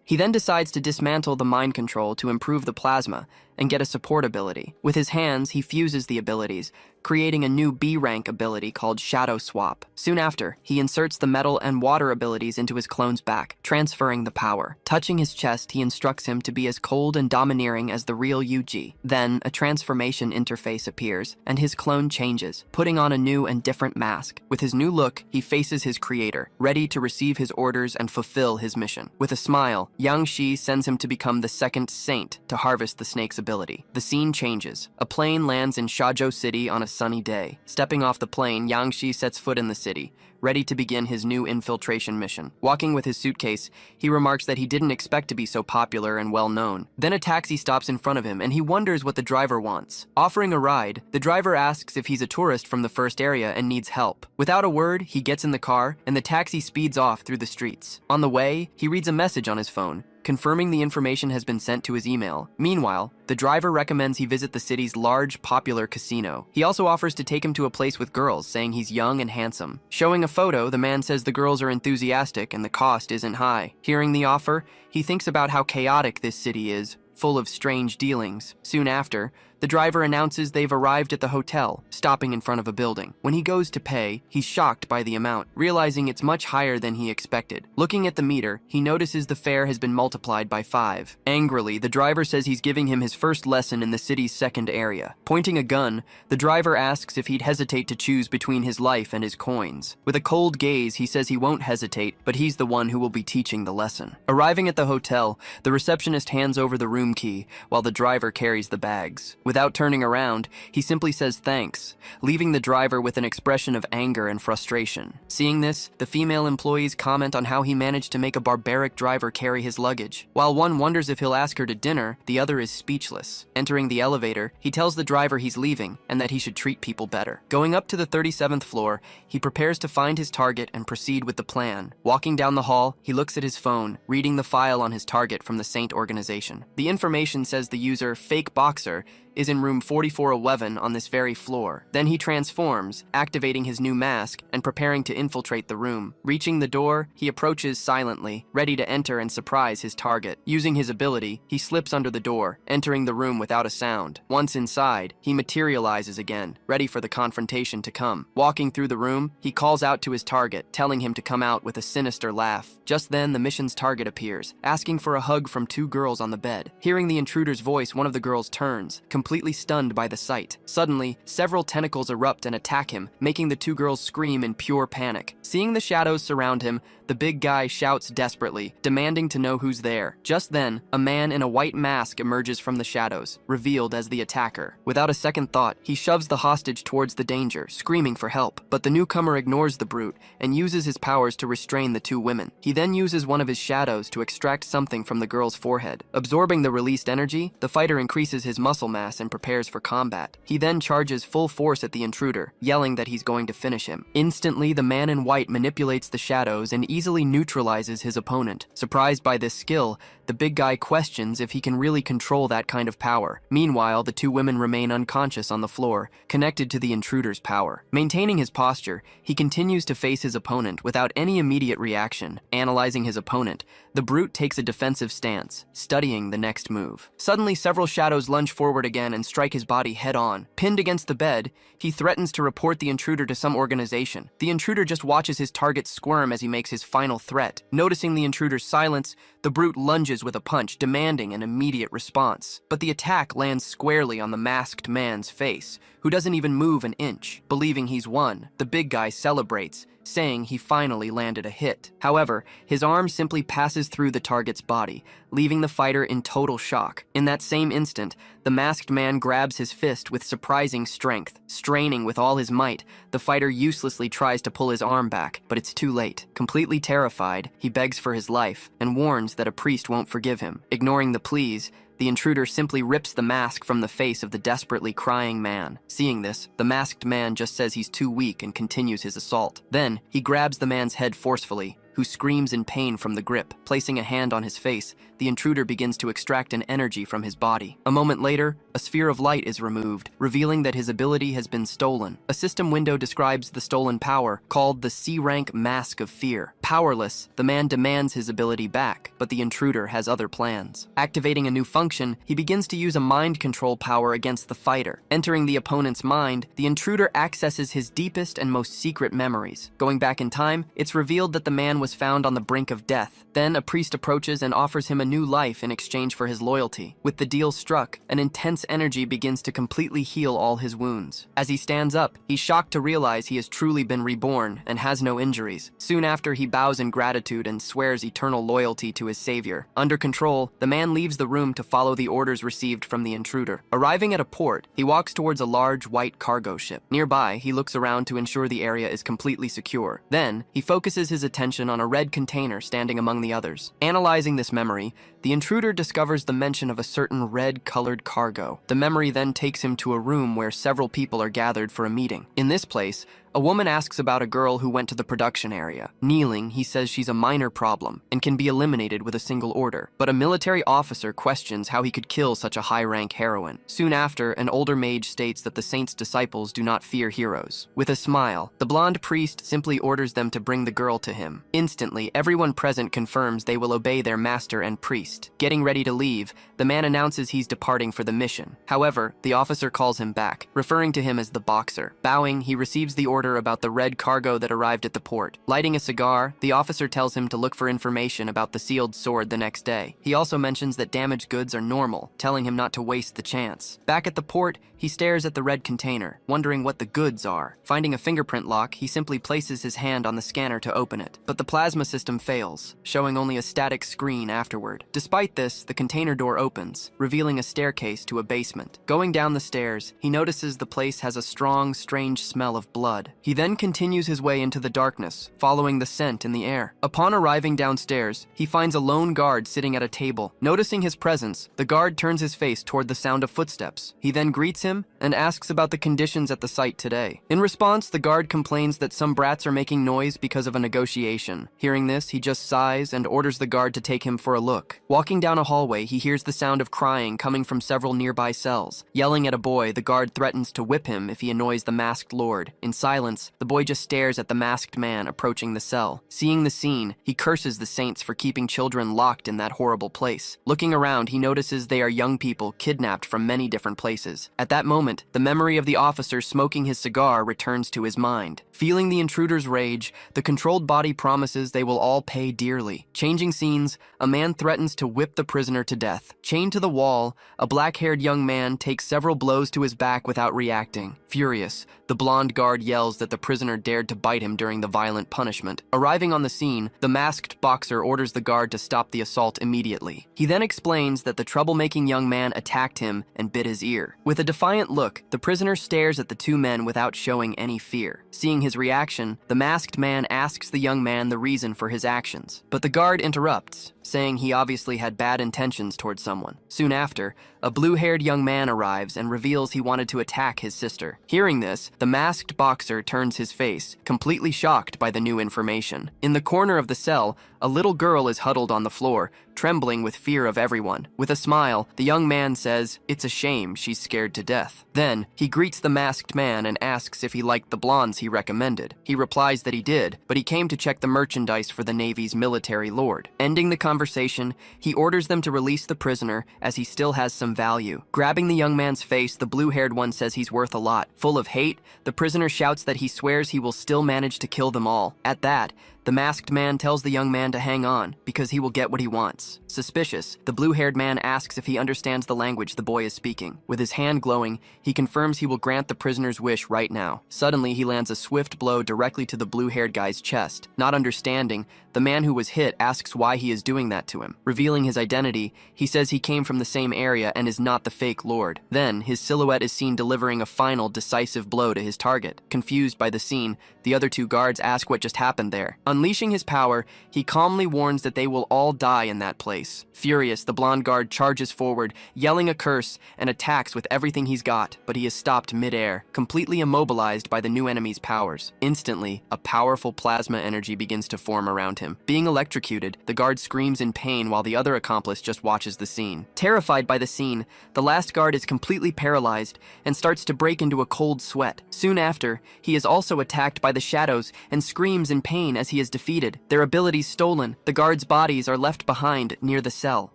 He then decides to dismantle the mind control to improve the plasma and get a support ability. With his hands, he fuses the abilities, creating a new B-rank ability called Shadow Swap. Soon after, he inserts the metal and water abilities into his clone's back, transferring the power. Touching his chest, he instructs him to be as cold and domineering as the real Yuji. Then, a transformation interface appears, and his clone changes, putting on a new and different mask. With his new look, he faces his creator, ready to receive his orders and fulfill his mission. With a smile, Yang Shi sends him to become the second saint to harvest the snake's ability. The scene changes. A plane lands in Shajo City on a sunny day. Stepping off the plane, Yang Shi sets foot in the city, ready to begin his new infiltration mission. Walking with his suitcase, he remarks that he didn't expect to be so popular and well-known. Then a taxi stops in front of him, and he wonders what the driver wants. Offering a ride, the driver asks if he's a tourist from the first area and needs help. Without a word, he gets in the car, and the taxi speeds off through the streets. On the way, he reads a message on his phone, confirming the information has been sent to his email. Meanwhile, the driver recommends he visit the city's large, popular casino. He also offers to take him to a place with girls, saying he's young and handsome. Showing a photo, the man says the girls are enthusiastic and the cost isn't high. Hearing the offer, he thinks about how chaotic this city is, full of strange dealings. Soon after, the driver announces they've arrived at the hotel, stopping in front of a building. When he goes to pay, he's shocked by the amount, realizing it's much higher than he expected. Looking at the meter, he notices the fare has been multiplied by 5. Angrily, the driver says he's giving him his first lesson in the city's second area. Pointing a gun, the driver asks if he'd hesitate to choose between his life and his coins. With a cold gaze, he says he won't hesitate, but he's the one who will be teaching the lesson. Arriving at the hotel, the receptionist hands over the room key, while the driver carries the bags. Without turning around, he simply says thanks, leaving the driver with an expression of anger and frustration. Seeing this, the female employees comment on how he managed to make a barbaric driver carry his luggage. While one wonders if he'll ask her to dinner, the other is speechless. Entering the elevator, he tells the driver he's leaving and that he should treat people better. Going up to the 37th floor, he prepares to find his target and proceed with the plan. Walking down the hall, he looks at his phone, reading the file on his target from the Saint organization. The information says the user, Fake Boxer, is in room 4411 on this very floor. Then he transforms, activating his new mask and preparing to infiltrate the room. Reaching the door, he approaches silently, ready to enter and surprise his target. Using his ability, he slips under the door, entering the room without a sound. Once inside, he materializes again, ready for the confrontation to come. Walking through the room, he calls out to his target, telling him to come out with a sinister laugh. Just then, the mission's target appears, asking for a hug from 2 girls on the bed. Hearing the intruder's voice, one of the girls turns, completely stunned by the sight. Suddenly, several tentacles erupt and attack him, making the 2 girls scream in pure panic. Seeing the shadows surround him, the big guy shouts desperately, demanding to know who's there. Just then, a man in a white mask emerges from the shadows, revealed as the attacker. Without a second thought, he shoves the hostage towards the danger, screaming for help. But the newcomer ignores the brute and uses his powers to restrain the 2 women. He then uses one of his shadows to extract something from the girl's forehead. Absorbing the released energy, the fighter increases his muscle mass and prepares for combat. He then charges full force at the intruder, yelling that he's going to finish him. Instantly, the man in white manipulates the shadows and easily neutralizes his opponent. Surprised by this skill, the big guy questions if he can really control that kind of power. Meanwhile, the 2 women remain unconscious on the floor, connected to the intruder's power. Maintaining his posture, he continues to face his opponent without any immediate reaction. Analyzing his opponent, the brute takes a defensive stance, studying the next move. Suddenly, several shadows lunge forward again and strike his body head-on. Pinned against the bed, he threatens to report the intruder to some organization. The intruder just watches his target squirm as he makes his final threat. Noticing the intruder's silence, the brute lunges with a punch, demanding an immediate response. But the attack lands squarely on the masked man's face, who doesn't even move an inch. Believing he's won, the big guy celebrates, saying he finally landed a hit. However, his arm simply passes through the target's body, leaving the fighter in total shock. In that same instant, the masked man grabs his fist with surprising strength. Straining with all his might, the fighter uselessly tries to pull his arm back, but it's too late. Completely terrified, he begs for his life and warns that a priest won't forgive him. Ignoring the pleas, the intruder simply rips the mask from the face of the desperately crying man. Seeing this, the masked man just says he's too weak and continues his assault. Then, he grabs the man's head forcefully, who screams in pain from the grip. Placing a hand on his face, the intruder begins to extract an energy from his body. A moment later, a sphere of light is removed, revealing that his ability has been stolen. A system window describes the stolen power, called the C-rank Mask of Fear. Powerless, the man demands his ability back, but the intruder has other plans. Activating a new function, he begins to use a mind control power against the fighter. Entering the opponent's mind, the intruder accesses his deepest and most secret memories. Going back in time, it's revealed that the man was found on the brink of death. Then a priest approaches and offers him a new life in exchange for his loyalty. With the deal struck, an intense energy begins to completely heal all his wounds. As he stands up, he's shocked to realize he has truly been reborn and has no injuries. Soon after, he bows in gratitude and swears eternal loyalty to his savior. Under control, the man leaves the room to follow the orders received from the intruder. Arriving at a port, he walks towards a large white cargo ship. Nearby, he looks around to ensure the area is completely secure. Then, he focuses his attention on a red container standing among the others. Analyzing this memory, the intruder discovers the mention of a certain red-colored cargo. The memory then takes him to a room where several people are gathered for a meeting. In this place, A woman asks about a girl who went to the production area. Kneeling, he says she's a minor problem and can be eliminated with a single order. But a military officer questions how he could kill such a high-rank heroine. Soon after, an older mage states that the saint's disciples do not fear heroes. With a smile, the blonde priest simply orders them to bring the girl to him. Instantly, everyone present confirms they will obey their master and priest. Getting ready to leave, the man announces he's departing for the mission. However, the officer calls him back, referring to him as the boxer. Bowing, he receives the order about the red cargo that arrived at the port. Lighting a cigar, the officer tells him to look for information about the sealed sword the next day. He also mentions that damaged goods are normal, telling him not to waste the chance. Back at the port, he stares at the red container, wondering what the goods are. Finding a fingerprint lock, he simply places his hand on the scanner to open it. But the plasma system fails, showing only a static screen afterward. Despite this, the container door opens, revealing a staircase to a basement. Going down the stairs, he notices the place has a strong, strange smell of blood. He then continues his way into the darkness, following the scent in the air. Upon arriving downstairs, he finds a lone guard sitting at a table. Noticing his presence, the guard turns his face toward the sound of footsteps. He then greets him and asks about the conditions at the site today. In response, the guard complains that some brats are making noise because of a negotiation. Hearing this, he just sighs and orders the guard to take him for a look. Walking down a hallway, he hears the sound of crying coming from several nearby cells. Yelling at a boy, the guard threatens to whip him if he annoys the masked lord. In silence, the boy just stares at the masked man approaching the cell. Seeing the scene, he curses the saints for keeping children locked in that horrible place. Looking around, he notices they are young people kidnapped from many different places. At that moment, the memory of the officer smoking his cigar returns to his mind. Feeling the intruder's rage, the controlled body promises they will all pay dearly. Changing scenes, a man threatens to whip the prisoner to death. Chained to the wall, a black-haired young man takes several blows to his back without reacting. Furious, the blonde guard yells that the prisoner dared to bite him during the violent punishment. Arriving on the scene, the masked boxer orders the guard to stop the assault immediately. He then explains that the troublemaking young man attacked him and bit his ear. With a defiant look, the prisoner stares at the two men without showing any fear. Seeing his reaction, the masked man asks the young man the reason for his actions. But the guard interrupts, saying he obviously had bad intentions towards someone. Soon after, a blue-haired young man arrives and reveals he wanted to attack his sister. Hearing this, the masked boxer turns his face, completely shocked by the new information. In the corner of the cell, a little girl is huddled on the floor, trembling with fear of everyone. With a smile, the young man says, "It's a shame she's scared to death." Then, he greets the masked man and asks if he liked the blondes he recommended. He replies that he did, but he came to check the merchandise for the Navy's military lord. Ending the conversation, he orders them to release the prisoner as he still has some value. Grabbing the young man's face, the blue-haired one says he's worth a lot. Full of hate, the prisoner shouts that he swears he will still manage to kill them all. At that, the masked man tells the young man to hang on, because he will get what he wants. Suspicious, the blue-haired man asks if he understands the language the boy is speaking. With his hand glowing, he confirms he will grant the prisoner's wish right now. Suddenly, he lands a swift blow directly to the blue-haired guy's chest. Not understanding, the man who was hit asks why he is doing that to him. Revealing his identity, he says he came from the same area and is not the fake lord. Then, his silhouette is seen delivering a final, decisive blow to his target. Confused by the scene, the other two guards ask what just happened there. Unleashing his power, he calmly warns that they will all die in that place. Furious, the blonde guard charges forward, yelling a curse, and attacks with everything he's got, but he is stopped mid-air, completely immobilized by the new enemy's powers. Instantly, a powerful plasma energy begins to form around him. Being electrocuted, the guard screams in pain while the other accomplice just watches the scene. Terrified by the scene, the last guard is completely paralyzed and starts to break into a cold sweat. Soon after, he is also attacked by the shadows and screams in pain as he is defeated. Their abilities stolen, the guards' bodies are left behind near the cell.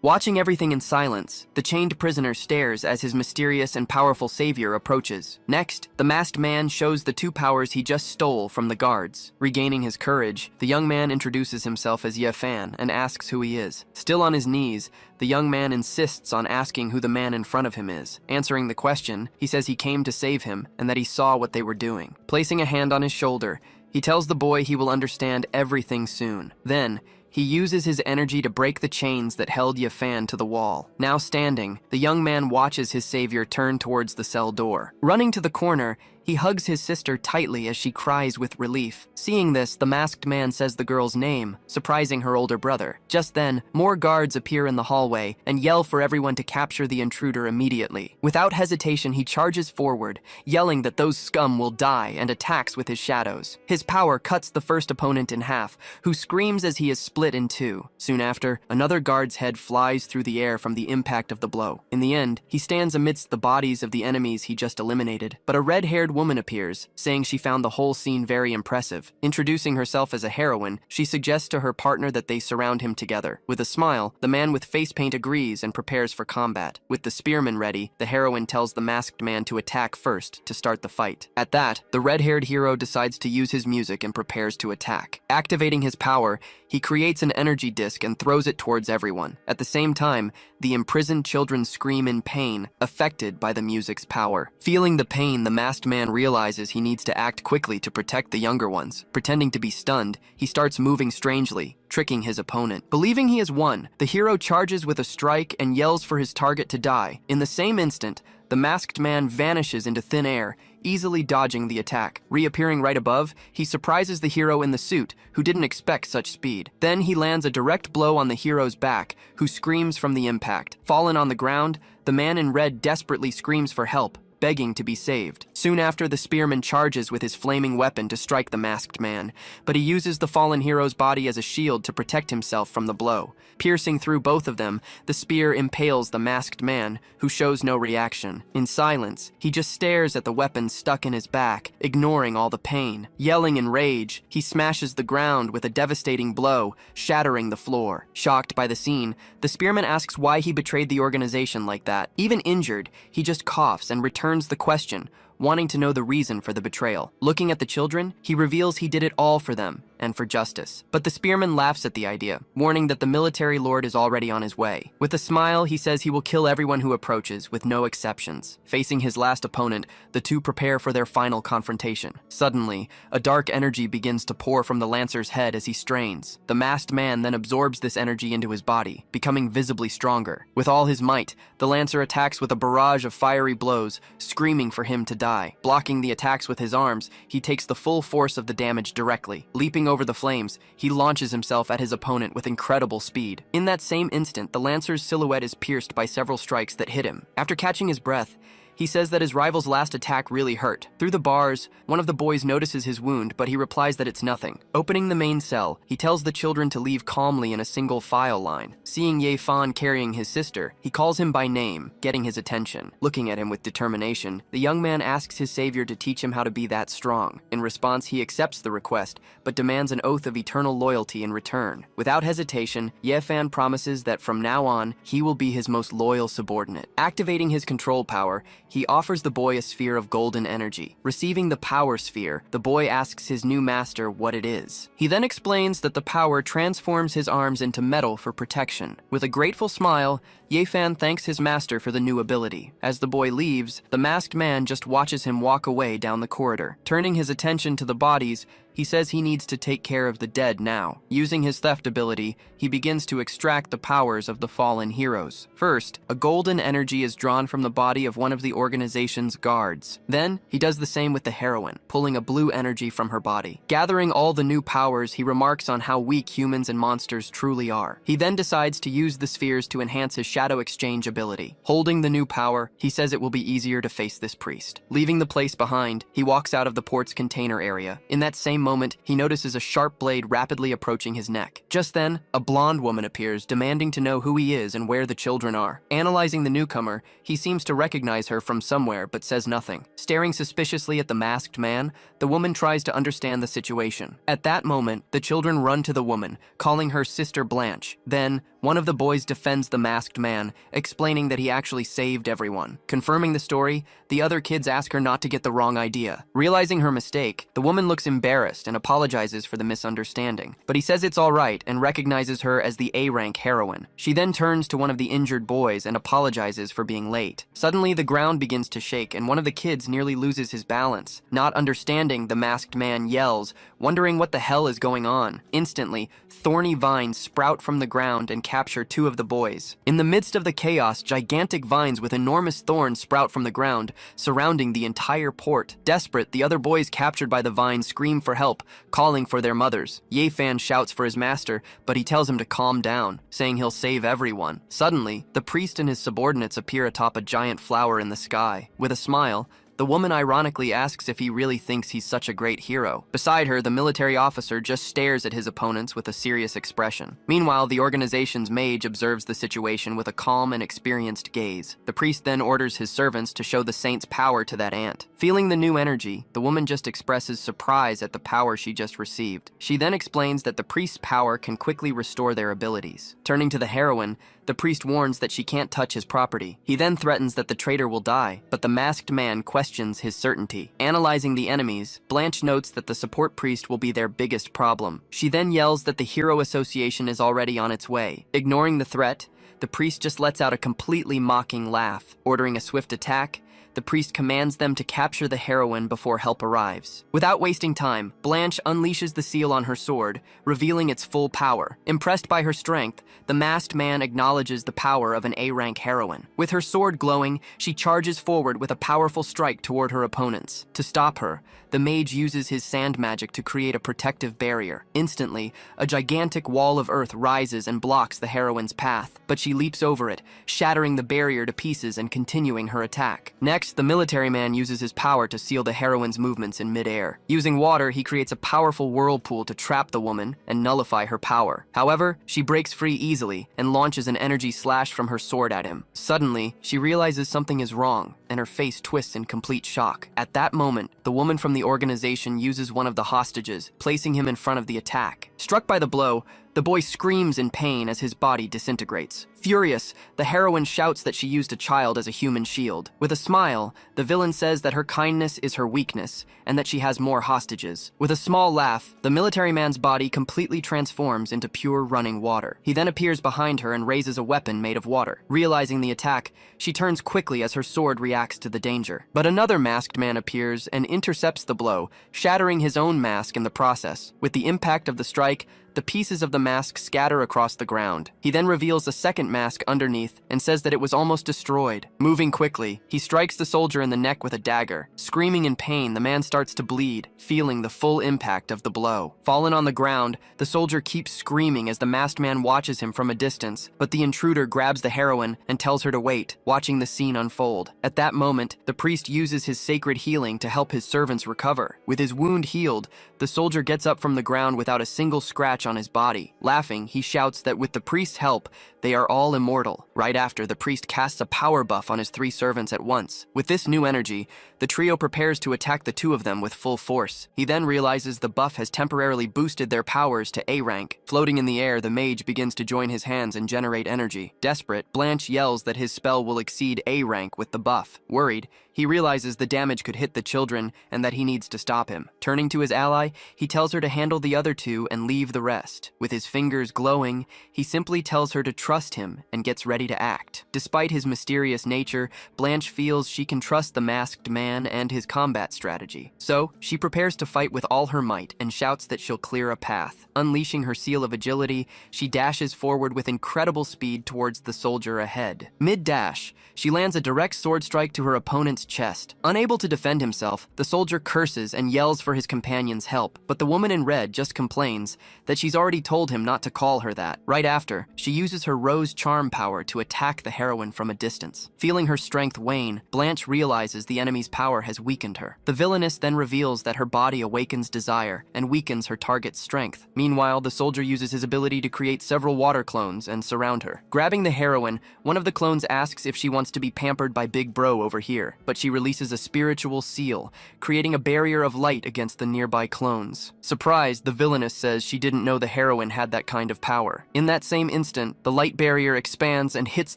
Watching everything in silence, the chained prisoner stares as his mysterious and powerful savior approaches. Next, the masked man shows the two powers he just stole from the guards. Regaining his courage, the young man introduces himself as Yefan and asks who he is. Still on his knees, the young man insists on asking who the man in front of him is. Answering the question, he says he came to save him and that he saw what they were doing. Placing a hand on his shoulder, he tells the boy he will understand everything soon. Then, he uses his energy to break the chains that held Yefan to the wall. Now standing, the young man watches his savior turn towards the cell door. Running to the corner, He hugs his sister tightly as she cries with relief. Seeing this, the masked man says the girl's name, surprising her older brother. Just then, more guards appear in the hallway and yell for everyone to capture the intruder immediately. Without hesitation, he charges forward, yelling that those scum will die, and attacks with his shadows. His power cuts the first opponent in half, who screams as he is split in two. Soon after, another guard's head flies through the air from the impact of the blow. In the end, he stands amidst the bodies of the enemies he just eliminated. But a red-haired woman appears, saying she found the whole scene very impressive. Introducing herself as a heroine, she suggests to her partner that they surround him together. With a smile, the man with face paint agrees and prepares for combat. With the spearman ready, the heroine tells the masked man to attack first to start the fight. At that, the red-haired hero decides to use his music and prepares to attack. Activating his power, he creates an energy disc and throws it towards everyone. At the same time, the imprisoned children scream in pain, affected by the music's power. Feeling the pain, the masked man realizes he needs to act quickly to protect the younger ones. Pretending to be stunned, he starts moving strangely, tricking his opponent. Believing he has won, the hero charges with a strike and yells for his target to die. In the same instant, the masked man vanishes into thin air, easily dodging the attack. Reappearing right above, he surprises the hero in the suit, who didn't expect such speed. Then he lands a direct blow on the hero's back, who screams from the impact. Fallen on the ground, the man in red desperately screams for help, begging to be saved. Soon after, the spearman charges with his flaming weapon to strike the masked man, but he uses the fallen hero's body as a shield to protect himself from the blow. Piercing through both of them, the spear impales the masked man, who shows no reaction. In silence, he just stares at the weapon stuck in his back, ignoring all the pain. Yelling in rage, he smashes the ground with a devastating blow, shattering the floor. Shocked by the scene, the spearman asks why he betrayed the organization like that. Even injured, he just coughs and returns the question, wanting to know the reason for the betrayal. Looking at the children, he reveals he did it all for them and for justice. But the spearman laughs at the idea, warning that the military lord is already on his way. With a smile, he says he will kill everyone who approaches, with no exceptions. Facing his last opponent, the two prepare for their final confrontation. Suddenly, a dark energy begins to pour from the lancer's head as he strains. The masked man then absorbs this energy into his body, becoming visibly stronger. With all his might, the lancer attacks with a barrage of fiery blows, screaming for him to die. Blocking the attacks with his arms, he takes the full force of the damage directly. Leaping over the flames, he launches himself at his opponent with incredible speed. In that same instant, the lancer's silhouette is pierced by several strikes that hit him. After catching his breath, he says that his rival's last attack really hurt. Through the bars, one of the boys notices his wound, but he replies that it's nothing. Opening the main cell, he tells the children to leave calmly in a single file line. Seeing Ye Fan carrying his sister, he calls him by name, getting his attention. Looking at him with determination, the young man asks his savior to teach him how to be that strong. In response, he accepts the request, but demands an oath of eternal loyalty in return. Without hesitation, Ye Fan promises that from now on, he will be his most loyal subordinate. Activating his control power, he offers the boy a sphere of golden energy. Receiving the power sphere, the boy asks his new master what it is. He then explains that the power transforms his arms into metal for protection. With a grateful smile, Ye Fan thanks his master for the new ability. As the boy leaves, the masked man just watches him walk away down the corridor. Turning his attention to the bodies, he says he needs to take care of the dead now. Using his theft ability, he begins to extract the powers of the fallen heroes. First, a golden energy is drawn from the body of one of the organization's guards. Then, he does the same with the heroine, pulling a blue energy from her body. Gathering all the new powers, he remarks on how weak humans and monsters truly are. He then decides to use the spheres to enhance his shadow exchange ability. Holding the new power, he says it will be easier to face this priest. Leaving the place behind, he walks out of the port's container area. In that same moment, he notices a sharp blade rapidly approaching his neck. Just then, a blonde woman appears, demanding to know who he is and where the children are. Analyzing the newcomer, he seems to recognize her from somewhere but says nothing. Staring suspiciously at the masked man, the woman tries to understand the situation. At that moment, the children run to the woman, calling her Sister Blanche. Then, one of the boys defends the masked man, explaining that he actually saved everyone. Confirming the story, the other kids ask her not to get the wrong idea. Realizing her mistake, the woman looks embarrassed and apologizes for the misunderstanding. But he says it's all right and recognizes her as the A-rank heroine. She then turns to one of the injured boys and apologizes for being late. Suddenly, the ground begins to shake and one of the kids nearly loses his balance. Not understanding, the masked man yells, wondering what the hell is going on. Instantly, thorny vines sprout from the ground and capture 2 of the boys. In the midst of the chaos, gigantic vines with enormous thorns sprout from the ground, surrounding the entire port. Desperate, the other boys captured by the vines scream for help, calling for their mothers. Ye-Fan shouts for his master, but he tells him to calm down, saying he'll save everyone. Suddenly, the priest and his subordinates appear atop a giant flower in the sky. With a smile, the woman ironically asks if he really thinks he's such a great hero. Beside her, the military officer just stares at his opponents with a serious expression. Meanwhile, the organization's mage observes the situation with a calm and experienced gaze. The priest then orders his servants to show the saint's power to that ant. Feeling the new energy, the woman just expresses surprise at the power she just received. She then explains that the priest's power can quickly restore their abilities. Turning to the heroine, the priest warns that she can't touch his property. He then threatens that the traitor will die, but the masked man questions his certainty. Analyzing the enemies, Blanche notes that the support priest will be their biggest problem. She then yells that the Hero Association is already on its way. Ignoring the threat, the priest just lets out a completely mocking laugh. Ordering a swift attack, the priest commands them to capture the heroine before help arrives. Without wasting time, Blanche unleashes the seal on her sword, revealing its full power. Impressed by her strength, the masked man acknowledges the power of an A-rank heroine. With her sword glowing, she charges forward with a powerful strike toward her opponents. To stop her, the mage uses his sand magic to create a protective barrier. Instantly, a gigantic wall of earth rises and blocks the heroine's path, but she leaps over it, shattering the barrier to pieces and continuing her attack. Next, the military man uses his power to seal the heroine's movements in midair. Using water, he creates a powerful whirlpool to trap the woman and nullify her power. However, she breaks free easily and launches an energy slash from her sword at him. Suddenly, she realizes something is wrong, and her face twists in complete shock. At that moment, the woman from the organization uses one of the hostages, placing him in front of the attack. Struck by the blow, the boy screams in pain as his body disintegrates. Furious, the heroine shouts that she used a child as a human shield. With a smile, the villain says that her kindness is her weakness, and that she has more hostages. With a small laugh, the military man's body completely transforms into pure running water. He then appears behind her and raises a weapon made of water. Realizing the attack, she turns quickly as her sword reacts to the danger. But another masked man appears and intercepts the blow, shattering his own mask in the process. With the impact of the strike, the pieces of the mask scatter across the ground. He then reveals a second mask underneath and says that it was almost destroyed. Moving quickly, he strikes the soldier in the neck with a dagger. Screaming in pain, the man starts to bleed, feeling the full impact of the blow. Fallen on the ground, the soldier keeps screaming as the masked man watches him from a distance, but the intruder grabs the heroine and tells her to wait, watching the scene unfold. At that moment, the priest uses his sacred healing to help his servants recover. With his wound healed, the soldier gets up from the ground without a single scratch on his body. Laughing, he shouts that with the priest's help, they are all immortal. Right after, the priest casts a power buff on his 3 servants at once. With this new energy, the trio prepares to attack the 2 of them with full force. He then realizes the buff has temporarily boosted their powers to A rank. Floating in the air, the mage begins to join his hands and generate energy. Desperate, Blanche yells that his spell will exceed A rank with the buff. Worried, he realizes the damage could hit the children and that he needs to stop him. Turning to his ally, he tells her to handle the other 2 and leave the rest. With his fingers glowing, he simply tells her to trust him and gets ready to act. Despite his mysterious nature, Blanche feels she can trust the masked man and his combat strategy. So, she prepares to fight with all her might and shouts that she'll clear a path. Unleashing her seal of agility, she dashes forward with incredible speed towards the soldier ahead. Mid-dash, she lands a direct sword strike to her opponent's chest. Unable to defend himself, the soldier curses and yells for his companion's help, but the woman in red just complains that she's already told him not to call her that. Right after, she uses her rose charm power to attack the heroine from a distance. Feeling her strength wane, Blanche realizes the enemy's power has weakened her. The villainess then reveals that her body awakens desire and weakens her target's strength. Meanwhile, the soldier uses his ability to create several water clones and surround her. Grabbing the heroine, one of the clones asks if she wants to be pampered by Big Bro over here, but she releases a spiritual seal, creating a barrier of light against the nearby clones. Surprised, the villainess says she didn't know the heroine had that kind of power. In that same instant, the light barrier expands and hits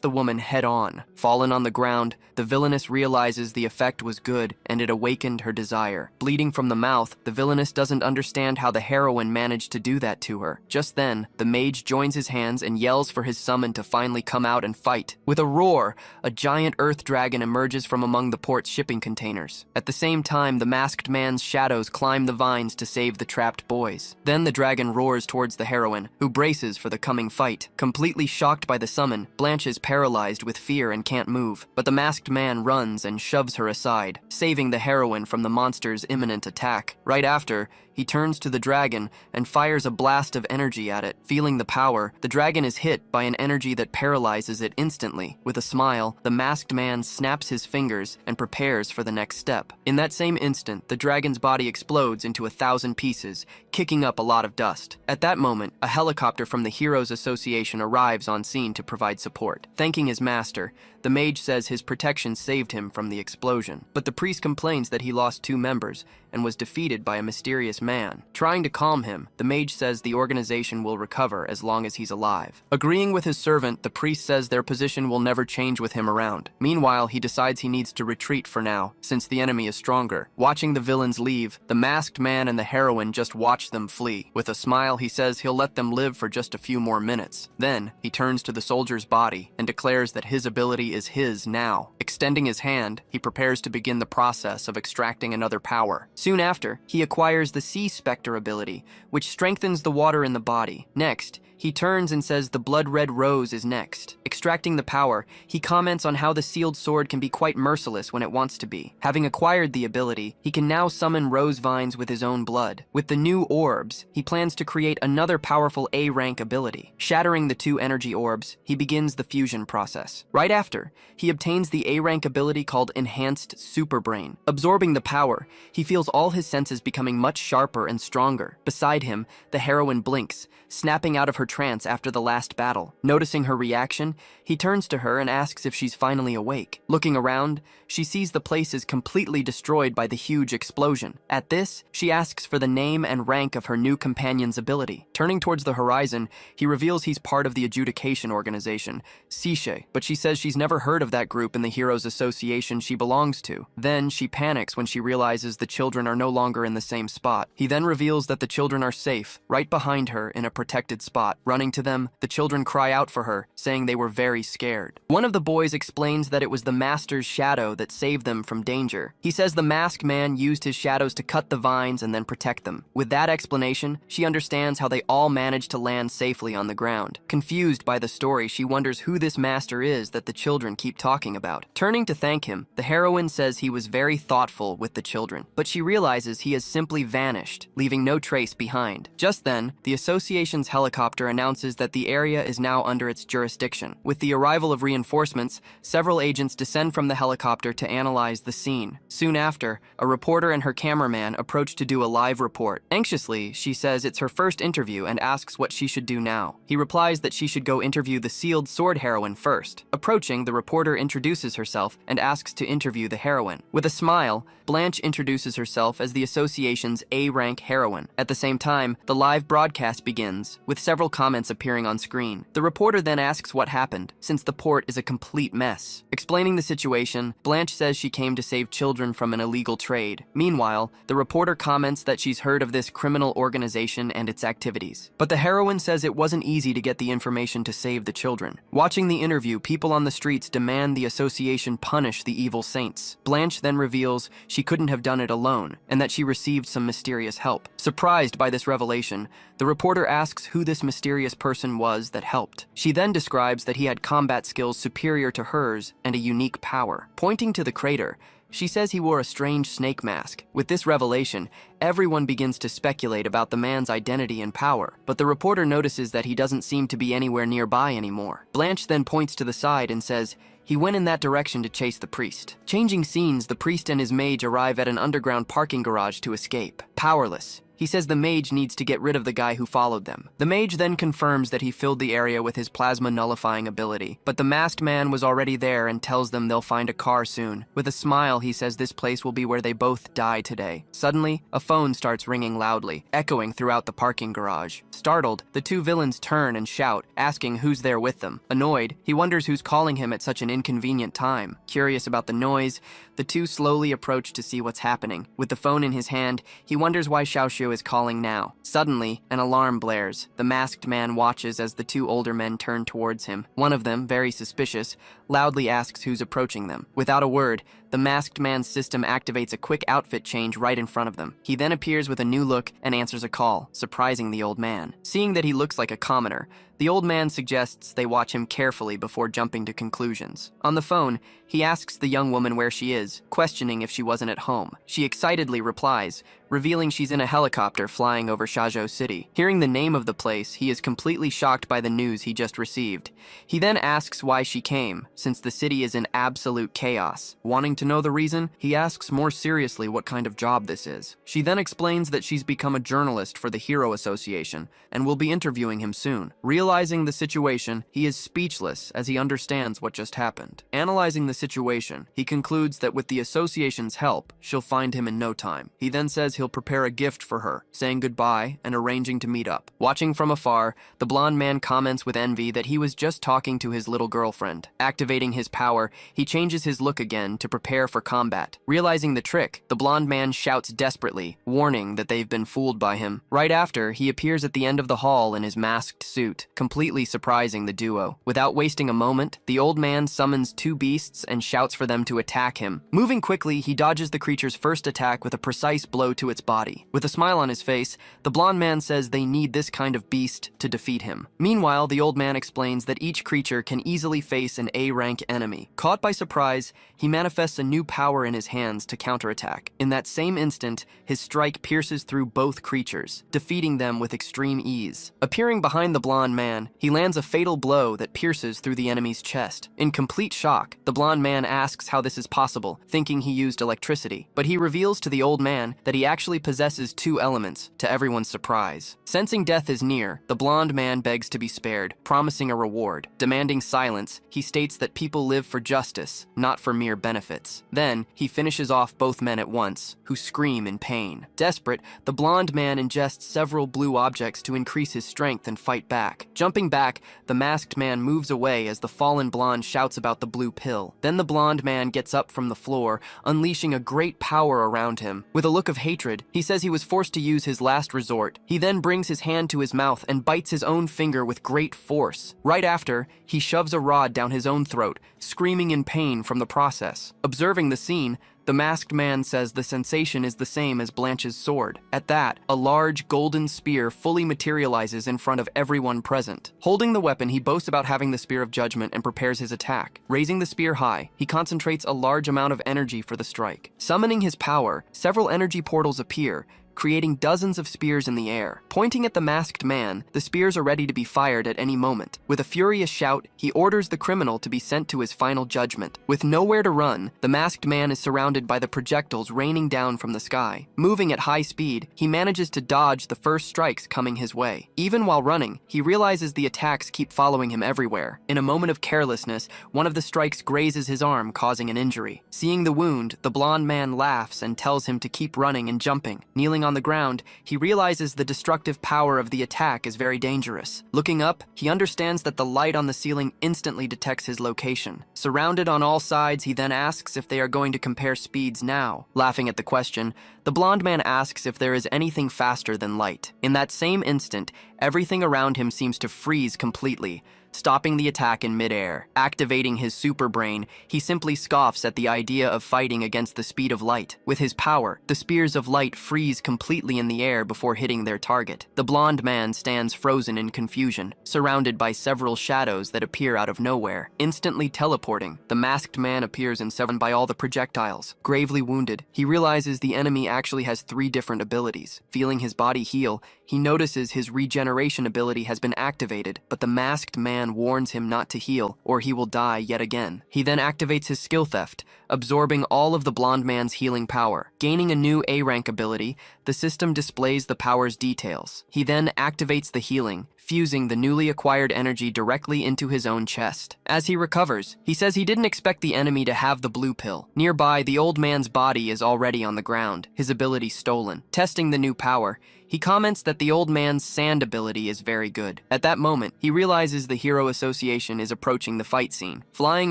the woman head-on. Fallen on the ground, the villainess realizes the effect was good and it awakened her desire. Bleeding from the mouth, the villainess doesn't understand how the heroine managed to do that to her. Just then, the mage joins his hands and yells for his summon to finally come out and fight. With a roar, a giant earth dragon emerges from among the port's shipping containers. At the same time, the masked man's shadows climb the vines to save the trapped boys. Then the dragon roars towards the heroine, who braces for the coming fight. Completely shocked by the summon, Blanche is paralyzed with fear and can't move, but the masked man runs and shoves her aside, saving the heroine from the monster's imminent attack. Right after, he turns to the dragon and fires a blast of energy at it. Feeling the power, the dragon is hit by an energy that paralyzes it instantly. With a smile, the masked man snaps his fingers and prepares for the next step. In that same instant, the dragon's body explodes into 1,000 pieces, kicking up a lot of dust. At that moment, a helicopter from the Heroes Association arrives on scene to provide support. Thanking his master, the mage says his protection saved him from the explosion. But the priest complains that he lost 2 members and was defeated by a mysterious man. Trying to calm him, the mage says the organization will recover as long as he's alive. Agreeing with his servant, the priest says their position will never change with him around. Meanwhile, he decides he needs to retreat for now, since the enemy is stronger. Watching the villains leave, the masked man and the heroine just watch them flee. With a smile, he says he'll let them live for just a few more minutes. Then, he turns to the soldier's body and declares that his ability is his now. Extending his hand, he prepares to begin the process of extracting another power. Soon after, he acquires the Sea Spectre ability, which strengthens the water in the body. Next, he turns and says the blood-red rose is next. Extracting the power, he comments on how the sealed sword can be quite merciless when it wants to be. Having acquired the ability, he can now summon rose vines with his own blood. With the new orbs, he plans to create another powerful A-rank ability. Shattering the 2 energy orbs, he begins the fusion process. Right after, he obtains the A-rank ability called Enhanced Super Brain. Absorbing the power, he feels all his senses becoming much sharper and stronger. Beside him, the heroine blinks, snapping out of her trance after the last battle. Noticing her reaction, he turns to her and asks if she's finally awake. Looking around, she sees the place is completely destroyed by the huge explosion. At this, she asks for the name and rank of her new companion's ability. Turning towards the horizon, he reveals he's part of the adjudication organization, Sishe, but she says she's never heard of that group in the Heroes Association she belongs to. Then, she panics when she realizes the children are no longer in the same spot. He then reveals that the children are safe, right behind her in a protected spot. Running to them, the children cry out for her, saying they were very scared. One of the boys explains that it was the master's shadow that saved them from danger. He says the masked man used his shadows to cut the vines and then protect them. With that explanation, she understands how they all managed to land safely on the ground. Confused by the story, she wonders who this master is that the children keep talking about. Turning to thank him, the heroine says he was very thoughtful with the children, but she realizes he has simply vanished, leaving no trace behind. Just then, the association's helicopter announces that the area is now under its jurisdiction. With the arrival of reinforcements, several agents descend from the helicopter to analyze the scene. Soon after, a reporter and her cameraman approach to do a live report. Anxiously, she says it's her first interview and asks what she should do now. He replies that she should go interview the sealed sword heroine first. Approaching, the reporter introduces herself and asks to interview the heroine. With a smile, Blanche introduces herself as the association's A-rank heroine. At the same time, the live broadcast begins, with several comments appearing on screen. The reporter then asks what happened, since the port is a complete mess. Explaining the situation, Blanche says she came to save children from an illegal trade. Meanwhile, the reporter comments that she's heard of this criminal organization and its activities. But the heroine says it wasn't easy to get the information to save the children. Watching the interview, people on the streets demand the association punish the evil saints. Blanche then reveals she couldn't have done it alone, and that she received some mysterious help. Surprised by this revelation, the reporter asks who this mysterious person was that helped. She then describes that he had combat skills superior to hers and a unique power. Pointing to the crater, she says he wore a strange snake mask. With this revelation, everyone begins to speculate about the man's identity and power, but the reporter notices that he doesn't seem to be anywhere nearby anymore. Blanche then points to the side and says, he went in that direction to chase the priest. Changing scenes, the priest and his mage arrive at an underground parking garage to escape. Powerless, he says the mage needs to get rid of the guy who followed them. The mage then confirms that he filled the area with his plasma nullifying ability, but the masked man was already there and tells them they'll find a car soon. With a smile, he says this place will be where they both die today. Suddenly, a phone starts ringing loudly, echoing throughout the parking garage. Startled, the two villains turn and shout, asking who's there with them. Annoyed, he wonders who's calling him at such an inconvenient time. Curious about the noise, the two slowly approach to see what's happening. With the phone in his hand, he wonders why Xiaoxiu Shajo is calling now. Suddenly, an alarm blares. The masked man watches as the two older men turn towards him. One of them, very suspicious, loudly asks who's approaching them. Without a word, the masked man's system activates a quick outfit change right in front of them. He then appears with a new look and answers a call, surprising the old man. Seeing that he looks like a commoner, the old man suggests they watch him carefully before jumping to conclusions. On the phone, he asks the young woman where she is, questioning if she wasn't at home. She excitedly replies, revealing she's in a helicopter flying over Shajo City. Hearing the name of the place, he is completely shocked by the news he just received. He then asks why she came, since the city is in absolute chaos. Wanting to know the reason, he asks more seriously what kind of job this is. She then explains that she's become a journalist for the Hero Association and will be interviewing him soon. Realizing the situation, he is speechless as he understands what just happened. Analyzing the situation, he concludes that with the association's help, she'll find him in no time. He then says he'll prepare a gift for her, saying goodbye and arranging to meet up. Watching from afar, the blonde man comments with envy that he was just talking to his little girlfriend. Activating his power, he changes his look again to prepare for combat. Realizing the trick, the blonde man shouts desperately, warning that they've been fooled by him. Right after, he appears at the end of the hall in his masked suit, completely surprising the duo. Without wasting a moment, the old man summons two beasts and shouts for them to attack him. Moving quickly, he dodges the creature's first attack with a precise blow to its body. With a smile on his face, the blonde man says they need this kind of beast to defeat him. Meanwhile, the old man explains that each creature can easily face an A-rank enemy. Caught by surprise, he manifests a new power in his hands to counterattack. In that same instant, his strike pierces through both creatures, defeating them with extreme ease. Appearing behind the blonde man, he lands a fatal blow that pierces through the enemy's chest. In complete shock, the blonde man asks how this is possible, thinking he used electricity. But he reveals to the old man that he actually possesses two elements, to everyone's surprise. Sensing death is near, the blonde man begs to be spared, promising a reward. Demanding silence, he states that people live for justice, not for mere benefits. Then, he finishes off both men at once, who scream in pain. Desperate, the blonde man ingests several blue objects to increase his strength and fight back. Jumping back, the masked man moves away as the fallen blonde shouts about the blue pill. Then the blonde man gets up from the floor, unleashing a great power around him. With a look of hatred, he says he was forced to use his last resort. He then brings his hand to his mouth and bites his own finger with great force. Right after, he shoves a rod down his own throat, screaming in pain from the process. Observing the scene, the masked man says the sensation is the same as Blanche's sword. At that, a large golden spear fully materializes in front of everyone present. Holding the weapon, he boasts about having the Spear of Judgment and prepares his attack. Raising the spear high, he concentrates a large amount of energy for the strike. Summoning his power, several energy portals appear, creating dozens of spears in the air. Pointing at the masked man, the spears are ready to be fired at any moment. With a furious shout, he orders the criminal to be sent to his final judgment. With nowhere to run, the masked man is surrounded by the projectiles raining down from the sky. Moving at high speed, he manages to dodge the first strikes coming his way. Even while running, he realizes the attacks keep following him everywhere. In a moment of carelessness, one of the strikes grazes his arm, causing an injury. Seeing the wound, the blonde man laughs and tells him to keep running and jumping. Kneeling on the ground, he realizes the destructive power of the attack is very dangerous. Looking up, he understands that the light on the ceiling instantly detects his location. Surrounded on all sides, he then asks if they are going to compare speeds now. Laughing at the question, the blonde man asks if there is anything faster than light. In that same instant, everything around him seems to freeze completely, stopping the attack in midair. Activating his super brain, he simply scoffs at the idea of fighting against the speed of light. With his power, the spears of light freeze completely in the air before hitting their target. The blonde man stands frozen in confusion, surrounded by several shadows that appear out of nowhere. Instantly teleporting, the masked man appears and severed by all the projectiles. Gravely wounded, he realizes the enemy actually has 3 different abilities. Feeling his body heal, he notices his regeneration ability has been activated, but the masked man warns him not to heal, or he will die yet again. He then activates his skill theft, absorbing all of the blonde man's healing power. Gaining a new A-rank ability, the system displays the power's details. He then activates the healing, fusing the newly acquired energy directly into his own chest. As he recovers, he says he didn't expect the enemy to have the blue pill. Nearby, the old man's body is already on the ground, his ability stolen. Testing the new power, he comments that the old man's sand ability is very good. At that moment, he realizes the Hero Association is approaching the fight scene. Flying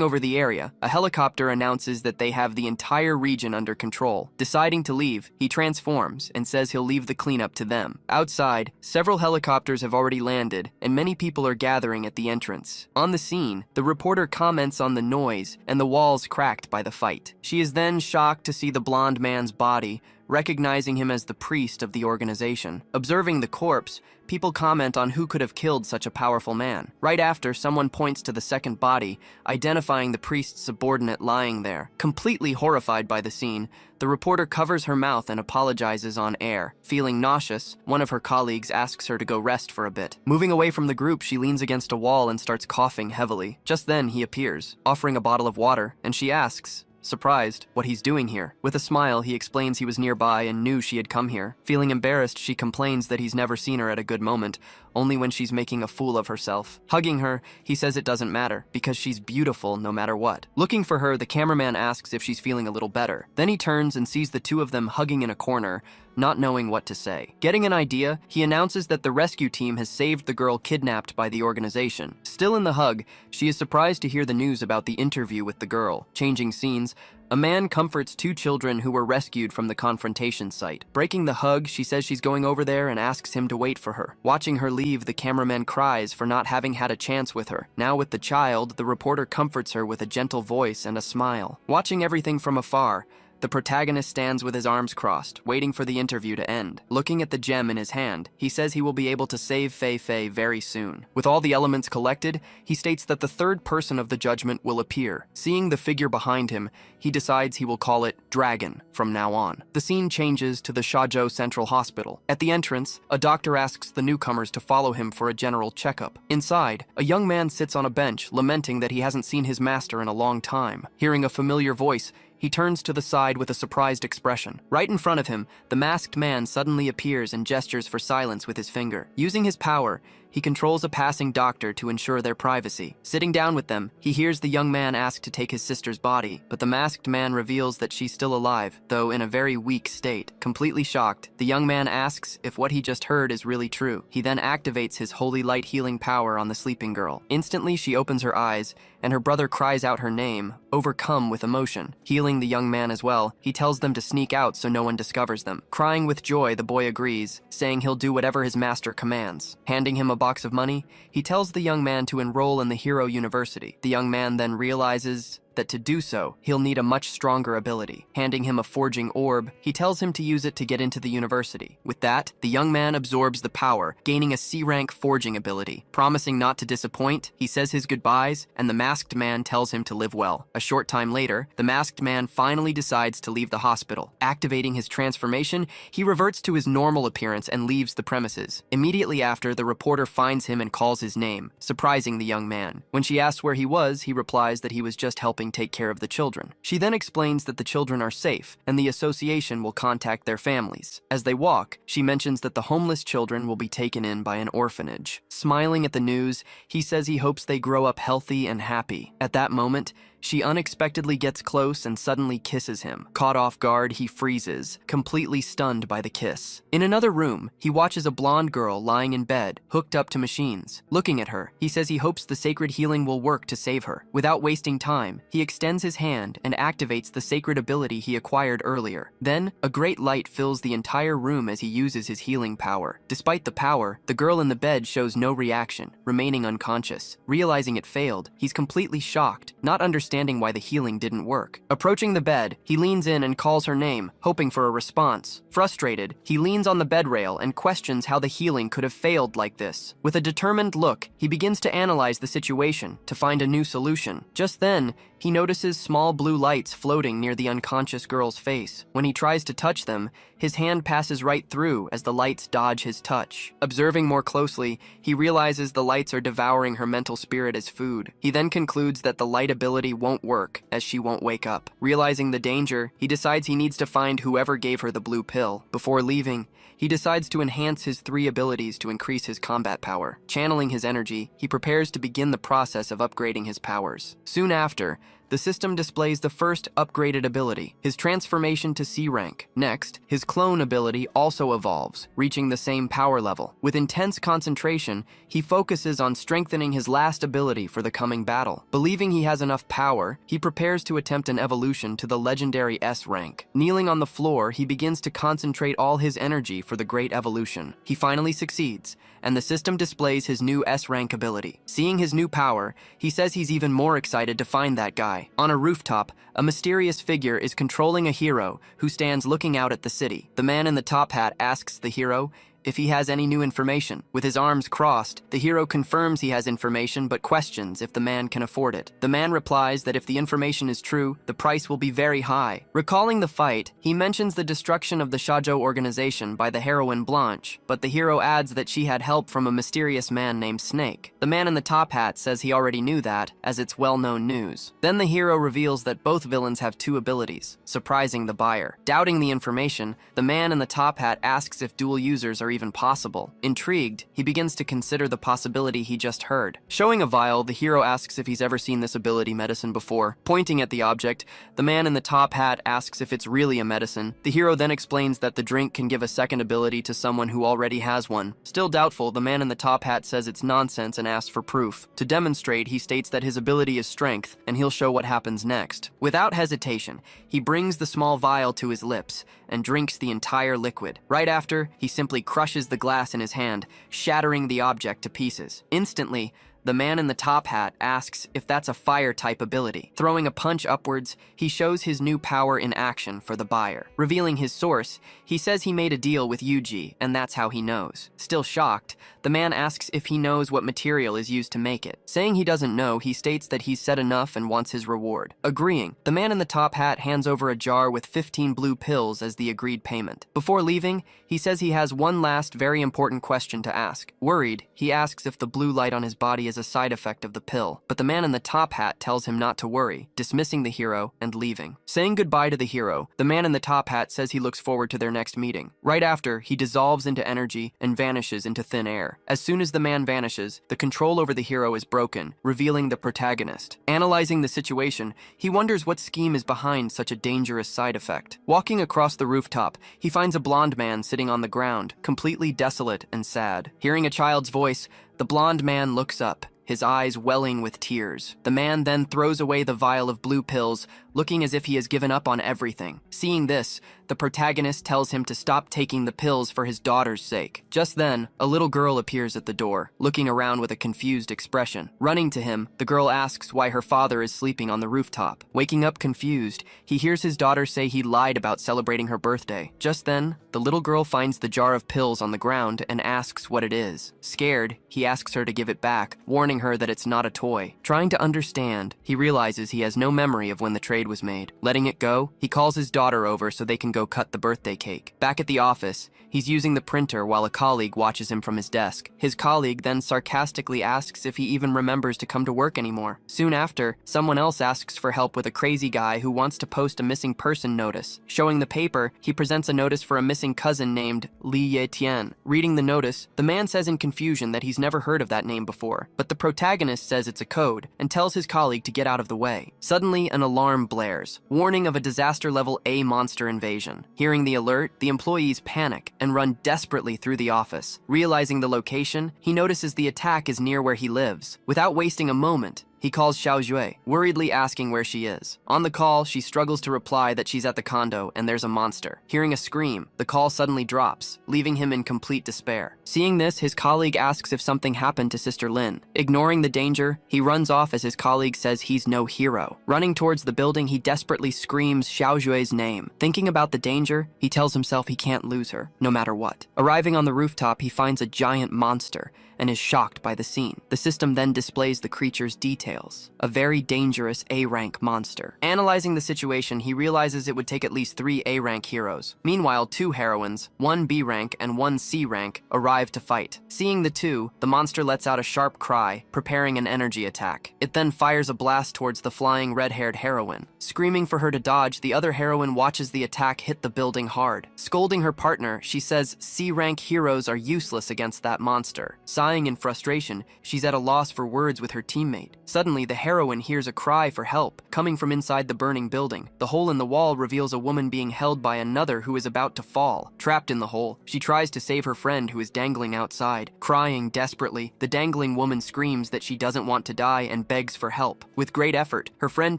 over the area, a helicopter announces that they have the entire region under control. Deciding to leave, he transforms and says he'll leave the cleanup to them. Outside, several helicopters have already landed, and many people are gathering at the entrance. On the scene, the reporter comments on the noise and the walls cracked by the fight. She is then shocked to see the blonde man's body, recognizing him as the priest of the organization. Observing the corpse, people comment on who could have killed such a powerful man. Right after, someone points to the second body, identifying the priest's subordinate lying there. Completely horrified by the scene, the reporter covers her mouth and apologizes on air. Feeling nauseous, one of her colleagues asks her to go rest for a bit. Moving away from the group, she leans against a wall and starts coughing heavily. Just then, he appears, offering a bottle of water, and she asks, surprised, what he's doing here. With a smile, he explains he was nearby and knew she had come here. Feeling embarrassed, she complains that he's never seen her at a good moment, only when she's making a fool of herself. Hugging her, he says it doesn't matter, because she's beautiful no matter what. Looking for her, the cameraman asks if she's feeling a little better. Then he turns and sees the two of them hugging in a corner, not knowing what to say. Getting an idea, he announces that the rescue team has saved the girl kidnapped by the organization. Still in the hug, she is surprised to hear the news about the interview with the girl. Changing scenes, a man comforts two children who were rescued from the confrontation site. Breaking the hug, she says she's going over there and asks him to wait for her. Watching her leave, the cameraman cries for not having had a chance with her. Now with the child, the reporter comforts her with a gentle voice and a smile. Watching everything from afar, the protagonist stands with his arms crossed, waiting for the interview to end. Looking at the gem in his hand, he says he will be able to save Fei very soon. With all the elements collected, he states that the third person of the judgment will appear. Seeing the figure behind him, he decides he will call it Dragon from now on. The scene changes to the Shazhou Central Hospital. At the entrance, a doctor asks the newcomers to follow him for a general checkup. Inside, a young man sits on a bench, lamenting that he hasn't seen his master in a long time. Hearing a familiar voice, he turns to the side with a surprised expression. Right in front of him, the masked man suddenly appears and gestures for silence with his finger. Using his power, he controls a passing doctor to ensure their privacy. Sitting down with them, he hears the young man ask to take his sister's body, but the masked man reveals that she's still alive, though in a very weak state. Completely shocked, the young man asks if what he just heard is really true. He then activates his holy light healing power on the sleeping girl. Instantly, she opens her eyes, and her brother cries out her name, overcome with emotion. Healing the young man as well, he tells them to sneak out so no one discovers them. Crying with joy, the boy agrees, saying he'll do whatever his master commands. Handing him a box of money, he tells the young man to enroll in the Hero University. The young man then realizes that to do so, he'll need a much stronger ability. Handing him a forging orb, he tells him to use it to get into the university. With that, the young man absorbs the power, gaining a C-rank forging ability. Promising not to disappoint, he says his goodbyes, and the masked man tells him to live well. A short time later, the masked man finally decides to leave the hospital. Activating his transformation, he reverts to his normal appearance and leaves the premises. Immediately after, the reporter finds him and calls his name, surprising the young man. When she asks where he was, he replies that he was just helping take care of the children. She then explains that the children are safe, and the association will contact their families. As they walk, she mentions that the homeless children will be taken in by an orphanage. Smiling at the news, he says he hopes they grow up healthy and happy. At that moment, she unexpectedly gets close and suddenly kisses him. Caught off guard, he freezes, completely stunned by the kiss. In another room, he watches a blonde girl lying in bed, hooked up to machines. Looking at her, he says he hopes the sacred healing will work to save her. Without wasting time, he extends his hand and activates the sacred ability he acquired earlier. Then, a great light fills the entire room as he uses his healing power. Despite the power, the girl in the bed shows no reaction, remaining unconscious. Realizing it failed, he's completely shocked, not understanding why the healing didn't work. Approaching the bed, he leans in and calls her name, hoping for a response. Frustrated, he leans on the bed rail and questions how the healing could have failed like this. With a determined look, he begins to analyze the situation to find a new solution. Just then, he notices small blue lights floating near the unconscious girl's face. When he tries to touch them, his hand passes right through as the lights dodge his touch. Observing more closely, he realizes the lights are devouring her mental spirit as food. He then concludes that the light ability won't work, as she won't wake up. Realizing the danger, he decides he needs to find whoever gave her the blue pill. Before leaving, he decides to enhance his 3 abilities to increase his combat power. Channeling his energy, he prepares to begin the process of upgrading his powers. Soon after, the system displays the first upgraded ability, his transformation to C rank. Next, his clone ability also evolves, reaching the same power level. With intense concentration, he focuses on strengthening his last ability for the coming battle. Believing he has enough power, he prepares to attempt an evolution to the legendary S rank. Kneeling on the floor, he begins to concentrate all his energy for the great evolution. He finally succeeds, and the system displays his new S rank ability. Seeing his new power, he says he's even more excited to find that guy. On a rooftop, a mysterious figure is controlling a hero who stands looking out at the city. The man in the top hat asks the hero if he has any new information. With his arms crossed, the hero confirms he has information but questions if the man can afford it. The man replies that if the information is true, the price will be very high. Recalling the fight, he mentions the destruction of the Shoujo organization by the heroine Blanche, but the hero adds that she had help from a mysterious man named Snake. The man in the top hat says he already knew that, as it's well-known news. Then the hero reveals that both villains have 2 abilities, surprising the buyer. Doubting the information, the man in the top hat asks if dual users are even possible. Intrigued, he begins to consider the possibility he just heard. Showing a vial, the hero asks if he's ever seen this ability medicine before. Pointing at the object, the man in the top hat asks if it's really a medicine. The hero then explains that the drink can give a second ability to someone who already has one. Still doubtful, the man in the top hat says it's nonsense and asks for proof. To demonstrate, he states that his ability is strength, and he'll show what happens next. Without hesitation, he brings the small vial to his lips and drinks the entire liquid. Right after, he simply crushes the glass in his hand, shattering the object to pieces. Instantly, the man in the top hat asks if that's a fire-type ability. Throwing a punch upwards, he shows his new power in action for the buyer. Revealing his source, he says he made a deal with Yuji, and that's how he knows. Still shocked, the man asks if he knows what material is used to make it. Saying he doesn't know, he states that he's said enough and wants his reward. Agreeing, the man in the top hat hands over a jar with 15 blue pills as the agreed payment. Before leaving, he says he has one last very important question to ask. Worried, he asks if the blue light on his body is a side effect of the pill, but the man in the top hat tells him not to worry, dismissing the hero and leaving. Saying goodbye to the hero, the man in the top hat says he looks forward to their next meeting. Right after, he dissolves into energy and vanishes into thin air. As soon as the man vanishes, the control over the hero is broken, revealing the protagonist. Analyzing the situation, he wonders what scheme is behind such a dangerous side effect. Walking across the rooftop, he finds a blonde man sitting on the ground, completely desolate and sad. Hearing a child's voice, the blonde man looks up, his eyes welling with tears. The man then throws away the vial of blue pills, looking as if he has given up on everything. Seeing this, the protagonist tells him to stop taking the pills for his daughter's sake. Just then, a little girl appears at the door, looking around with a confused expression. Running to him, the girl asks why her father is sleeping on the rooftop. Waking up confused, he hears his daughter say he lied about celebrating her birthday. Just then, the little girl finds the jar of pills on the ground and asks what it is. Scared, he asks her to give it back, warning her that it's not a toy. Trying to understand, he realizes he has no memory of when the trade was made. Letting it go, he calls his daughter over so they can go cut the birthday cake. Back at the office, he's using the printer while a colleague watches him from his desk. His colleague then sarcastically asks if he even remembers to come to work anymore. Soon after, someone else asks for help with a crazy guy who wants to post a missing person notice. Showing the paper, he presents a notice for a missing cousin named Li Ye-tian. Reading the notice, the man says in confusion that he's never heard of that name before, but the protagonist says it's a code and tells his colleague to get out of the way. Suddenly, an alarm blares, warning of a disaster-level A monster invasion. Hearing the alert, the employees panic and run desperately through the office. Realizing the location, he notices the attack is near where he lives. Without wasting a moment, he calls Xiao Jue, worriedly asking where she is. On the call, she struggles to reply that she's at the condo and there's a monster. Hearing a scream, the call suddenly drops, leaving him in complete despair. Seeing this, his colleague asks if something happened to Sister Lin. Ignoring the danger, he runs off as his colleague says he's no hero. Running towards the building, he desperately screams Xiao Jue's name. Thinking about the danger, he tells himself he can't lose her, no matter what. Arriving on the rooftop, he finds a giant monster and is shocked by the scene. The system then displays the creature's details details. A very dangerous A-rank monster. Analyzing the situation, he realizes it would take at least 3 A-rank heroes. Meanwhile, 2 heroines, 1 B-rank and 1 C-rank, arrive to fight. Seeing the 2, the monster lets out a sharp cry, preparing an energy attack. It then fires a blast towards the flying red-haired heroine. Screaming for her to dodge, the other heroine watches the attack hit the building hard. Scolding her partner, she says C-rank heroes are useless against that monster. Sighing in frustration, she's at a loss for words with her teammate. Suddenly, the heroine hears a cry for help, coming from inside the burning building. The hole in the wall reveals a woman being held by another who is about to fall. Trapped in the hole, she tries to save her friend who is dangling outside. Crying desperately, the dangling woman screams that she doesn't want to die and begs for help. With great effort, her friend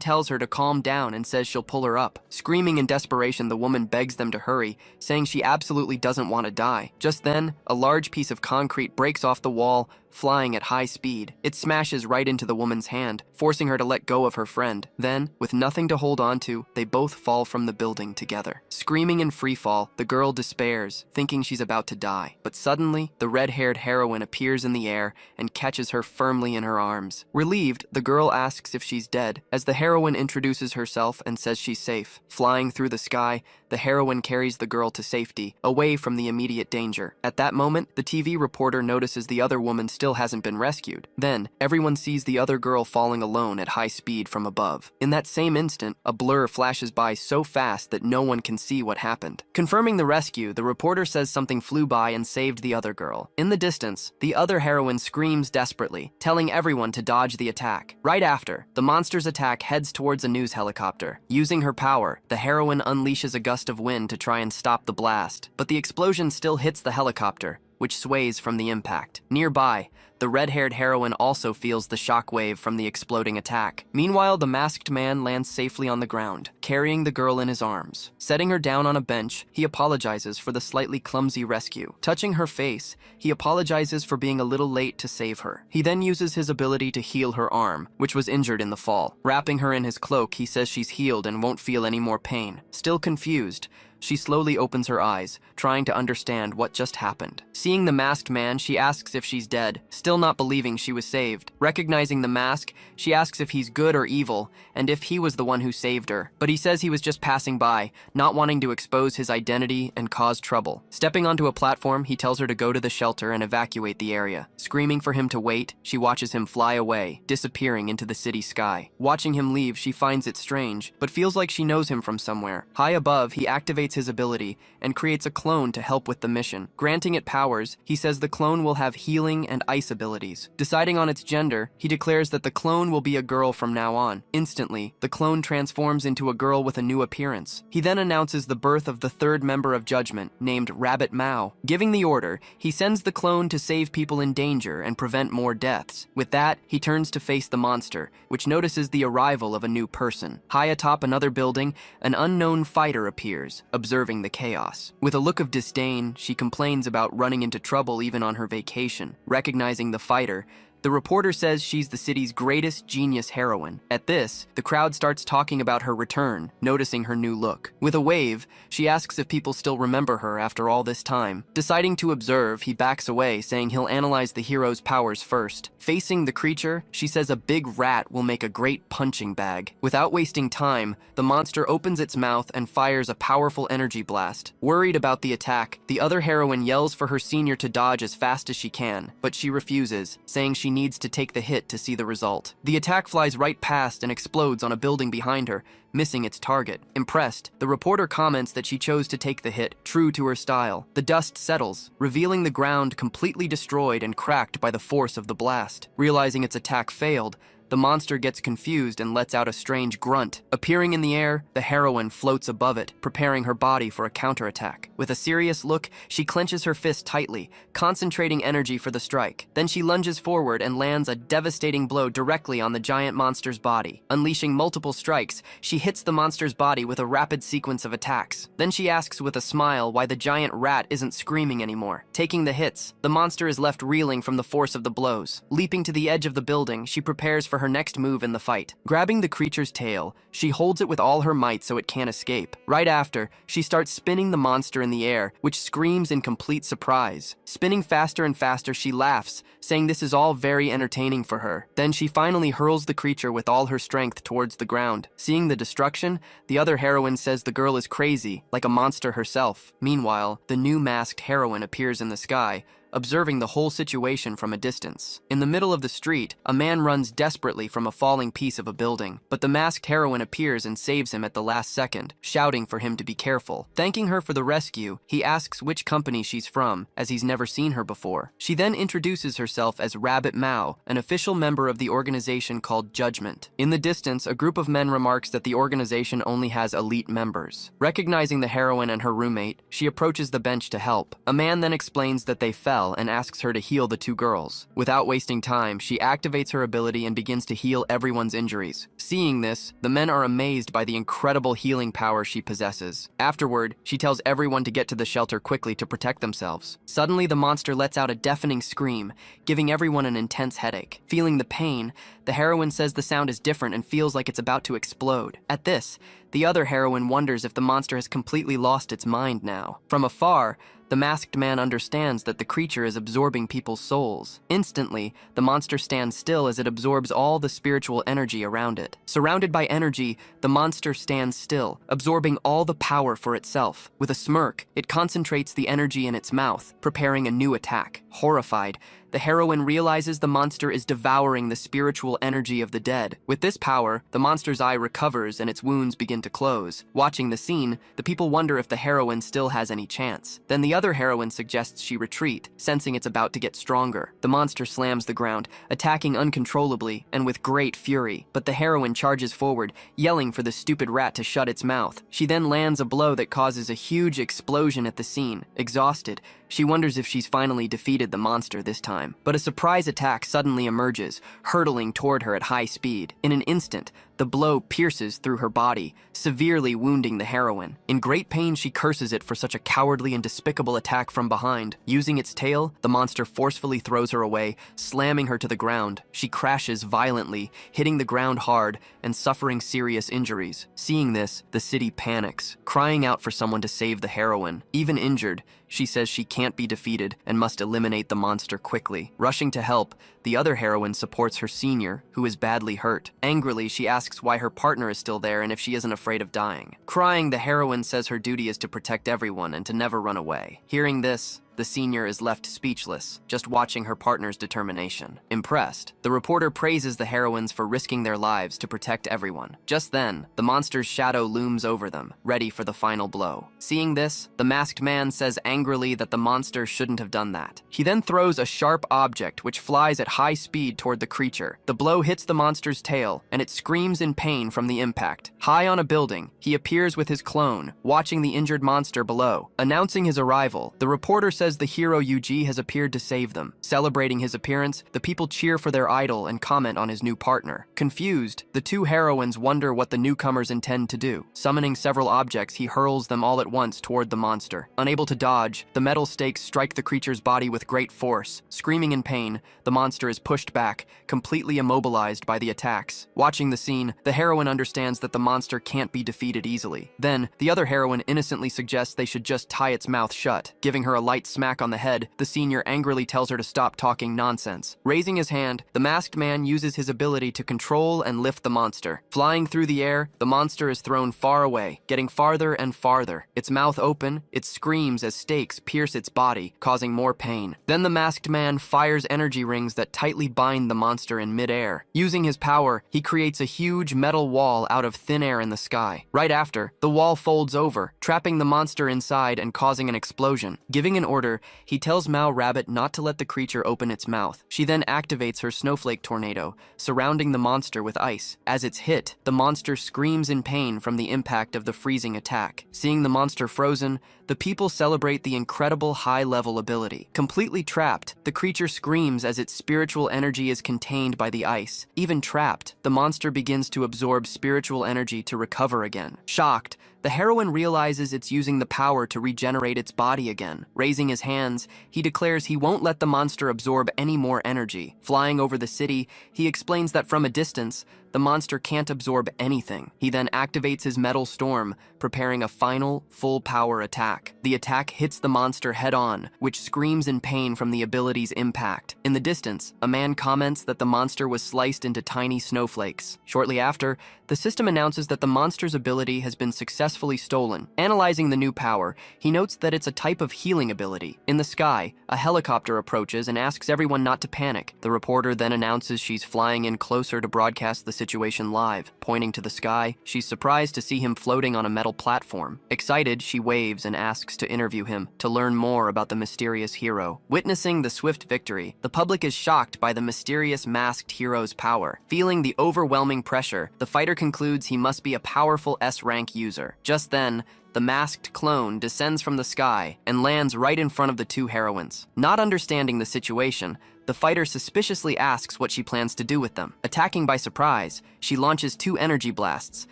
tells her to calm down and says she'll pull her up. Screaming in desperation, the woman begs them to hurry, saying she absolutely doesn't want to die. Just then, a large piece of concrete breaks off the wall, flying at high speed. It smashes right into the woman's hand, forcing her to let go of her friend. Then, with nothing to hold on to, they both fall from the building together. Screaming in free fall, the girl despairs, thinking she's about to die. But suddenly, the red-haired heroine appears in the air and catches her firmly in her arms. Relieved, the girl asks if she's dead, as the heroine introduces herself and says she's safe. Flying through the sky, the heroine carries the girl to safety, away from the immediate danger. At that moment, the TV reporter notices the other woman still hasn't been rescued. Then, everyone sees the other girl falling alone at high speed from above. In that same instant, a blur flashes by so fast that no one can see what happened. Confirming the rescue, the reporter says something flew by and saved the other girl. In the distance, the other heroine screams desperately, telling everyone to dodge the attack. Right after, the monster's attack heads towards a news helicopter. Using her power, the heroine unleashes a gust of wind to try and stop the blast, but the explosion still hits the helicopter, which sways from the impact. Nearby, the red-haired heroine also feels the shockwave from the exploding attack. Meanwhile, the masked man lands safely on the ground, carrying the girl in his arms. Setting her down on a bench, he apologizes for the slightly clumsy rescue. Touching her face, he apologizes for being a little late to save her. He then uses his ability to heal her arm, which was injured in the fall. Wrapping her in his cloak, he says she's healed and won't feel any more pain. Still confused, she slowly opens her eyes, trying to understand what just happened. Seeing the masked man, she asks if she's dead, still not believing she was saved. Recognizing the mask, she asks if he's good or evil, and if he was the one who saved her. But he says he was just passing by, not wanting to expose his identity and cause trouble. Stepping onto a platform, he tells her to go to the shelter and evacuate the area. Screaming for him to wait, she watches him fly away, disappearing into the city sky. Watching him leave, she finds it strange, but feels like she knows him from somewhere. High above, he activates his ability and creates a clone to help with the mission. Granting it powers, he says the clone will have healing and ice abilities. Deciding on its gender, he declares that the clone will be a girl from now on. Instantly, the clone transforms into a girl with a new appearance. He then announces the birth of the 3rd member of Judgment, named Rabbit Mao. Giving the order, he sends the clone to save people in danger and prevent more deaths. With that, he turns to face the monster, which notices the arrival of a new person. High atop another building, an unknown fighter appears, observing the chaos. With a look of disdain, she complains about running into trouble even on her vacation. Recognizing the fighter, the reporter says she's the city's greatest genius heroine. At this, the crowd starts talking about her return, noticing her new look. With a wave, she asks if people still remember her after all this time. Deciding to observe, he backs away, saying he'll analyze the hero's powers first. Facing the creature, she says a big rat will make a great punching bag. Without wasting time, the monster opens its mouth and fires a powerful energy blast. Worried about the attack, the other heroine yells for her senior to dodge as fast as she can, but she refuses, saying she needs to take the hit to see the result. The attack flies right past and explodes on a building behind her, missing its target. Impressed, the reporter comments that she chose to take the hit, true to her style. The dust settles, revealing the ground completely destroyed and cracked by the force of the blast. Realizing its attack failed, the monster gets confused and lets out a strange grunt. Appearing in the air, the heroine floats above it, preparing her body for a counterattack. With a serious look, she clenches her fist tightly, concentrating energy for the strike. Then she lunges forward and lands a devastating blow directly on the giant monster's body. Unleashing multiple strikes, she hits the monster's body with a rapid sequence of attacks. Then she asks with a smile why the giant rat isn't screaming anymore. Taking the hits, the monster is left reeling from the force of the blows. Leaping to the edge of the building, she prepares for her next move in the fight. Grabbing the creature's tail, she holds it with all her might so it can't escape. Right after, she starts spinning the monster in the air, which screams in complete surprise. Spinning faster and faster, she laughs, saying this is all very entertaining for her. Then she finally hurls the creature with all her strength towards the ground. Seeing the destruction, the other heroine says the girl is crazy, like a monster herself. Meanwhile, the new masked heroine appears in the sky, observing the whole situation from a distance. In the middle of the street, a man runs desperately from a falling piece of a building, but the masked heroine appears and saves him at the last second, shouting for him to be careful. Thanking her for the rescue, he asks which company she's from, as he's never seen her before. She then introduces herself as Rabbit Mao, an official member of the organization called Judgment. In the distance, a group of men remarks that the organization only has elite members. Recognizing the heroine and her roommate, she approaches the bench to help. A man then explains that they fell and asks her to heal the two girls. Without wasting time, she activates her ability and begins to heal everyone's injuries. Seeing this, the men are amazed by the incredible healing power she possesses. Afterward, she tells everyone to get to the shelter quickly to protect themselves. Suddenly, the monster lets out a deafening scream, giving everyone an intense headache. Feeling the pain, the heroine says the sound is different and feels like it's about to explode. At this, the other heroine wonders if the monster has completely lost its mind now. From afar, the masked man understands that the creature is absorbing people's souls. Instantly, the monster stands still as it absorbs all the spiritual energy around it. Surrounded by energy, the monster stands still, absorbing all the power for itself. With a smirk, it concentrates the energy in its mouth, preparing a new attack. Horrified, the heroine realizes the monster is devouring the spiritual energy of the dead. With this power, the monster's eye recovers and its wounds begin to close. Watching the scene, the people wonder if the heroine still has any chance. Then the other heroine suggests she retreat, sensing it's about to get stronger. The monster slams the ground, attacking uncontrollably and with great fury. But the heroine charges forward, yelling for the stupid rat to shut its mouth. She then lands a blow that causes a huge explosion at the scene. Exhausted, she wonders if she's finally defeated the monster this time. But a surprise attack suddenly emerges, hurtling toward her at high speed. In an instant, the blow pierces through her body, severely wounding the heroine. In great pain, she curses it for such a cowardly and despicable attack from behind. Using its tail, the monster forcefully throws her away, slamming her to the ground. She crashes violently, hitting the ground hard and suffering serious injuries. Seeing this, the city panics, crying out for someone to save the heroine. Even injured, she says she can't be defeated and must eliminate the monster quickly. Rushing to help, the other heroine supports her senior, who is badly hurt. Angrily, she asks why her partner is still there and if she isn't afraid of dying. Crying, the heroine says her duty is to protect everyone and to never run away. Hearing this, the senior is left speechless, just watching her partner's determination. Impressed, the reporter praises the heroines for risking their lives to protect everyone. Just then, the monster's shadow looms over them, ready for the final blow. Seeing this, the masked man says angrily that the monster shouldn't have done that. He then throws a sharp object which flies at high speed toward the creature. The blow hits the monster's tail, and it screams in pain from the impact. High on a building, he appears with his clone, watching the injured monster below. Announcing his arrival, the reporter says the hero Yuji has appeared to save them. Celebrating his appearance, the people cheer for their idol and comment on his new partner. Confused, the two heroines wonder what the newcomers intend to do. Summoning several objects, he hurls them all at once toward the monster. Unable to dodge, the metal stakes strike the creature's body with great force. Screaming in pain, the monster is pushed back, completely immobilized by the attacks. Watching the scene, the heroine understands that the monster can't be defeated easily. Then, the other heroine innocently suggests they should just tie its mouth shut. Giving her a light smack on the head, the senior angrily tells her to stop talking nonsense. Raising his hand, the masked man uses his ability to control and lift the monster. Flying through the air, the monster is thrown far away, getting farther and farther. Its mouth open, it screams as stakes pierce its body, causing more pain. Then the masked man fires energy rings that tightly bind the monster in midair. Using his power, he creates a huge metal wall out of thin air in the sky. Right after, the wall folds over, trapping the monster inside and causing an explosion. Giving an order, he tells Mao Rabbit not to let the creature open its mouth. She then activates her snowflake tornado, surrounding the monster with ice. As it's hit, the monster screams in pain from the impact of the freezing attack. Seeing the monster frozen, the people celebrate the incredible high-level ability. Completely trapped, the creature screams as its spiritual energy is contained by the ice. Even trapped, the monster begins to absorb spiritual energy to recover again. Shocked, The heroine realizes it's using the power to regenerate its body again. Raising his hands, he declares he won't let the monster absorb any more energy. Flying over the city, he explains that from a distance, the monster can't absorb anything. He then activates his metal storm, preparing a final, full-power attack. The attack hits the monster head-on, which screams in pain from the ability's impact. In the distance, a man comments that the monster was sliced into tiny snowflakes. Shortly after, the system announces that the monster's ability has been successfully stolen. Analyzing the new power, he notes that it's a type of healing ability. In the sky, a helicopter approaches and asks everyone not to panic. The reporter then announces she's flying in closer to broadcast the situation live. Pointing to the sky, she's surprised to see him floating on a metal platform. Excited, she waves and asks to interview him to learn more about the mysterious hero. Witnessing the swift victory, the public is shocked by the mysterious masked hero's power. Feeling the overwhelming pressure, the fighter concludes he must be a powerful S-rank user. Just then, the masked clone descends from the sky and lands right in front of the two heroines. Not understanding the situation, the fighter suspiciously asks what she plans to do with them. Attacking by surprise, she launches 2 energy blasts,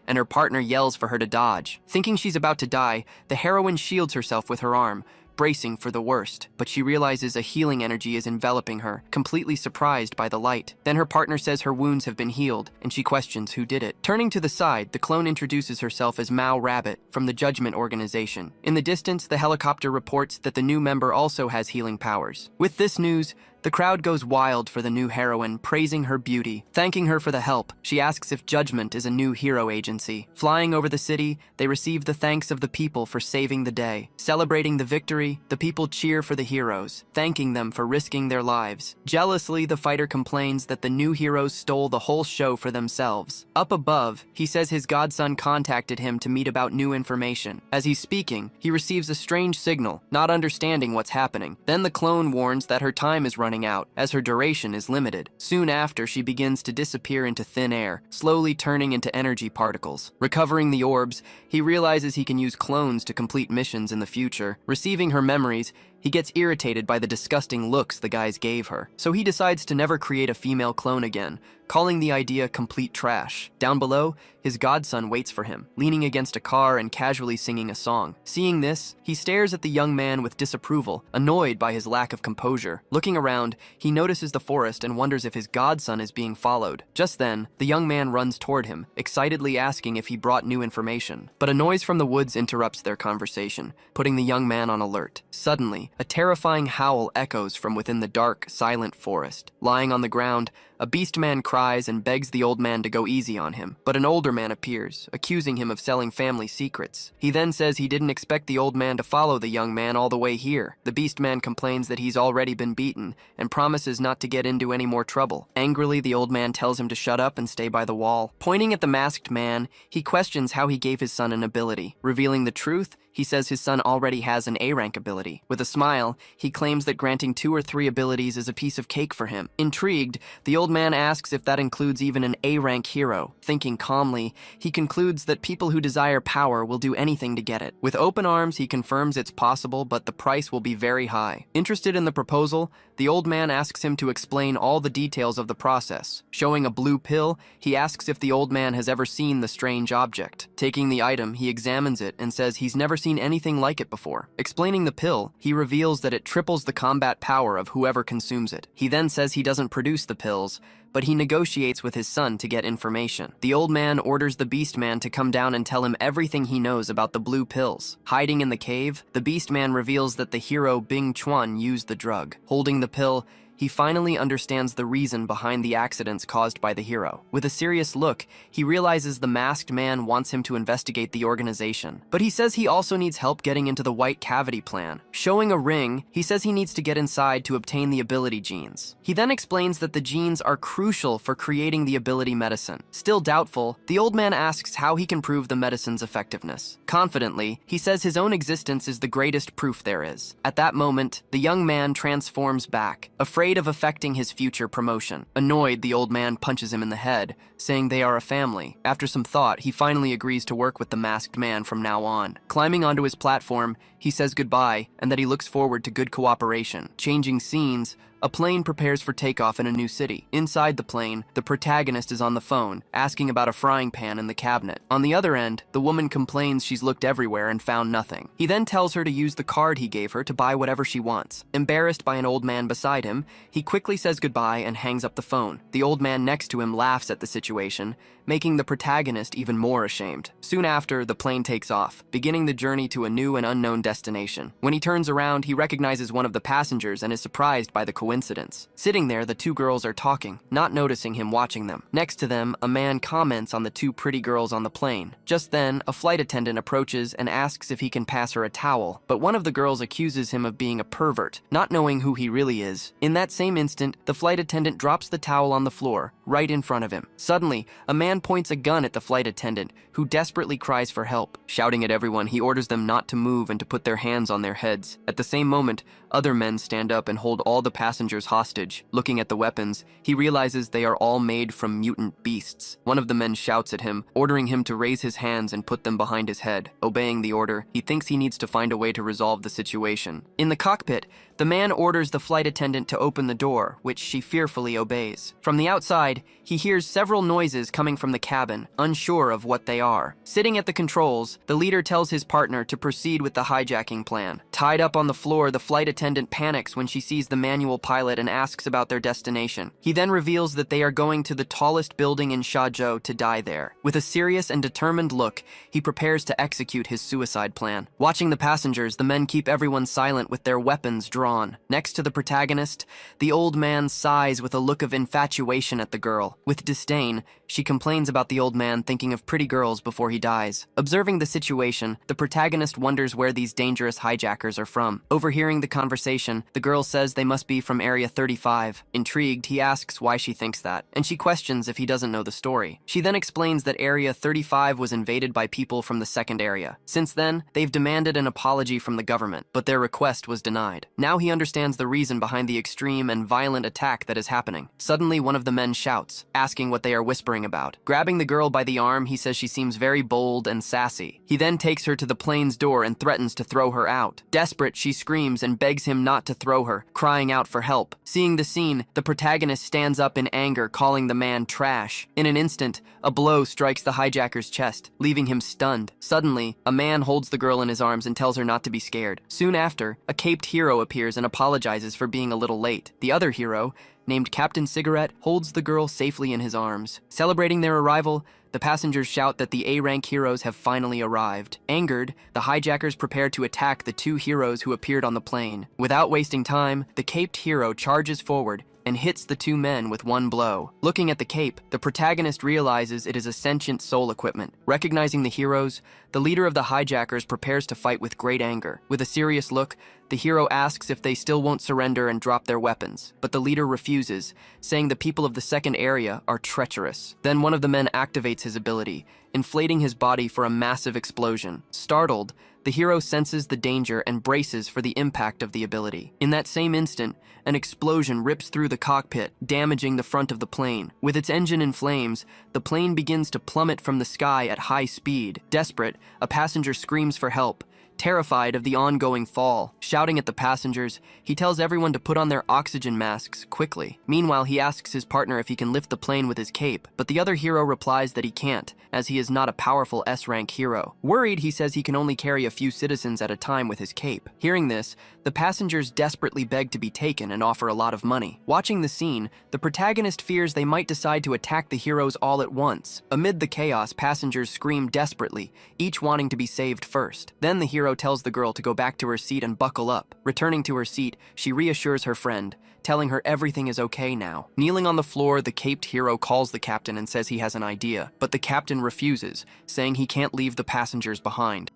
and her partner yells for her to dodge. Thinking she's about to die, the heroine shields herself with her arm, bracing for the worst, but she realizes a healing energy is enveloping her, completely surprised by the light. Then her partner says her wounds have been healed, and she questions who did it. Turning to the side, the clone introduces herself as Mao Rabbit from the Judgment Organization. In the distance, the helicopter reports that the new member also has healing powers. With this news, the crowd goes wild for the new heroine, praising her beauty. Thanking her for the help, she asks if Judgment is a new hero agency. Flying over the city, they receive the thanks of the people for saving the day. Celebrating the victory, the people cheer for the heroes, thanking them for risking their lives. Jealously, the fighter complains that the new heroes stole the whole show for themselves. Up above, he says his godson contacted him to meet about new information. As he's speaking, he receives a strange signal, not understanding what's happening. Then the clone warns that her time is running out, as her duration is limited. Soon after, she begins to disappear into thin air, slowly turning into energy particles. Recovering the orbs, he realizes he can use clones to complete missions in the future. Receiving her memories, he gets irritated by the disgusting looks the guys gave her, so he decides to never create a female clone again, calling the idea complete trash. Down below, his godson waits for him, leaning against a car and casually singing a song. Seeing this, he stares at the young man with disapproval, annoyed by his lack of composure. Looking around, he notices the forest and wonders if his godson is being followed. Just then, the young man runs toward him, excitedly asking if he brought new information. But a noise from the woods interrupts their conversation, putting the young man on alert. Suddenly, a terrifying howl echoes from within the dark, silent forest. Lying on the ground, a beast man cries and begs the old man to go easy on him, but an older man appears, accusing him of selling family secrets. He then says he didn't expect the old man to follow the young man all the way here. The beast man complains that he's already been beaten and promises not to get into any more trouble. Angrily, the old man tells him to shut up and stay by the wall. Pointing at the masked man, he questions how he gave his son an ability. Revealing the truth, he says his son already has an A-rank ability. With a smile, he claims that granting 2 or 3 abilities is a piece of cake for him. Intrigued, the old man asks if that includes even an A-rank hero. Thinking calmly, he concludes that people who desire power will do anything to get it. With open arms, he confirms it's possible, but the price will be very high. Interested in the proposal, the old man asks him to explain all the details of the process. Showing a blue pill, he asks if the old man has ever seen the strange object. Taking the item, he examines it and says he's never seen anything like it before. Explaining the pill, he reveals that it triples the combat power of whoever consumes it. He then says he doesn't produce the pills, but he negotiates with his son to get information. The old man orders the beast man to come down and tell him everything he knows about the blue pills. Hiding in the cave, the beast man reveals that the hero Bing Chuan used the drug. Holding the pill, he finally understands the reason behind the accidents caused by the hero. With a serious look, he realizes the masked man wants him to investigate the organization. But he says he also needs help getting into the White Cavity plan. Showing a ring, he says he needs to get inside to obtain the ability genes. He then explains that the genes are crucial for creating the ability medicine. Still doubtful, the old man asks how he can prove the medicine's effectiveness. Confidently, he says his own existence is the greatest proof there is. At that moment, the young man transforms back, afraid of affecting his future promotion. Annoyed, the old man punches him in the head, saying they are a family. After some thought, he finally agrees to work with the masked man from now on. Climbing onto his platform, he says goodbye and that he looks forward to good cooperation. Changing scenes, A plane prepares for takeoff in a new city. Inside the plane, the protagonist is on the phone, asking about a frying pan in the cabinet. On the other end, the woman complains she's looked everywhere and found nothing. He then tells her to use the card he gave her to buy whatever she wants. Embarrassed by an old man beside him, he quickly says goodbye and hangs up the phone. The old man next to him laughs at the situation, making the protagonist even more ashamed. Soon after, the plane takes off, beginning the journey to a new and unknown destination. When he turns around, he recognizes one of the passengers and is surprised by the coincidence. Sitting there, the two girls are talking, not noticing him watching them. Next to them, a man comments on the two pretty girls on the plane. Just then, a flight attendant approaches and asks if he can pass her a towel, but one of the girls accuses him of being a pervert, not knowing who he really is. In that same instant, the flight attendant drops the towel on the floor, right in front of him. Suddenly, a man points a gun at the flight attendant, who desperately cries for help. Shouting at everyone, he orders them not to move and to put their hands on their heads. At the same moment, other men stand up and hold all the passengers hostage. Looking at the weapons, he realizes they are all made from mutant beasts. One of the men shouts at him, ordering him to raise his hands and put them behind his head. Obeying the order, he thinks he needs to find a way to resolve the situation. In the cockpit, the man orders the flight attendant to open the door, which she fearfully obeys. From the outside, he hears several noises coming from the cabin, unsure of what they are. Sitting at the controls, the leader tells his partner to proceed with the hijacking plan. Tied up on the floor, the flight attendant panics when she sees the manual pilot and asks about their destination. He then reveals that they are going to the tallest building in Shazhou to die there. With a serious and determined look, he prepares to execute his suicide plan. Watching the passengers, the men keep everyone silent with their weapons drawn. Next to the protagonist, the old man sighs with a look of infatuation at the girl. With disdain, she complains about the old man thinking of pretty girls before he dies. Observing the situation, the protagonist wonders where these dangerous hijackers are from. Overhearing the conversation, the girl says they must be from Area 35. Intrigued, he asks why she thinks that, and she questions if he doesn't know the story. She then explains that Area 35 was invaded by people from the second area. Since then, they've demanded an apology from the government, but their request was denied. Now he understands the reason behind the extreme and violent attack that is happening. Suddenly, one of the men shouts, asking what they are whispering about. Grabbing the girl by the arm, he says she seems very bold and sassy. He then takes her to the plane's door and threatens to throw her out. Desperate, she screams and begs him not to throw her, crying out for help. Seeing the scene, the protagonist stands up in anger, calling the man trash. In an instant, a blow strikes the hijacker's chest, leaving him stunned. Suddenly, a man holds the girl in his arms and tells her not to be scared. Soon after, a caped hero appears and apologizes for being a little late. The other hero, named Captain Cigarette, holds the girl safely in his arms. Celebrating their arrival, the passengers shout that the A-rank heroes have finally arrived. Angered, the hijackers prepare to attack the two heroes who appeared on the plane. Without wasting time, the caped hero charges forward and hits the two men with one blow. Looking at the cape, the protagonist realizes it is a sentient soul equipment. Recognizing the heroes, the leader of the hijackers prepares to fight with great anger. With a serious look, the hero asks if they still won't surrender and drop their weapons, but the leader refuses, saying the people of the second area are treacherous. Then one of the men activates his ability, inflating his body for a massive explosion. Startled, the hero senses the danger and braces for the impact of the ability. In that same instant, an explosion rips through the cockpit, damaging the front of the plane. With its engine in flames, the plane begins to plummet from the sky at high speed. Desperate, a passenger screams for help, terrified of the ongoing fall. Shouting at the passengers, he tells everyone to put on their oxygen masks quickly. Meanwhile, he asks his partner if he can lift the plane with his cape, but the other hero replies that he can't, as he is not a powerful S-rank hero. Worried, he says he can only carry a few citizens at a time with his cape. Hearing this, the passengers desperately beg to be taken and offer a lot of money. Watching the scene, the protagonist fears they might decide to attack the heroes all at once. Amid the chaos, passengers scream desperately, each wanting to be saved first. Then the hero tells the girl to go back to her seat and buckle up. Returning to her seat, she reassures her friend, telling her everything is okay now. Kneeling on the floor, the caped hero calls the captain and says he has an idea, but the captain refuses, saying he can't leave the passengers behind.